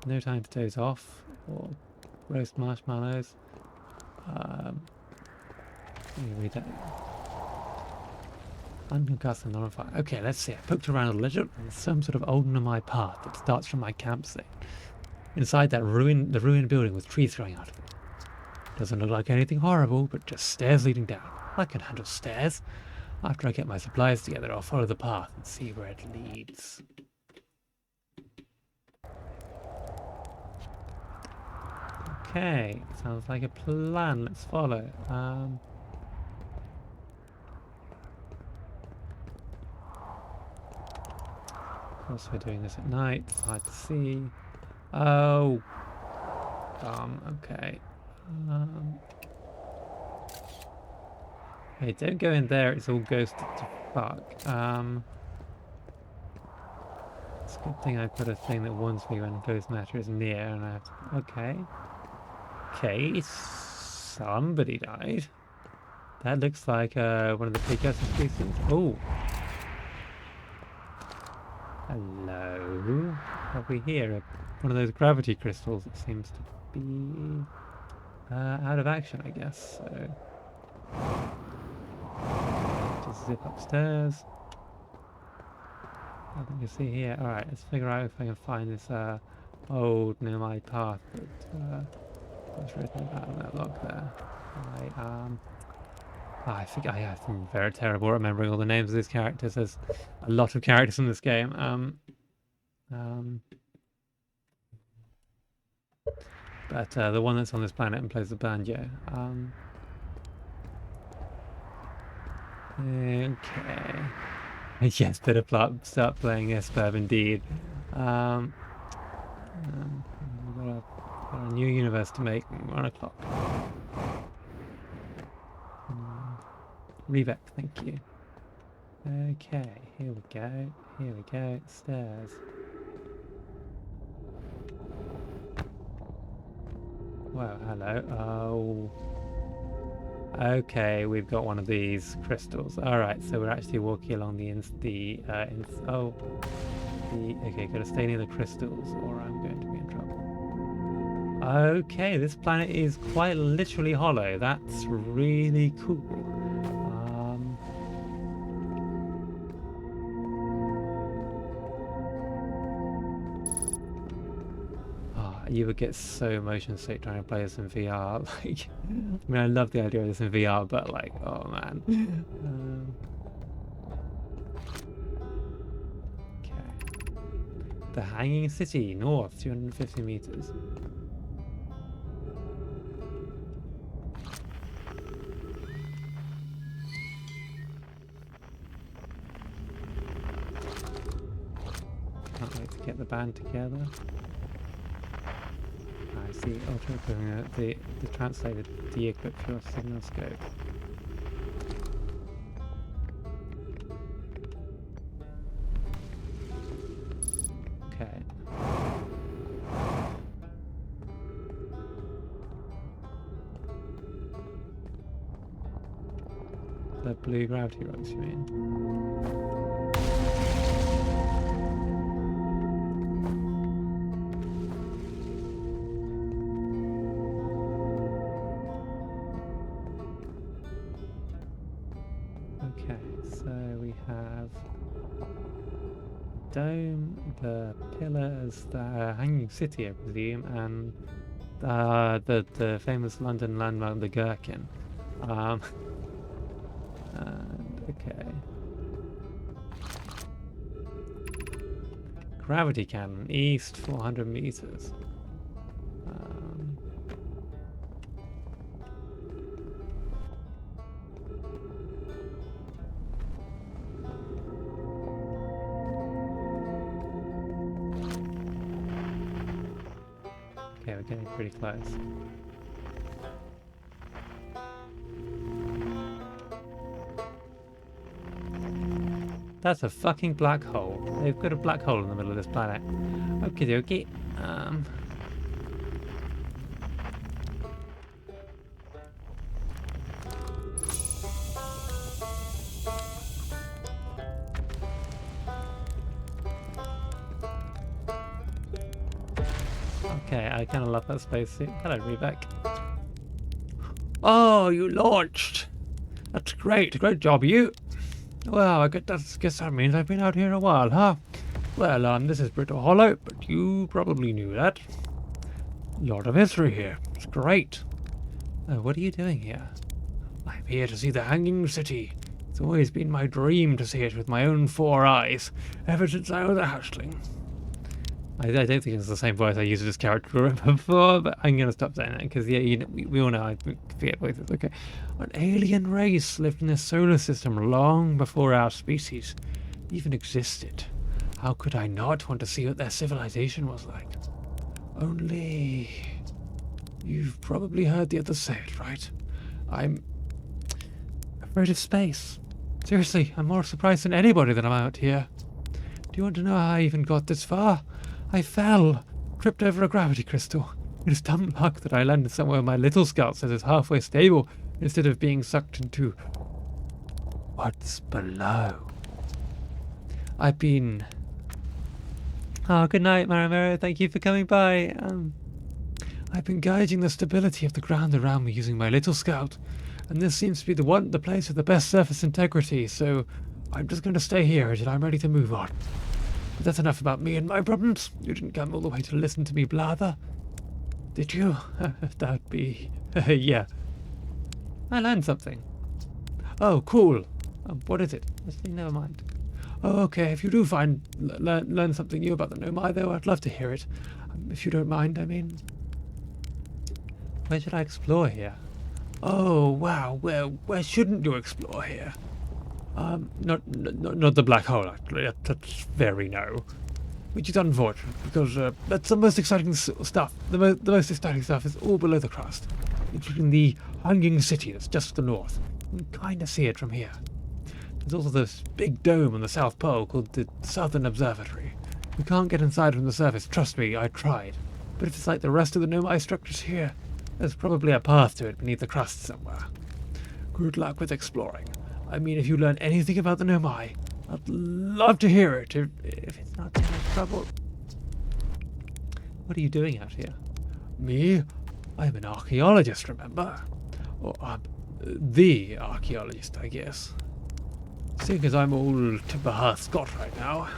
No time to doze off or roast marshmallows. Let me read that. Unconcussed and not on fire. Okay, let's see. I poked around a little, and there's some sort of old Namai path that starts from my campsite. Inside that the ruined building with trees growing out of it. Doesn't look like anything horrible, but just stairs leading down. I can handle stairs. After I get my supplies together, I'll follow the path and see where it leads. Okay, sounds like a plan. Let's follow. Of course, we're doing this at night. It's hard to see. Oh, okay. Hey, don't go in there. It's all ghosted to fuck. It's a good thing I put a thing that warns me when ghost matter is near, and I have to... Okay. Okay, Somebody died. That looks like one of the precursor species. Oh. Hello. What have we here? One of those gravity crystals that seems to be out of action, I guess. So just zip upstairs. Nothing to see here. Alright, let's figure out if I can find this old nomad path that was written about on that log there. I think I'm very terrible at remembering all the names of these characters. There's a lot of characters in this game. But the one that's on this planet and plays the banjo. Okay. Yes, better start playing Esberb indeed. We've got a new universe to make. 1 o'clock. Revec, thank you. Okay, here we go. Here we go. Stairs. Wow, hello. Oh. Okay, we've got one of these crystals. Alright, so we're actually walking along okay, gotta stay near the crystals or I'm going to be in trouble. Okay, this planet is quite literally hollow. That's really cool. You would get so motion sick trying to play this in VR. Like, I mean, I love the idea of this in VR, but like, oh man. Okay. The Hanging City, north, 250 meters. Can't wait to get the band together. I see the translated de-equip your signal scope. Okay. The blue gravity rocks, you mean? Dome, the pillars, the Hanging City, I presume, and the famous London landmark, the Gherkin. And okay. Gravity cannon, east 400 meters. Okay, we're getting pretty close. That's a fucking black hole. They've got a black hole in the middle of this planet. Okie dokie. Okay, I kind of love that spacesuit. Hello, Revec. Oh, you launched! That's great. Great job, you. Well, I guess that means I've been out here a while, huh? Well, this is Brittle Hollow, but you probably knew that. Lot of history here. It's great. What are you doing here? I'm here to see the Hanging City. It's always been my dream to see it with my own 4 eyes, ever since I was a hatchling. I don't think it's the same voice I used this character before, but I'm going to stop saying that because, yeah, we all know I forget voices. Okay. An alien race lived in this solar system long before our species even existed. How could I not want to see what their civilization was like? Only... You've probably heard the others say it, right? I'm afraid of space. Seriously, I'm more surprised than anybody that I'm out here. Do you want to know how I even got this far? I fell, tripped over a gravity crystal. It is dumb luck that I landed somewhere my little scout says is halfway stable instead of being sucked into what's below. I've been... Oh, good night, Marimero. Thank you for coming by. I've been gauging the stability of the ground around me using my little scout, and this seems to be the place with the best surface integrity, so I'm just going to stay here until I'm ready to move on. But that's enough about me and my problems. You didn't come all the way to listen to me blather, did you? That'd be... yeah. I learned something. Oh, cool. What is it? Never mind. Oh, okay. If you do learn something new about the Nomai, though, I'd love to hear it. If you don't mind, I mean. Where should I explore here? Oh, wow. Where shouldn't you explore here? Not the black hole, actually. That's very no. Which is unfortunate, because that's the most exciting stuff. The most exciting stuff is all below the crust, including the hanging city that's just to the north. You can kind of see it from here. There's also this big dome on the South Pole called the Southern Observatory. You can't get inside from the surface, trust me, I tried. But if it's like the rest of the Nomai structures here, there's probably a path to it beneath the crust somewhere. Good luck with exploring. I mean, if you learn anything about the Nomai, I'd love to hear it, if it's not too much trouble. What are you doing out here? Me? I'm an archaeologist, remember? Or the archaeologist, I guess. Seeing as I'm all to Bahar Scott right now,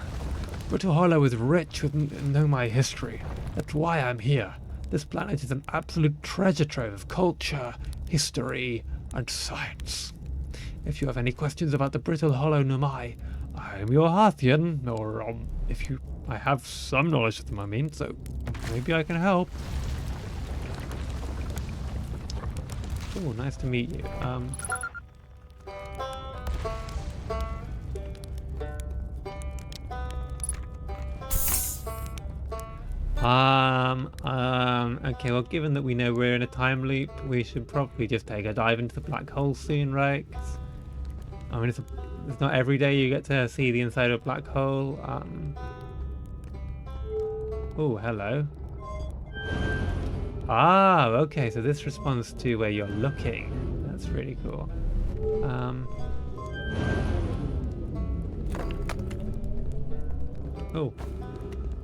Brittle Hollow is rich with Nomai history. That's why I'm here. This planet is an absolute treasure trove of culture, history, and science. If you have any questions about the Brittle Hollow Nomai, I'm your Harthian, or I have some knowledge of them, I mean, so maybe I can help. Oh, nice to meet you. Okay, well, given that we know we're in a time loop, we should probably just take a dive into the black hole soon, right? 'Cause, I mean, it's not every day you get to see the inside of a black hole. Oh, hello. Ah, okay, so this responds to where you're looking. That's really cool. Oh,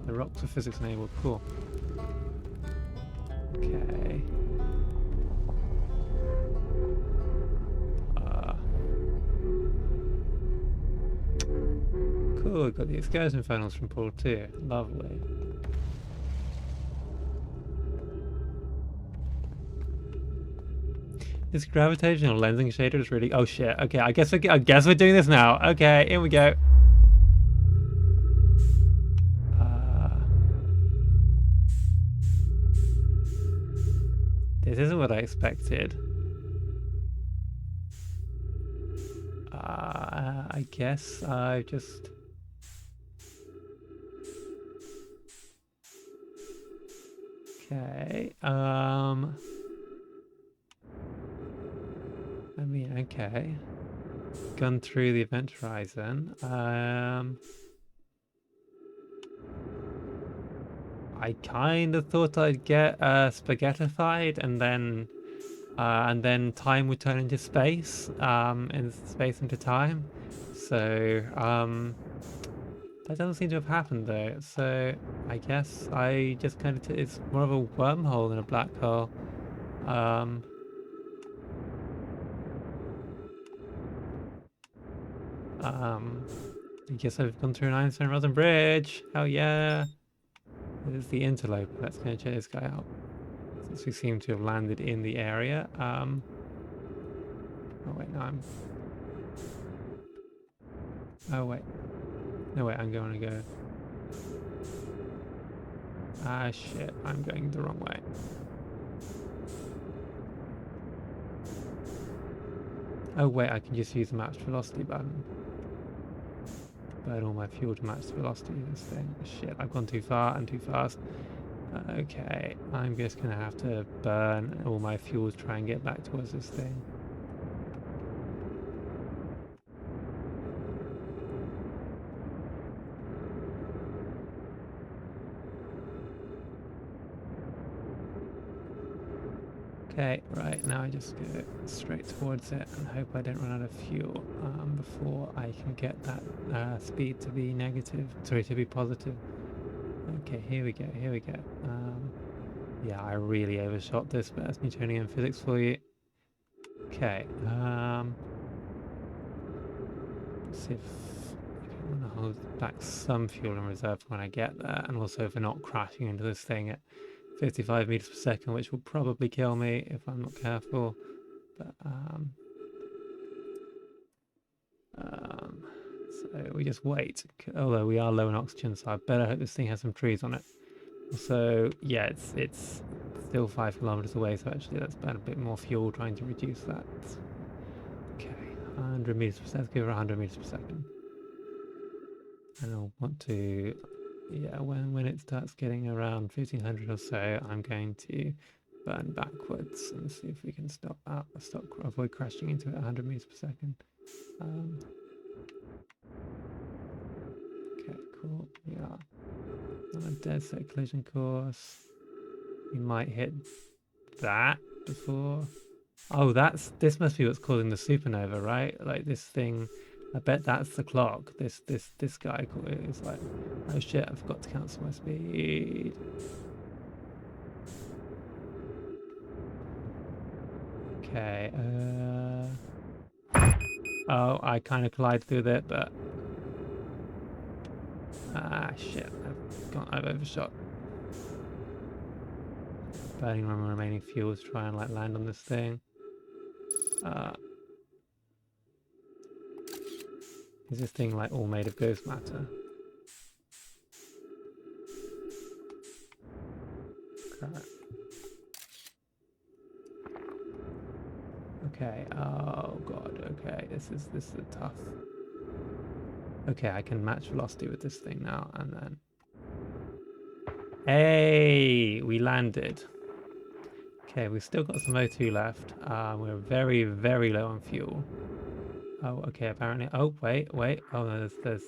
the rocks are physics enabled. Cool. Okay. Cool, got the excursion funnels from Pool 2. Lovely. This gravitational lensing shader is really... Oh shit, okay, I guess we're doing this now. Okay, here we go. This isn't what I expected. I guess I just... Okay, I mean, okay. Gone through the event horizon. I kind of thought I'd get spaghettified and then time would turn into space, and space into time. So, that doesn't seem to have happened though. So, I guess I just kind of, it's more of a wormhole than a black hole. I guess I've gone through an Einstein-Rosen bridge. Hell yeah. This is the interloper. Let's go check this guy out. Since we seem to have landed in the area. Oh wait, no, oh wait. No wait, I'm going to go. Ah shit, I'm going the wrong way. Oh wait, I can just use the match velocity button. Burn all my fuel to match the velocity of this thing. Shit, I've gone too far and too fast. Okay, I'm just gonna have to burn all my fuel to try and get back towards this thing. Okay, right, now I just go straight towards it and hope I don't run out of fuel before I can get that speed to be negative, sorry, to be positive. Okay, here we go, here we go. Yeah, I really overshot this, but that's Newtonian physics for you. Okay, see if I want to hold back some fuel in reserve when I get there, and also for not crashing into this thing at 55 meters per second, which will probably kill me if I'm not careful. But so we just wait. Although we are low in oxygen, so I better hope this thing has some trees on it. So yeah, it's still 5 kilometers away, so actually that's about a bit more fuel trying to reduce that. Okay, 100 meters per second. Let's give it 100 meters per second. And I'll want to, yeah, when it starts getting around 1500 or so, I'm going to burn backwards and see if we can avoid crashing into it at 100 meters per second. Okay, cool. We are on a dead set collision course. We might hit that before. Oh, this must be what's causing the supernova, right? Like this thing. I bet that's the clock. This guy is like, oh shit! I forgot to cancel my speed. Okay. Oh, I kind of collided through it, but shit! I've overshot. Burning my remaining fuel to try and like land on this thing. Is this thing like all made of ghost matter? Crap. Okay. Oh god. Okay. This is tough. Okay, I can match velocity with this thing now, and then. Hey, we landed. Okay, we've still got some O2 left. We're very, very low on fuel. Oh, okay, apparently. Oh, wait. Oh, no, there's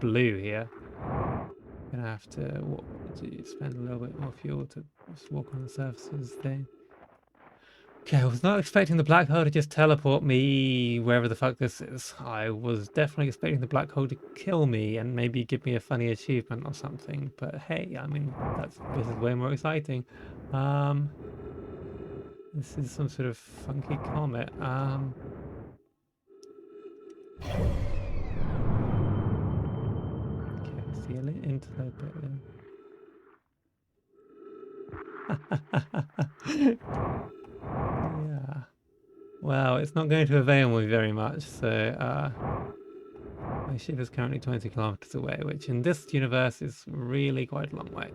blue here. I'm gonna have to spend a little bit more fuel to just walk on the surface of this thing. Okay, I was not expecting the black hole to just teleport me wherever the fuck this is. I was definitely expecting the black hole to kill me and maybe give me a funny achievement or something. But hey, I mean, this is way more exciting. This is some sort of funky comet. Okay, see a little interlope bit there. Yeah. Well, it's not going to avail me very much, so my ship is currently 20 kilometers away, which in this universe is really quite a long way.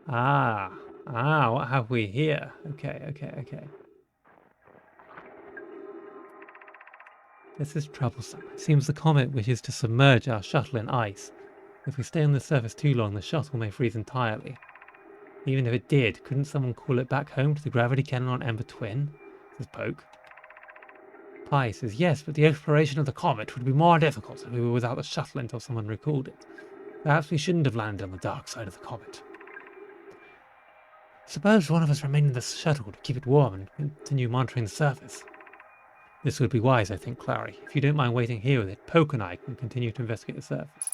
What have we here? Okay. This is troublesome. It seems the comet wishes to submerge our shuttle in ice. If we stay on the surface too long, the shuttle may freeze entirely. Even if it did, couldn't someone call it back home to the gravity cannon on Ember Twin? Says Poke. Pi says, yes, but the exploration of the comet would be more difficult if we were without the shuttle until someone recalled it. Perhaps we shouldn't have landed on the dark side of the comet. Suppose one of us remained in the shuttle to keep it warm and continue monitoring the surface. This would be wise, I think, Clary. If you don't mind waiting here with it, Poke and I can continue to investigate the surface.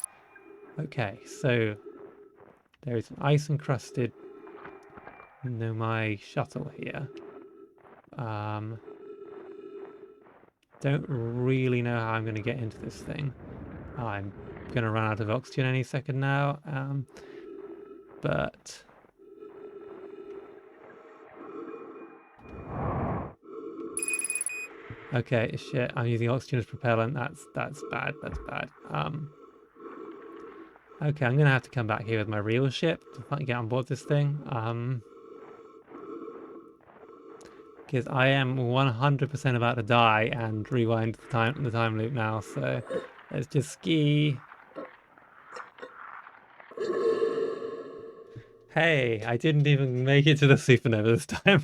Okay, so there is an ice-encrusted Nomai shuttle here. Don't really know how I'm going to get into this thing. I'm going to run out of oxygen any second now. But okay, shit. I'm using oxygen as propellant. That's bad. That's bad. Okay, I'm going to have to come back here with my real ship to get on board this thing. Because I am 100% about to die and rewind the time loop now. So let's just ski. Hey, I didn't even make it to the supernova this time.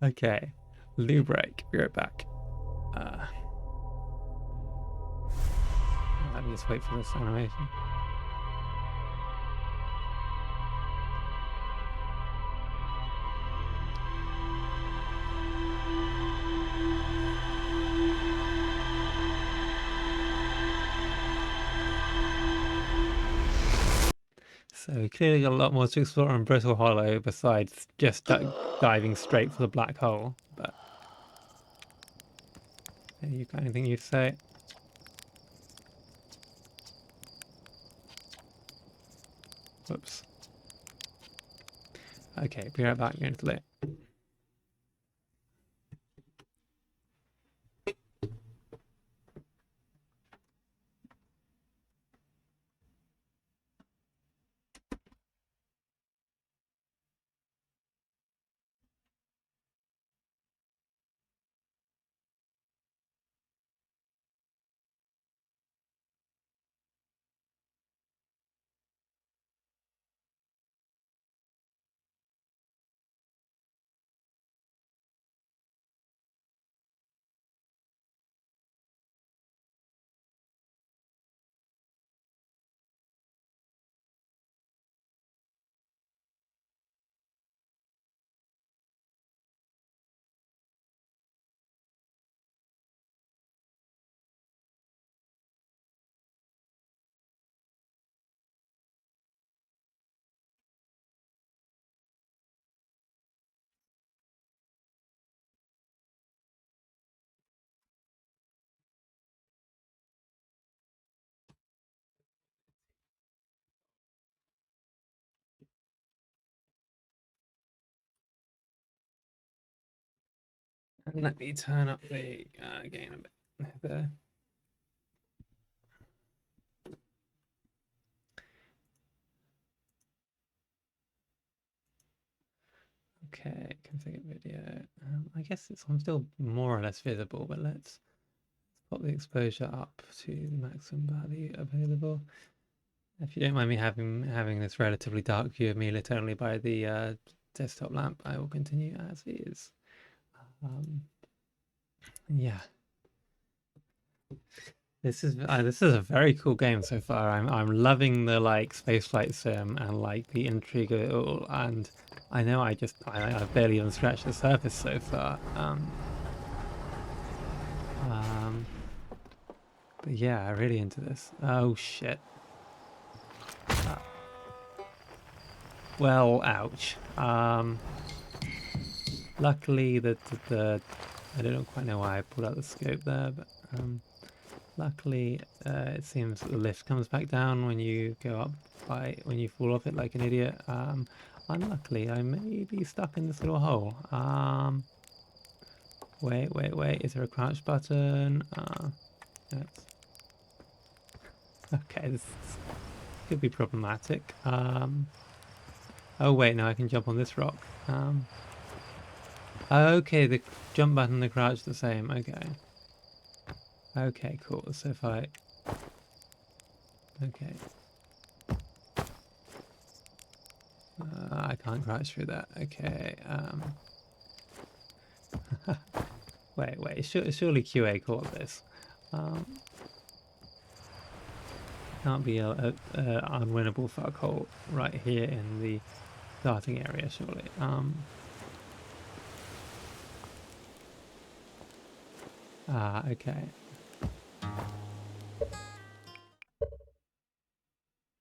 Okay, loo break. Be right back. Let me just wait for this animation. So we clearly got a lot more to explore on Brittle Hollow besides just diving straight for the black hole. But you got anything you'd say? Whoops. Okay, be right back. I'm going to delete. And let me turn up the gain a bit there. Okay, configure video. I guess I'm still more or less visible, but let's pop the exposure up to the maximum value available. If you don't mind me having this relatively dark view of me lit only by the desktop lamp, I will continue as is. Yeah, this is a very cool game so far. I'm loving the like spaceflight sim and like the intrigue of it all. And I know I've barely even scratched the surface so far. But yeah, really into this. Oh shit. Well, ouch. Luckily the I don't quite know why I pulled out the scope there, but luckily it seems that the lift comes back down when you go up when you fall off it like an idiot. Unluckily I may be stuck in this little hole. Wait, is there a crouch button? Okay, this could be problematic. Oh wait, no, I can jump on this rock. Okay, the jump button and the crouch the same. Okay, cool. So if I... Okay. I can't crouch through that. Okay. Wait. Surely QA caught this. Can't be a unwinnable fuck hole right here in the starting area, surely. Okay.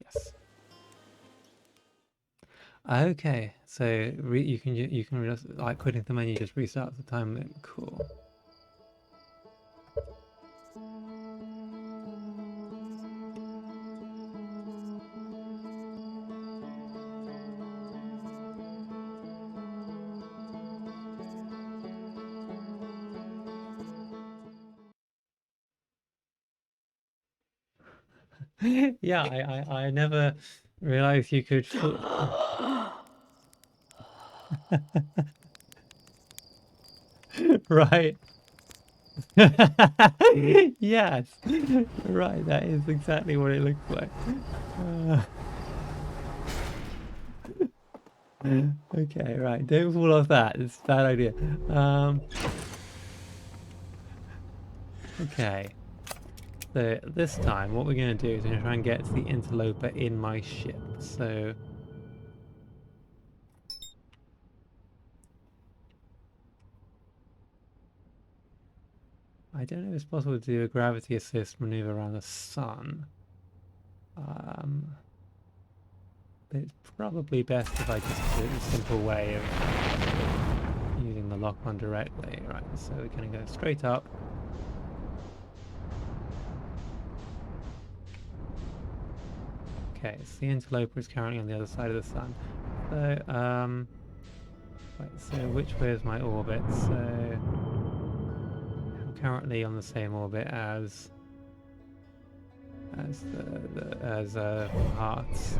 Yes. Okay, so you can like quitting the menu just restarts the time limit. Cool. Yeah, I never realized you could. Right. Yes. Right. That is exactly what it looks like. Okay. Right. Don't fall off that. It's a bad idea. Okay. So this time, what we're going to do is we're going to try and get to the interloper in my ship. So. I don't know if it's possible to do a gravity assist maneuver around the sun. But it's probably best if I just do it a simple way of using the lock on directly. Right, so we're going to go straight up. Okay, so the interloper is currently on the other side of the sun. So, right, so which way is my orbit? So, I'm currently on the same orbit as Hearts. So,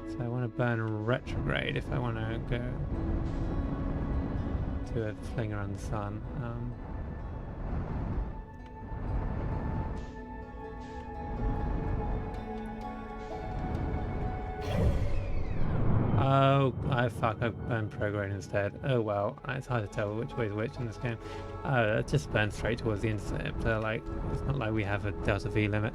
so I want to burn retrograde if I want to go to a fling around the sun. Oh, fuck, I've burned prograde instead. Oh well, it's hard to tell which way is which in this game. It just burns straight towards the interceptor, like, it's not like we have a delta V limit.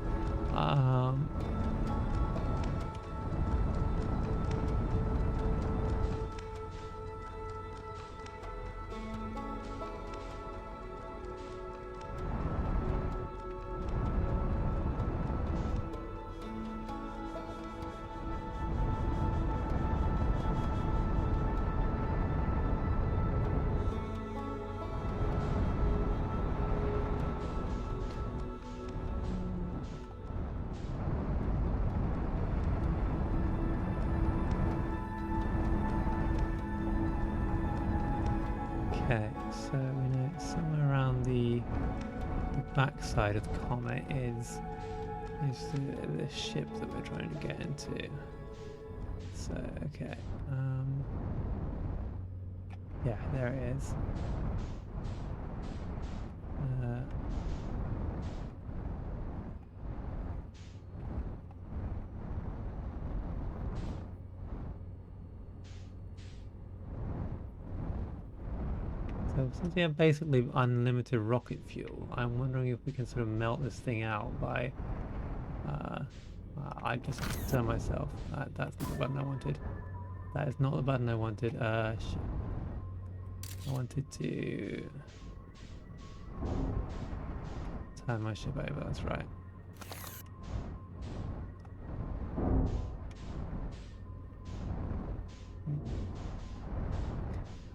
Okay, so we know somewhere around the back side of the comet is the ship that we're trying to get into. So, okay. Yeah, there it is. So since we have basically unlimited rocket fuel, I'm wondering if we can sort of melt this thing out by... I just turned myself. That's not the button I wanted. That is not the button I wanted. Shit. I wanted to... turn my ship over, that's right.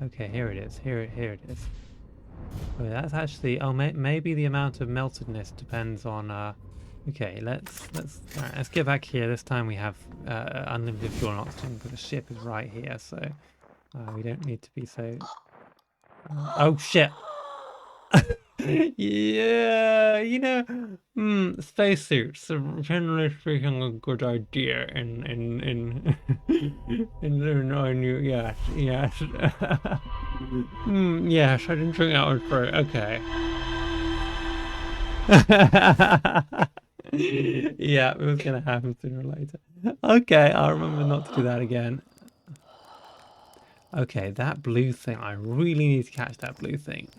Okay, here it is. Here it is. Oh, that's actually... Oh, maybe the amount of meltedness depends on... Okay, let's get back here. This time we have unlimited fuel and oxygen because the ship is right here, so we don't need to be so... oh, shit! Yeah, you know, spacesuits are generally speaking a good idea in yes, yes. Yes, I didn't think that was great. Okay. Yeah, it was gonna happen sooner or later. Okay, I'll remember not to do that again. Okay, that blue thing. I really need to catch that blue thing.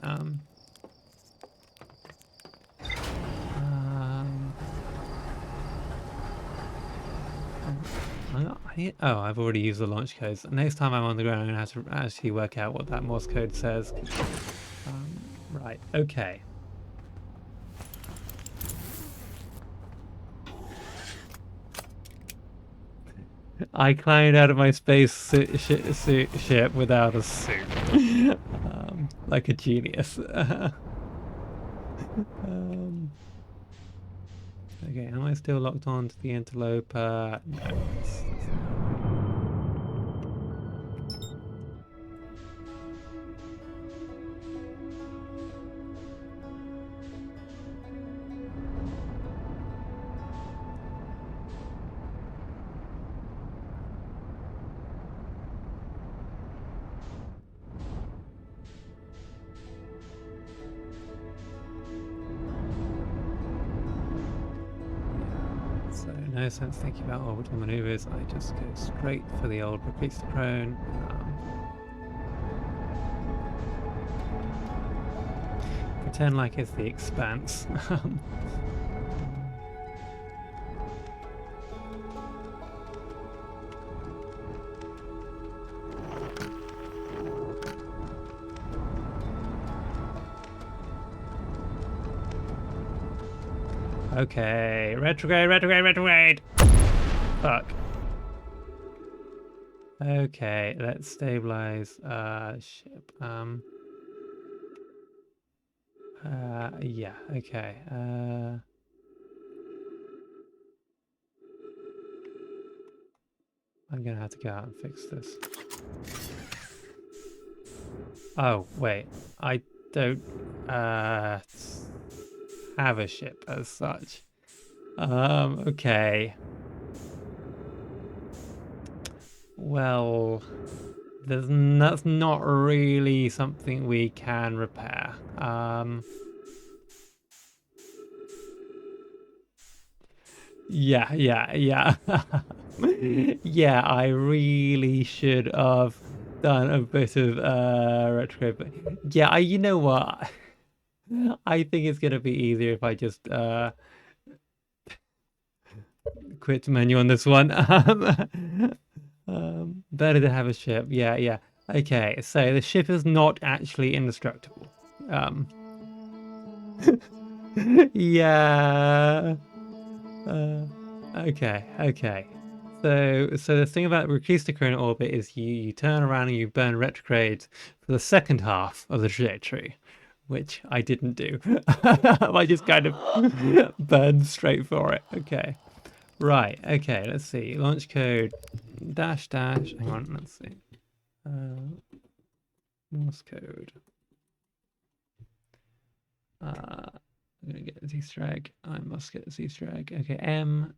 Oh, I've already used the launch codes. Next time I'm on the ground, I'm gonna have to actually work out what that Morse code says. Right. Okay. I climbed out of my space ship without a suit, like a genius. Okay, am I still locked on to the interloper? No. No sense thinking about orbital maneuvers. I just go straight for the old repeats the prone. Pretend like it's the Expanse. Okay, retrograde, retrograde, retrograde. Fuck. Okay, let's stabilize ship. Yeah, okay. I'm gonna have to go out and fix this. Oh, wait. I don't have a ship as such. Okay. Well, that's not really something we can repair. Yeah. Yeah, I really should have done a bit of retro, but yeah, you know what? I think it's gonna be easier if I just quit menu on this one. Better to have a ship. Yeah. Okay, so the ship is not actually indestructible. Yeah. Okay. So the thing about Reclusa Corona orbit is you turn around and you burn retrograde for the second half of the trajectory, which I didn't do. I just kind of burned straight for it. Okay. Right. Okay. Let's see. Launch code dash. Hang on. Let's see. Morse code. I'm gonna get this Easter egg. I must get this Easter egg. Okay. M.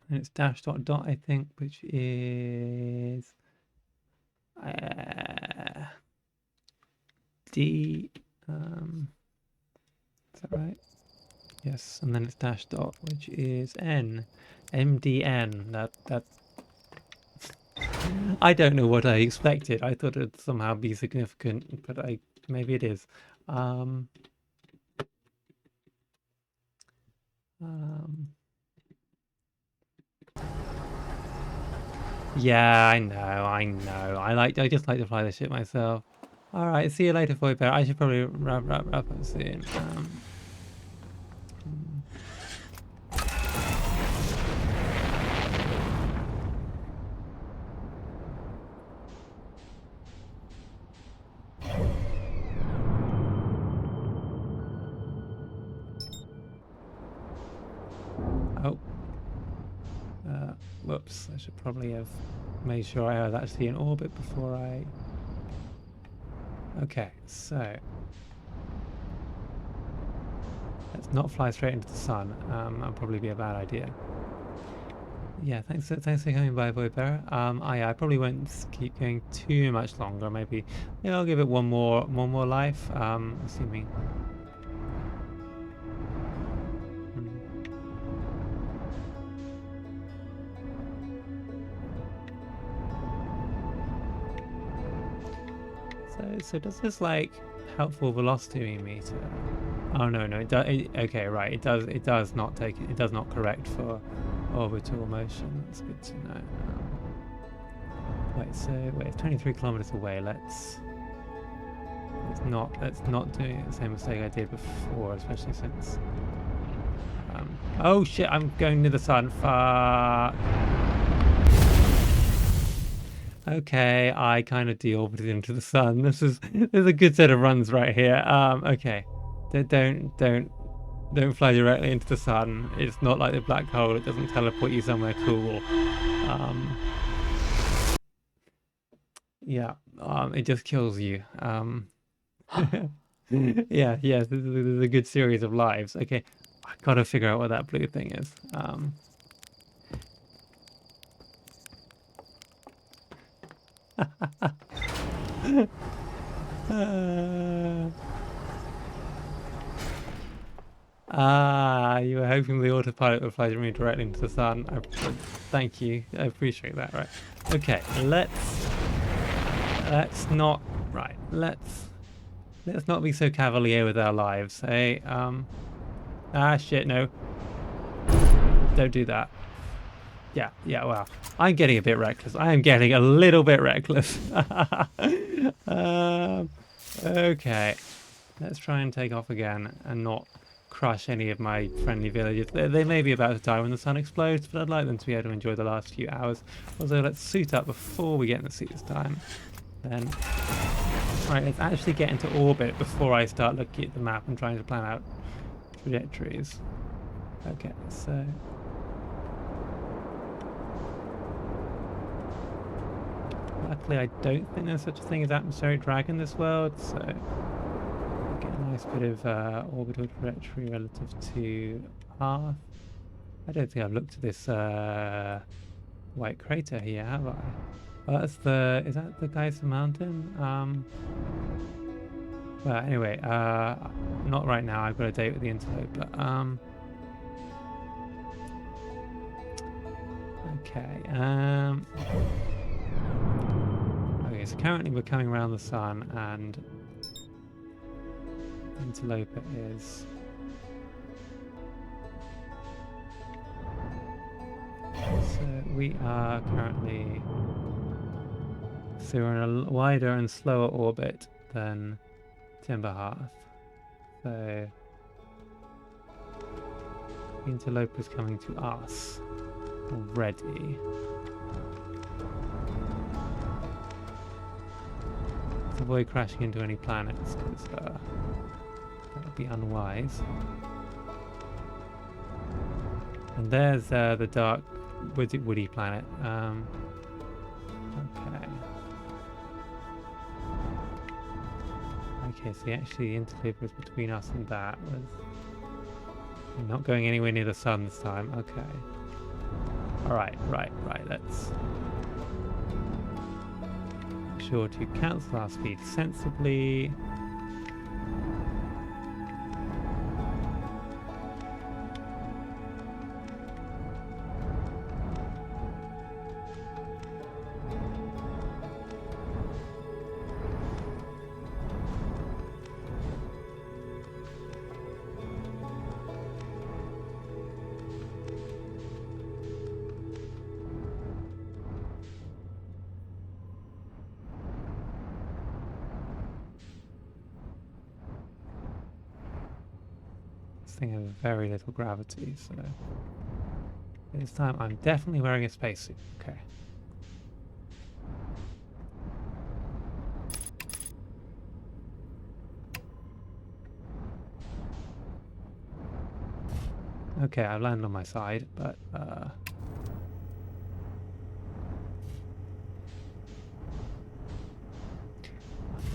And it's dash dot I think, which is D. Is that right? Yes, and then it's dash dot, which is N. MDN. That. I don't know what I expected. I thought it'd somehow be significant, but maybe it is. Yeah, I know. I just like to fly the ship myself. All right, see you later, Void Bear. I should probably wrap up soon. Oh. Whoops, I should probably have made sure I was actually in orbit before I... Okay, so... Let's not fly straight into the sun. That'll probably be a bad idea. Yeah, thanks for coming by, Void Bearer. I probably won't keep going too much longer. Maybe I'll give it one more life. Assuming. So does this like helpful velocity meter? Oh no, it does. Okay, right. It does not take it. It does not correct for orbital motion. That's good to know. Wait, it's 23 kilometers away. Let's not do the same mistake I did before, especially since. Oh shit! I'm going near the sun. Fuck. Okay, I kind of deorbited into the sun. There's a good set of runs right here. Okay, don't fly directly into the sun. It's not like the black hole. It doesn't teleport you somewhere cool. Yeah, it just kills you. Yeah, this is a good series of lives. Okay, I gotta figure out what that blue thing is. You were hoping the autopilot would fly me directly into the sun. Thank you. I appreciate that. Right. Okay. Let's not. Right. Let's not be so cavalier with our lives. Hey. Shit. No. Don't do that. Yeah. Wow. I'm getting a bit reckless. I am getting a little bit reckless. Okay. Let's try and take off again and not crush any of my friendly villagers. They may be about to die when the sun explodes, but I'd like them to be able to enjoy the last few hours. Also, let's suit up before we get in the suit this time. Then, right, let's actually get into orbit before I start looking at the map and trying to plan out trajectories. Okay, so... Luckily, I don't think there's such a thing as atmospheric drag in this world, so get a nice bit of orbital trajectory relative to Earth. I don't think I've looked at this white crater here, have I? Oh, that's the... is that the Geyser Mountain? Well, anyway, not right now. I've got a date with the Interlope, but okay. Okay, so currently we're coming around the sun, and Interloper is... So we are currently... So we're in a wider and slower orbit than Timberhearth. So Interloper's coming to us already. Let's avoid crashing into any planets, because that would be unwise. And there's the dark woody planet. Okay. Okay, so actually the Interloper is between us and that. We're not going anywhere near the sun this time. Okay. Alright, right. Let's make sure to cancel our speed sensibly. Thing has very little gravity, so this time I'm definitely wearing a spacesuit. Okay. Okay, I've landed on my side, but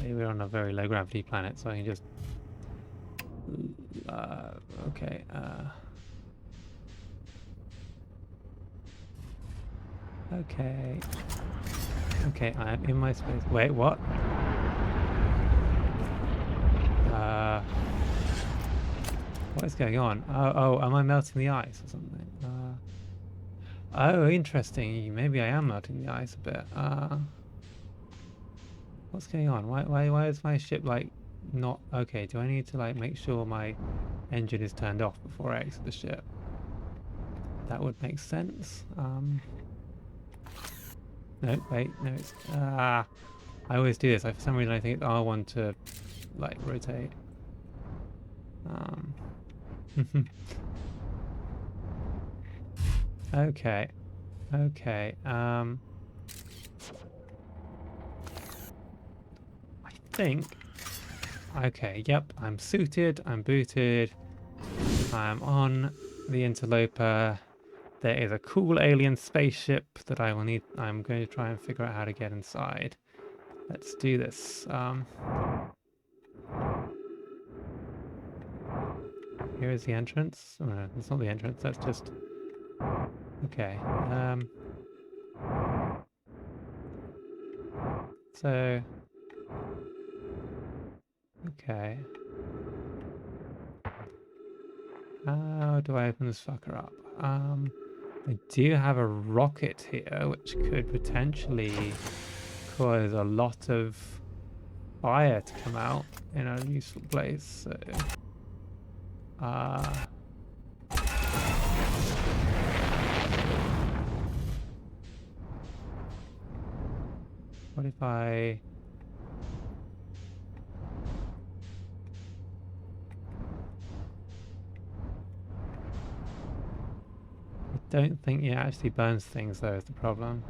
maybe we're on a very low gravity planet, so I can just okay. Okay. Okay, I am in my space. Wait, what? What is going on? Oh, am I melting the ice or something? Oh, interesting. Maybe I am melting the ice a bit. What's going on? Why is my ship like not okay? Do I need to like make sure my engine is turned off before I exit the ship? That would make sense. No, wait, no, it's I always do this. For some reason I think it's R1 to like rotate. Okay. I think... Okay, yep, I'm suited, I'm booted, I'm on the Interloper. There is a cool alien spaceship that I'm going to try and figure out how to get inside. Let's do this. Here is the entrance. Oh, no, that's not the entrance, that's just... Okay. So... Okay. How do I open this fucker up? I do have a rocket here, which could potentially cause a lot of fire to come out in a useful place. So, what if I... don't think it actually burns things though is the problem.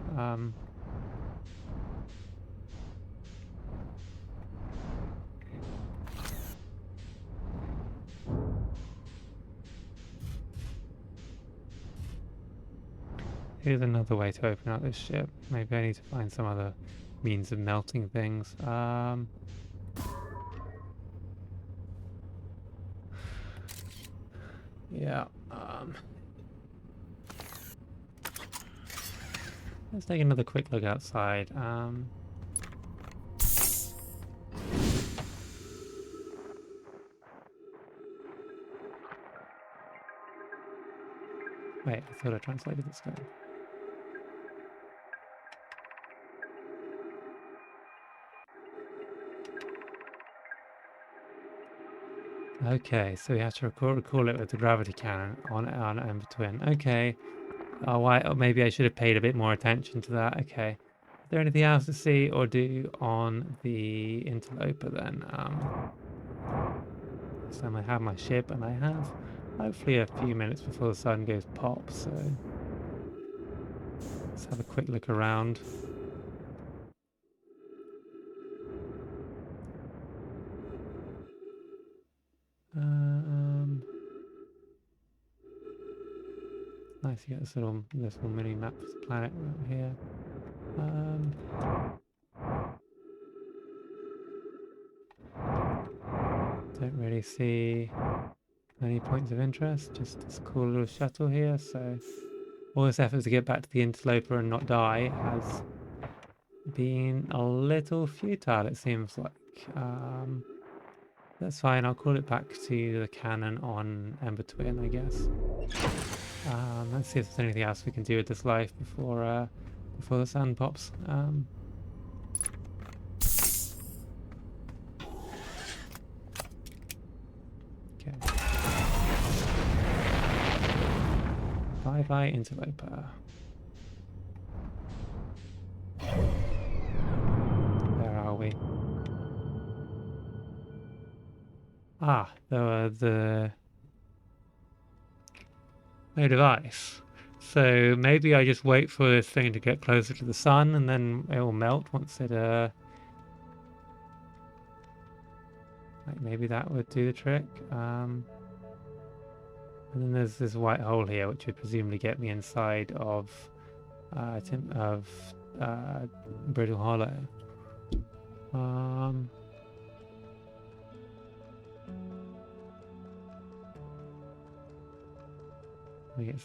Here's another way to open up this ship. Maybe I need to find some other means of melting things. Yeah. Let's take another quick look outside. Wait, I thought I translated this guy. Okay, so we have to recall it with the gravity cannon on Ember Twin. Okay. Oh, why? Oh, maybe I should have paid a bit more attention to that. Okay. Is there anything else to see or do on the interloper then? So I have my ship, and I have hopefully a few minutes before the sun goes pop. So let's have a quick look around. Nice, you get this little mini map of the planet right here. Don't really see any points of interest, just this cool little shuttle here. So all this effort to get back to the interloper and not die has been a little futile, it seems like. That's fine, I'll call it back to the cannon on Ember Twin, I guess. Let's see if there's anything else we can do with this life before the sun pops. Okay. Bye-bye, interloper. Where are we? Ah, the made of ice. So maybe I just wait for this thing to get closer to the sun and then it will melt once it like maybe that would do the trick. And then there's this white hole here which would presumably get me inside of Brittle Hollow.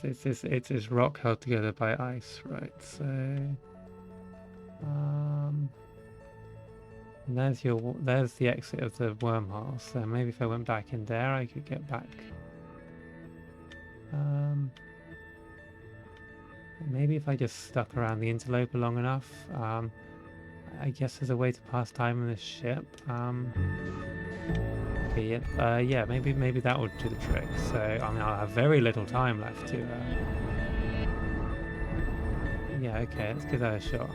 It's this rock held together by ice, right? So, and there's the exit of the wormhole. So maybe if I went back in there, I could get back. Maybe if I just stuck around the interloper long enough. I guess there's a way to pass time on this ship. Okay, yeah, maybe that would do the trick. So I mean, I'll have very little time left to. Yeah, okay, let's give that a shot.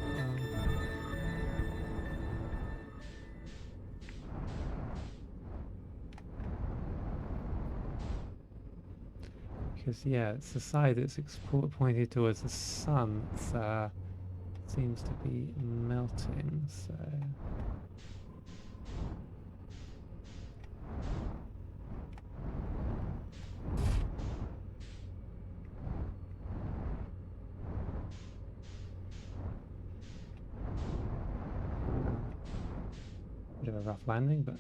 Because yeah, it's the side that's pointed towards the sun that seems to be melting. So. Bit of a rough landing, but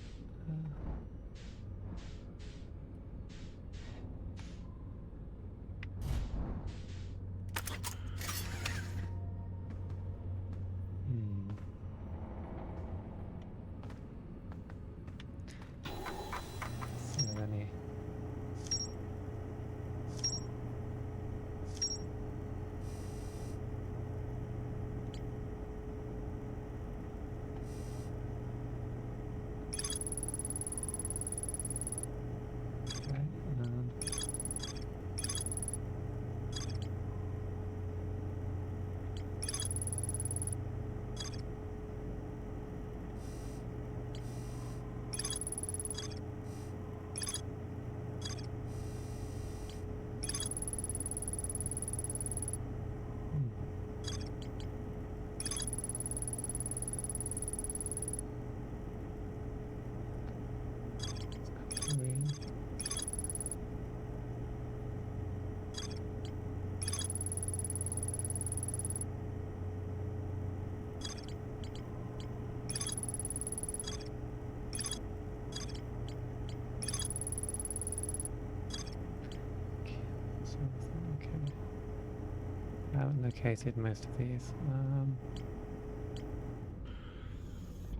complicated, most of these.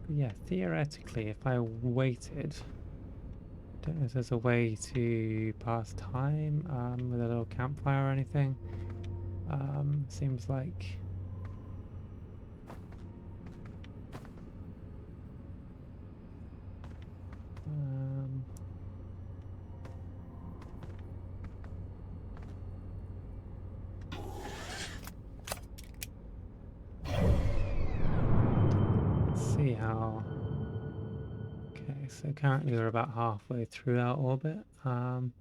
But yeah, theoretically, if I waited, don't know if there's a way to pass time with a little campfire or anything. Seems like let's see how. Okay, so currently we're about halfway through our orbit. It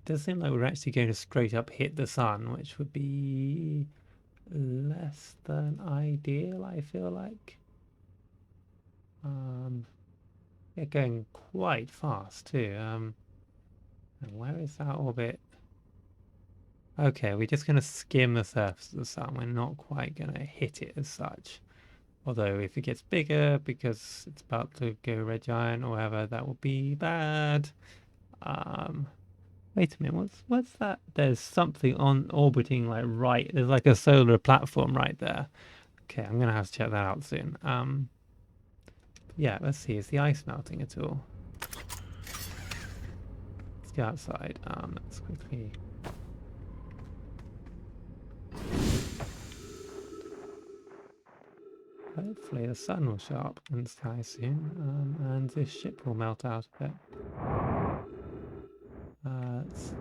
does seem like we're actually going to straight up hit the sun, which would be less than ideal, I feel like. Yeah, going quite fast too. And where is that orbit? Okay, we're just going to skim the surface of the sun. We're not quite going to hit it as such. Although if it gets bigger because it's about to go red giant or whatever, that will be bad. Wait a minute, what's that? There's something on orbiting like right. There's like a solar platform right there. Okay, I'm gonna have to check that out soon. Yeah, let's see. Is the ice melting at all? Let's go outside. Let's quickly. Hopefully the sun will show up in the sky soon, and this ship will melt out of it. Let's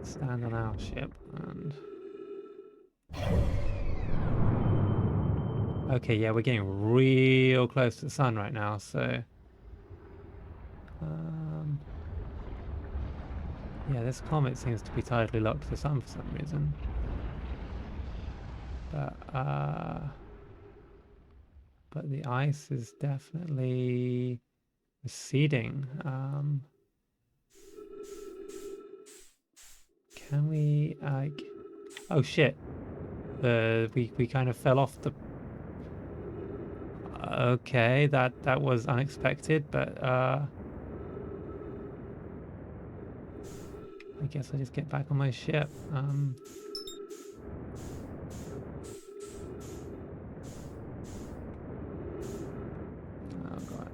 stand on our ship and... Okay, yeah, we're getting real close to the sun right now, so... yeah, this comet seems to be tidally locked to the sun for some reason. But the ice is definitely receding. Can we like? Oh shit! We kind of fell off the. Okay, that was unexpected, but I guess I just get back on my ship. Oh god.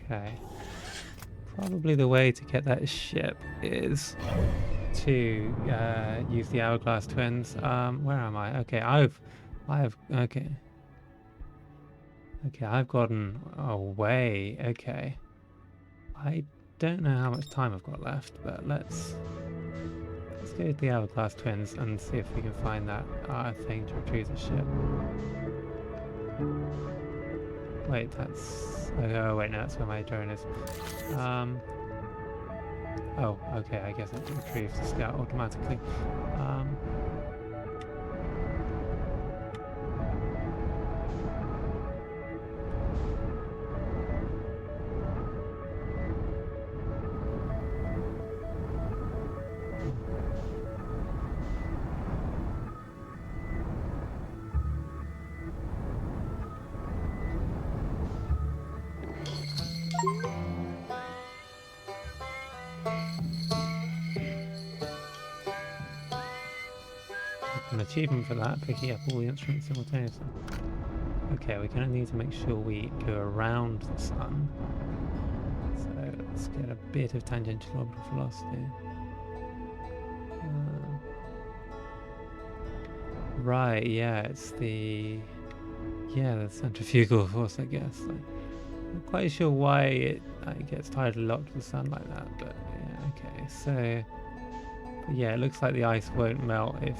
Okay. Probably the way to get that ship is to use the Hourglass Twins. Where am I? Okay, okay. Okay, I've gotten away. Okay. I don't know how much time I've got left, but let's go to the Hourglass Twins and see if we can find that thing to retrieve the ship. Wait, that's... Oh, wait, no, that's where my drone is. Oh, okay, I guess it retrieves the scout automatically. An achievement for that, picking up all the instruments simultaneously. Okay, we're going to need to make sure we go around the sun. So let's get a bit of tangential orbital velocity. Right, yeah, it's the centrifugal force, I guess. I'm not quite sure why it gets tidally locked to the sun like that, but yeah, okay, so... Yeah, it looks like the ice won't melt if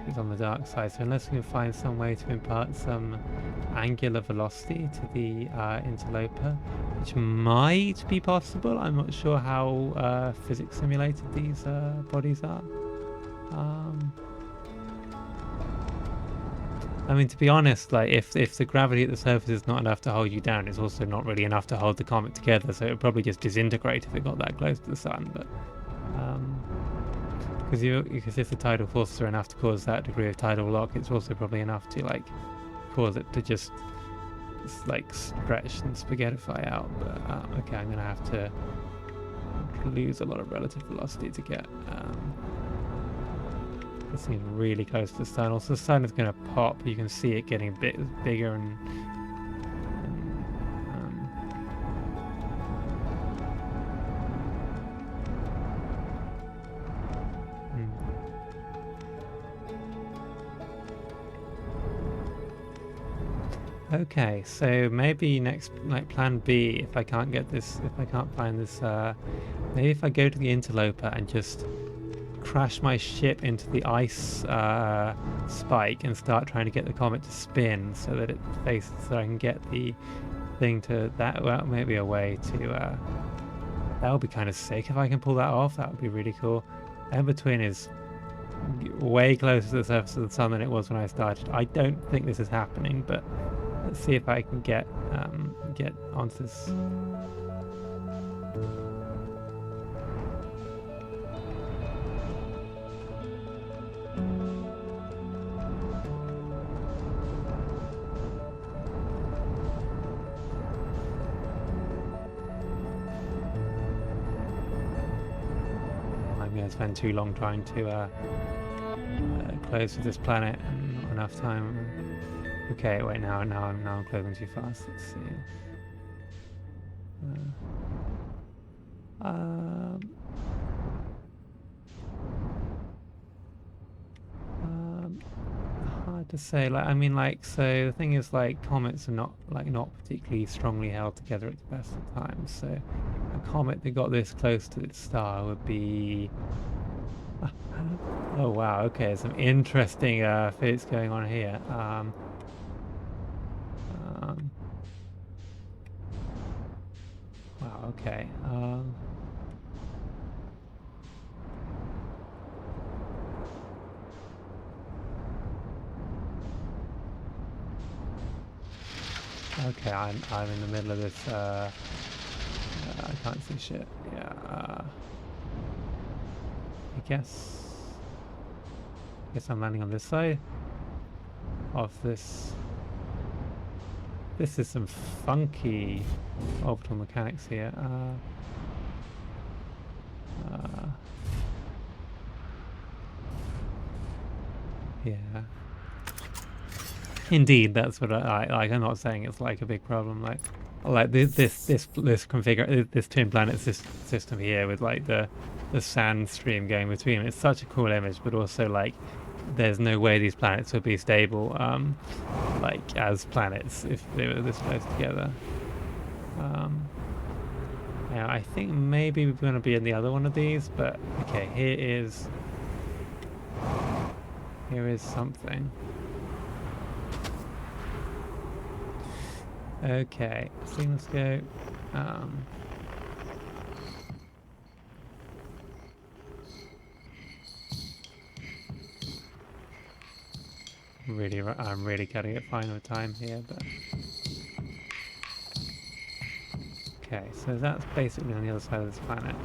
it's on the dark side. So unless we can find some way to impart some angular velocity to the interloper, which might be possible. I'm not sure how physics simulated these bodies are. I mean, to be honest, like if the gravity at the surface is not enough to hold you down, it's also not really enough to hold the comet together. So it would probably just disintegrate if it got that close to the sun. But because if the tidal forces are enough to cause that degree of tidal lock, it's also probably enough to like cause it to just like stretch and spaghettify out. But okay, I'm gonna have to lose a lot of relative velocity to get this seems really close to the sun. Also, the sun is going to pop. You can see it getting a bit bigger and okay, so maybe next, like plan B, if I can't get this, if I can't find this, maybe if I go to the interloper and just crash my ship into the ice spike and start trying to get the comet to spin so that it faces, so I can get the thing to that. Well, maybe a way to that would be kind of sick if I can pull that off. That would be really cool. M-Between is way closer to the surface of the sun than it was when I started. I don't think this is happening, but let's see if I can get onto this. I'm going to spend too long trying to close with this planet and not enough time. Okay, wait, now I'm closing too fast. Let's see. Hard to say. Like, I mean, like, so the thing is, like, comets are not particularly strongly held together at the best of times. So, a comet that got this close to its star would be. Oh wow. Okay, some interesting physics going on here. Wow. Okay. Okay, I'm in the middle of this. I can't see shit. Yeah. I guess I'm landing on this side of this. This is some funky orbital mechanics here. Yeah. Indeed, that's what I like. I'm not saying it's like a big problem. Like this configure this twin planet system here with like the sand stream going between them. It's such a cool image, but also like there's no way these planets would be stable like as planets if they were this close together. Yeah, I think maybe we're going to be in the other one of these, but okay, here is something. Okay, so let's go. I'm really cutting it fine with time here, but okay, so that's basically on the other side of this planet.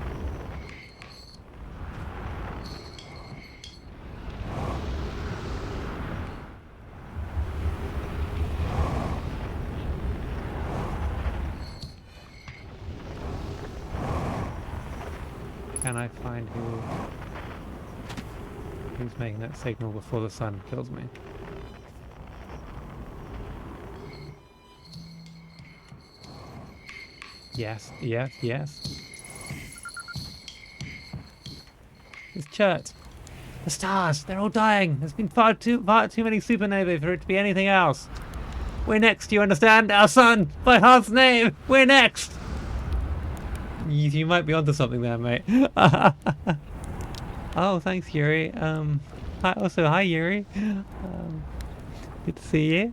Can I find who's making that signal before the sun kills me? Yes. It's Chert. The stars, they're all dying. There's been far too many supernovae for it to be anything else. We're next, you understand? Our sun, by Hearth's name, we're next! You might be onto something there, mate. Oh, thanks, Yuri. Hi, Yuri. Good to see you.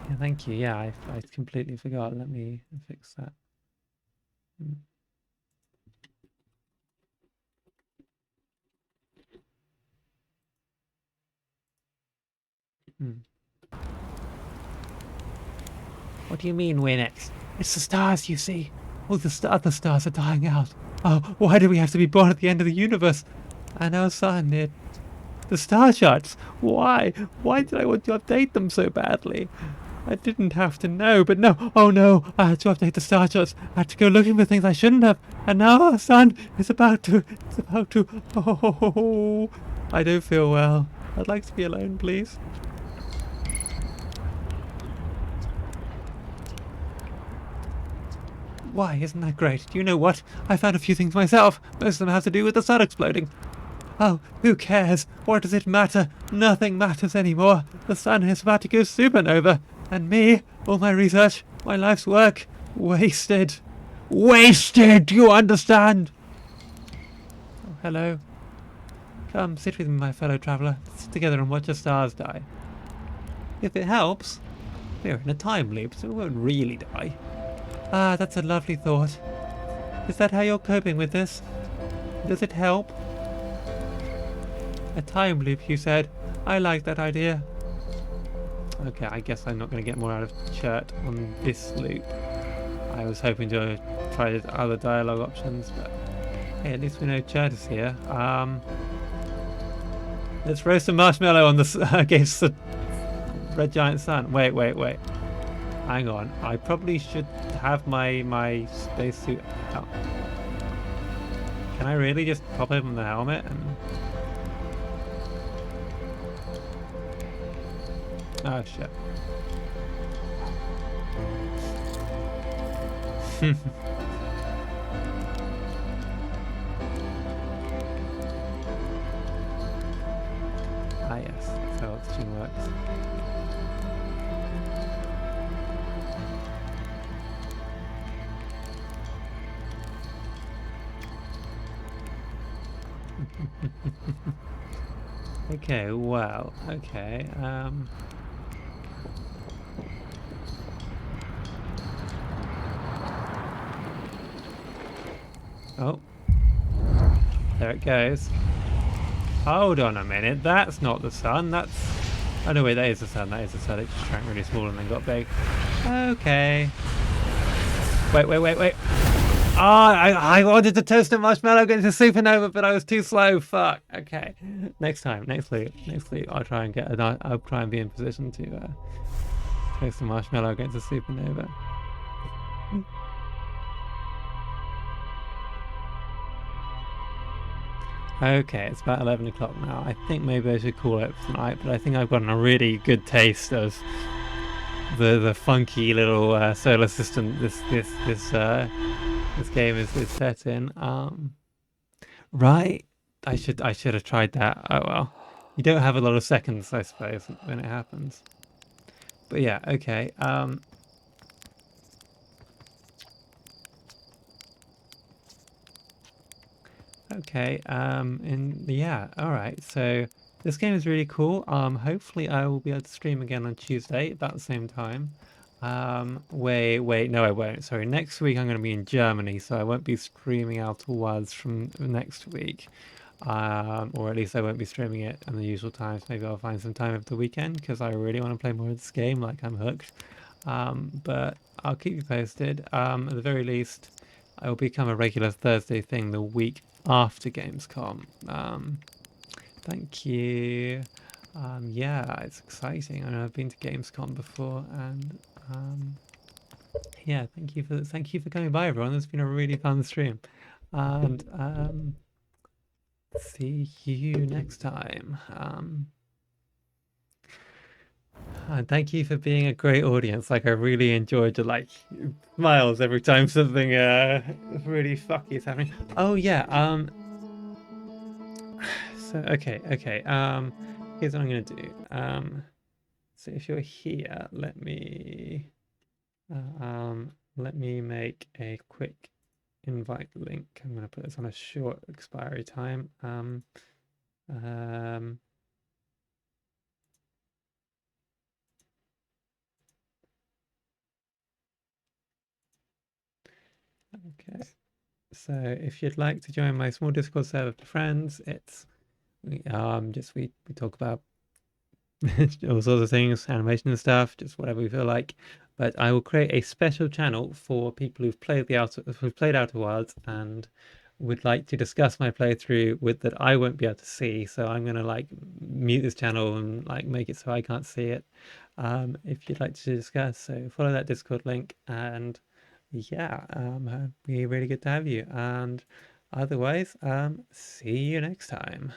Yeah, thank you. Yeah, I completely forgot. Let me fix that. What do you mean we're next? It's the stars, you see. All the other stars are dying out. Oh, why do we have to be born at the end of the universe? And our sun, the star charts. Why? Why did I want to update them so badly? I didn't have to know, but no. Oh no, I had to update the star charts. I had to go looking for things I shouldn't have. And now our sun is about to. Oh, I don't feel well. I'd like to be alone, please. Why, isn't that great? Do you know what? I found a few things myself. Most of them have to do with the sun exploding. Oh, who cares? What does it matter? Nothing matters anymore. The sun is about to go supernova. And me, all my research, my life's work, wasted. Wasted, do you understand? Oh, hello. Come, sit with me, my fellow traveller. Let's sit together and watch the stars die. If it helps, we're in a time loop, so we won't really die. Ah, that's a lovely thought. Is that how you're coping with this? Does it help? A time loop, you said. I like that idea. Okay, I guess I'm not going to get more out of Chert on this loop. I was hoping to try other dialogue options, but hey, at least we know Chert is here. Let's roast a marshmallow on the against the red giant sun. Wait. Hang on. I probably should have my spacesuit out. Can I really just pop open the helmet and... Oh shit. Ah yes, that's how oxygen works. Okay, well, okay, oh, there it goes. Hold on a minute, that's not the sun, that's... Oh no, wait, that is the sun, It just shrank really small and then got big. Okay. Wait. Oh, I wanted to toast a marshmallow against a supernova, but I was too slow. Fuck. Okay. Next loop, I'll try and be in position to toast a marshmallow against a supernova. Okay, it's about 11 o'clock now. I think maybe I should call it for tonight, but I think I've gotten a really good taste of the funky little solar system this game is set in. Right, I should have tried that. Oh well, you don't have a lot of seconds, I suppose, when it happens. But yeah, okay. Okay. And yeah, all right. So this game is really cool. Hopefully I will be able to stream again on Tuesday about the same time. Wait, no, I won't. Sorry, next week I'm going to be in Germany, so I won't be streaming Outer Wilds from next week. Or at least I won't be streaming it in the usual times. Maybe I'll find some time over the weekend because I really want to play more of this game. Like, I'm hooked. But I'll keep you posted. At the very least, I will become a regular Thursday thing the week after Gamescom. Thank you. Yeah, it's exciting. I know I've been to Gamescom before, and yeah, thank you for coming by, everyone. It's been a really fun stream, and see you next time. And thank you for being a great audience. Like, I really enjoyed your smiles every time something really fucky is happening. Oh yeah. So okay. Here's what I'm gonna do. So if you're here, let me make a quick invite link. I'm gonna put this on a short expiry time. Okay. So if you'd like to join my small Discord server for friends, it's we talk about all sorts of things, animation and stuff, just whatever we feel like. But I will create a special channel for people who've played Outer Wilds and would like to discuss my playthrough with that I won't be able to see. So I'm gonna like mute this channel and like make it so I can't see it. If you'd like to discuss, so follow that Discord link and yeah, it'd be really good to have you. And otherwise, see you next time.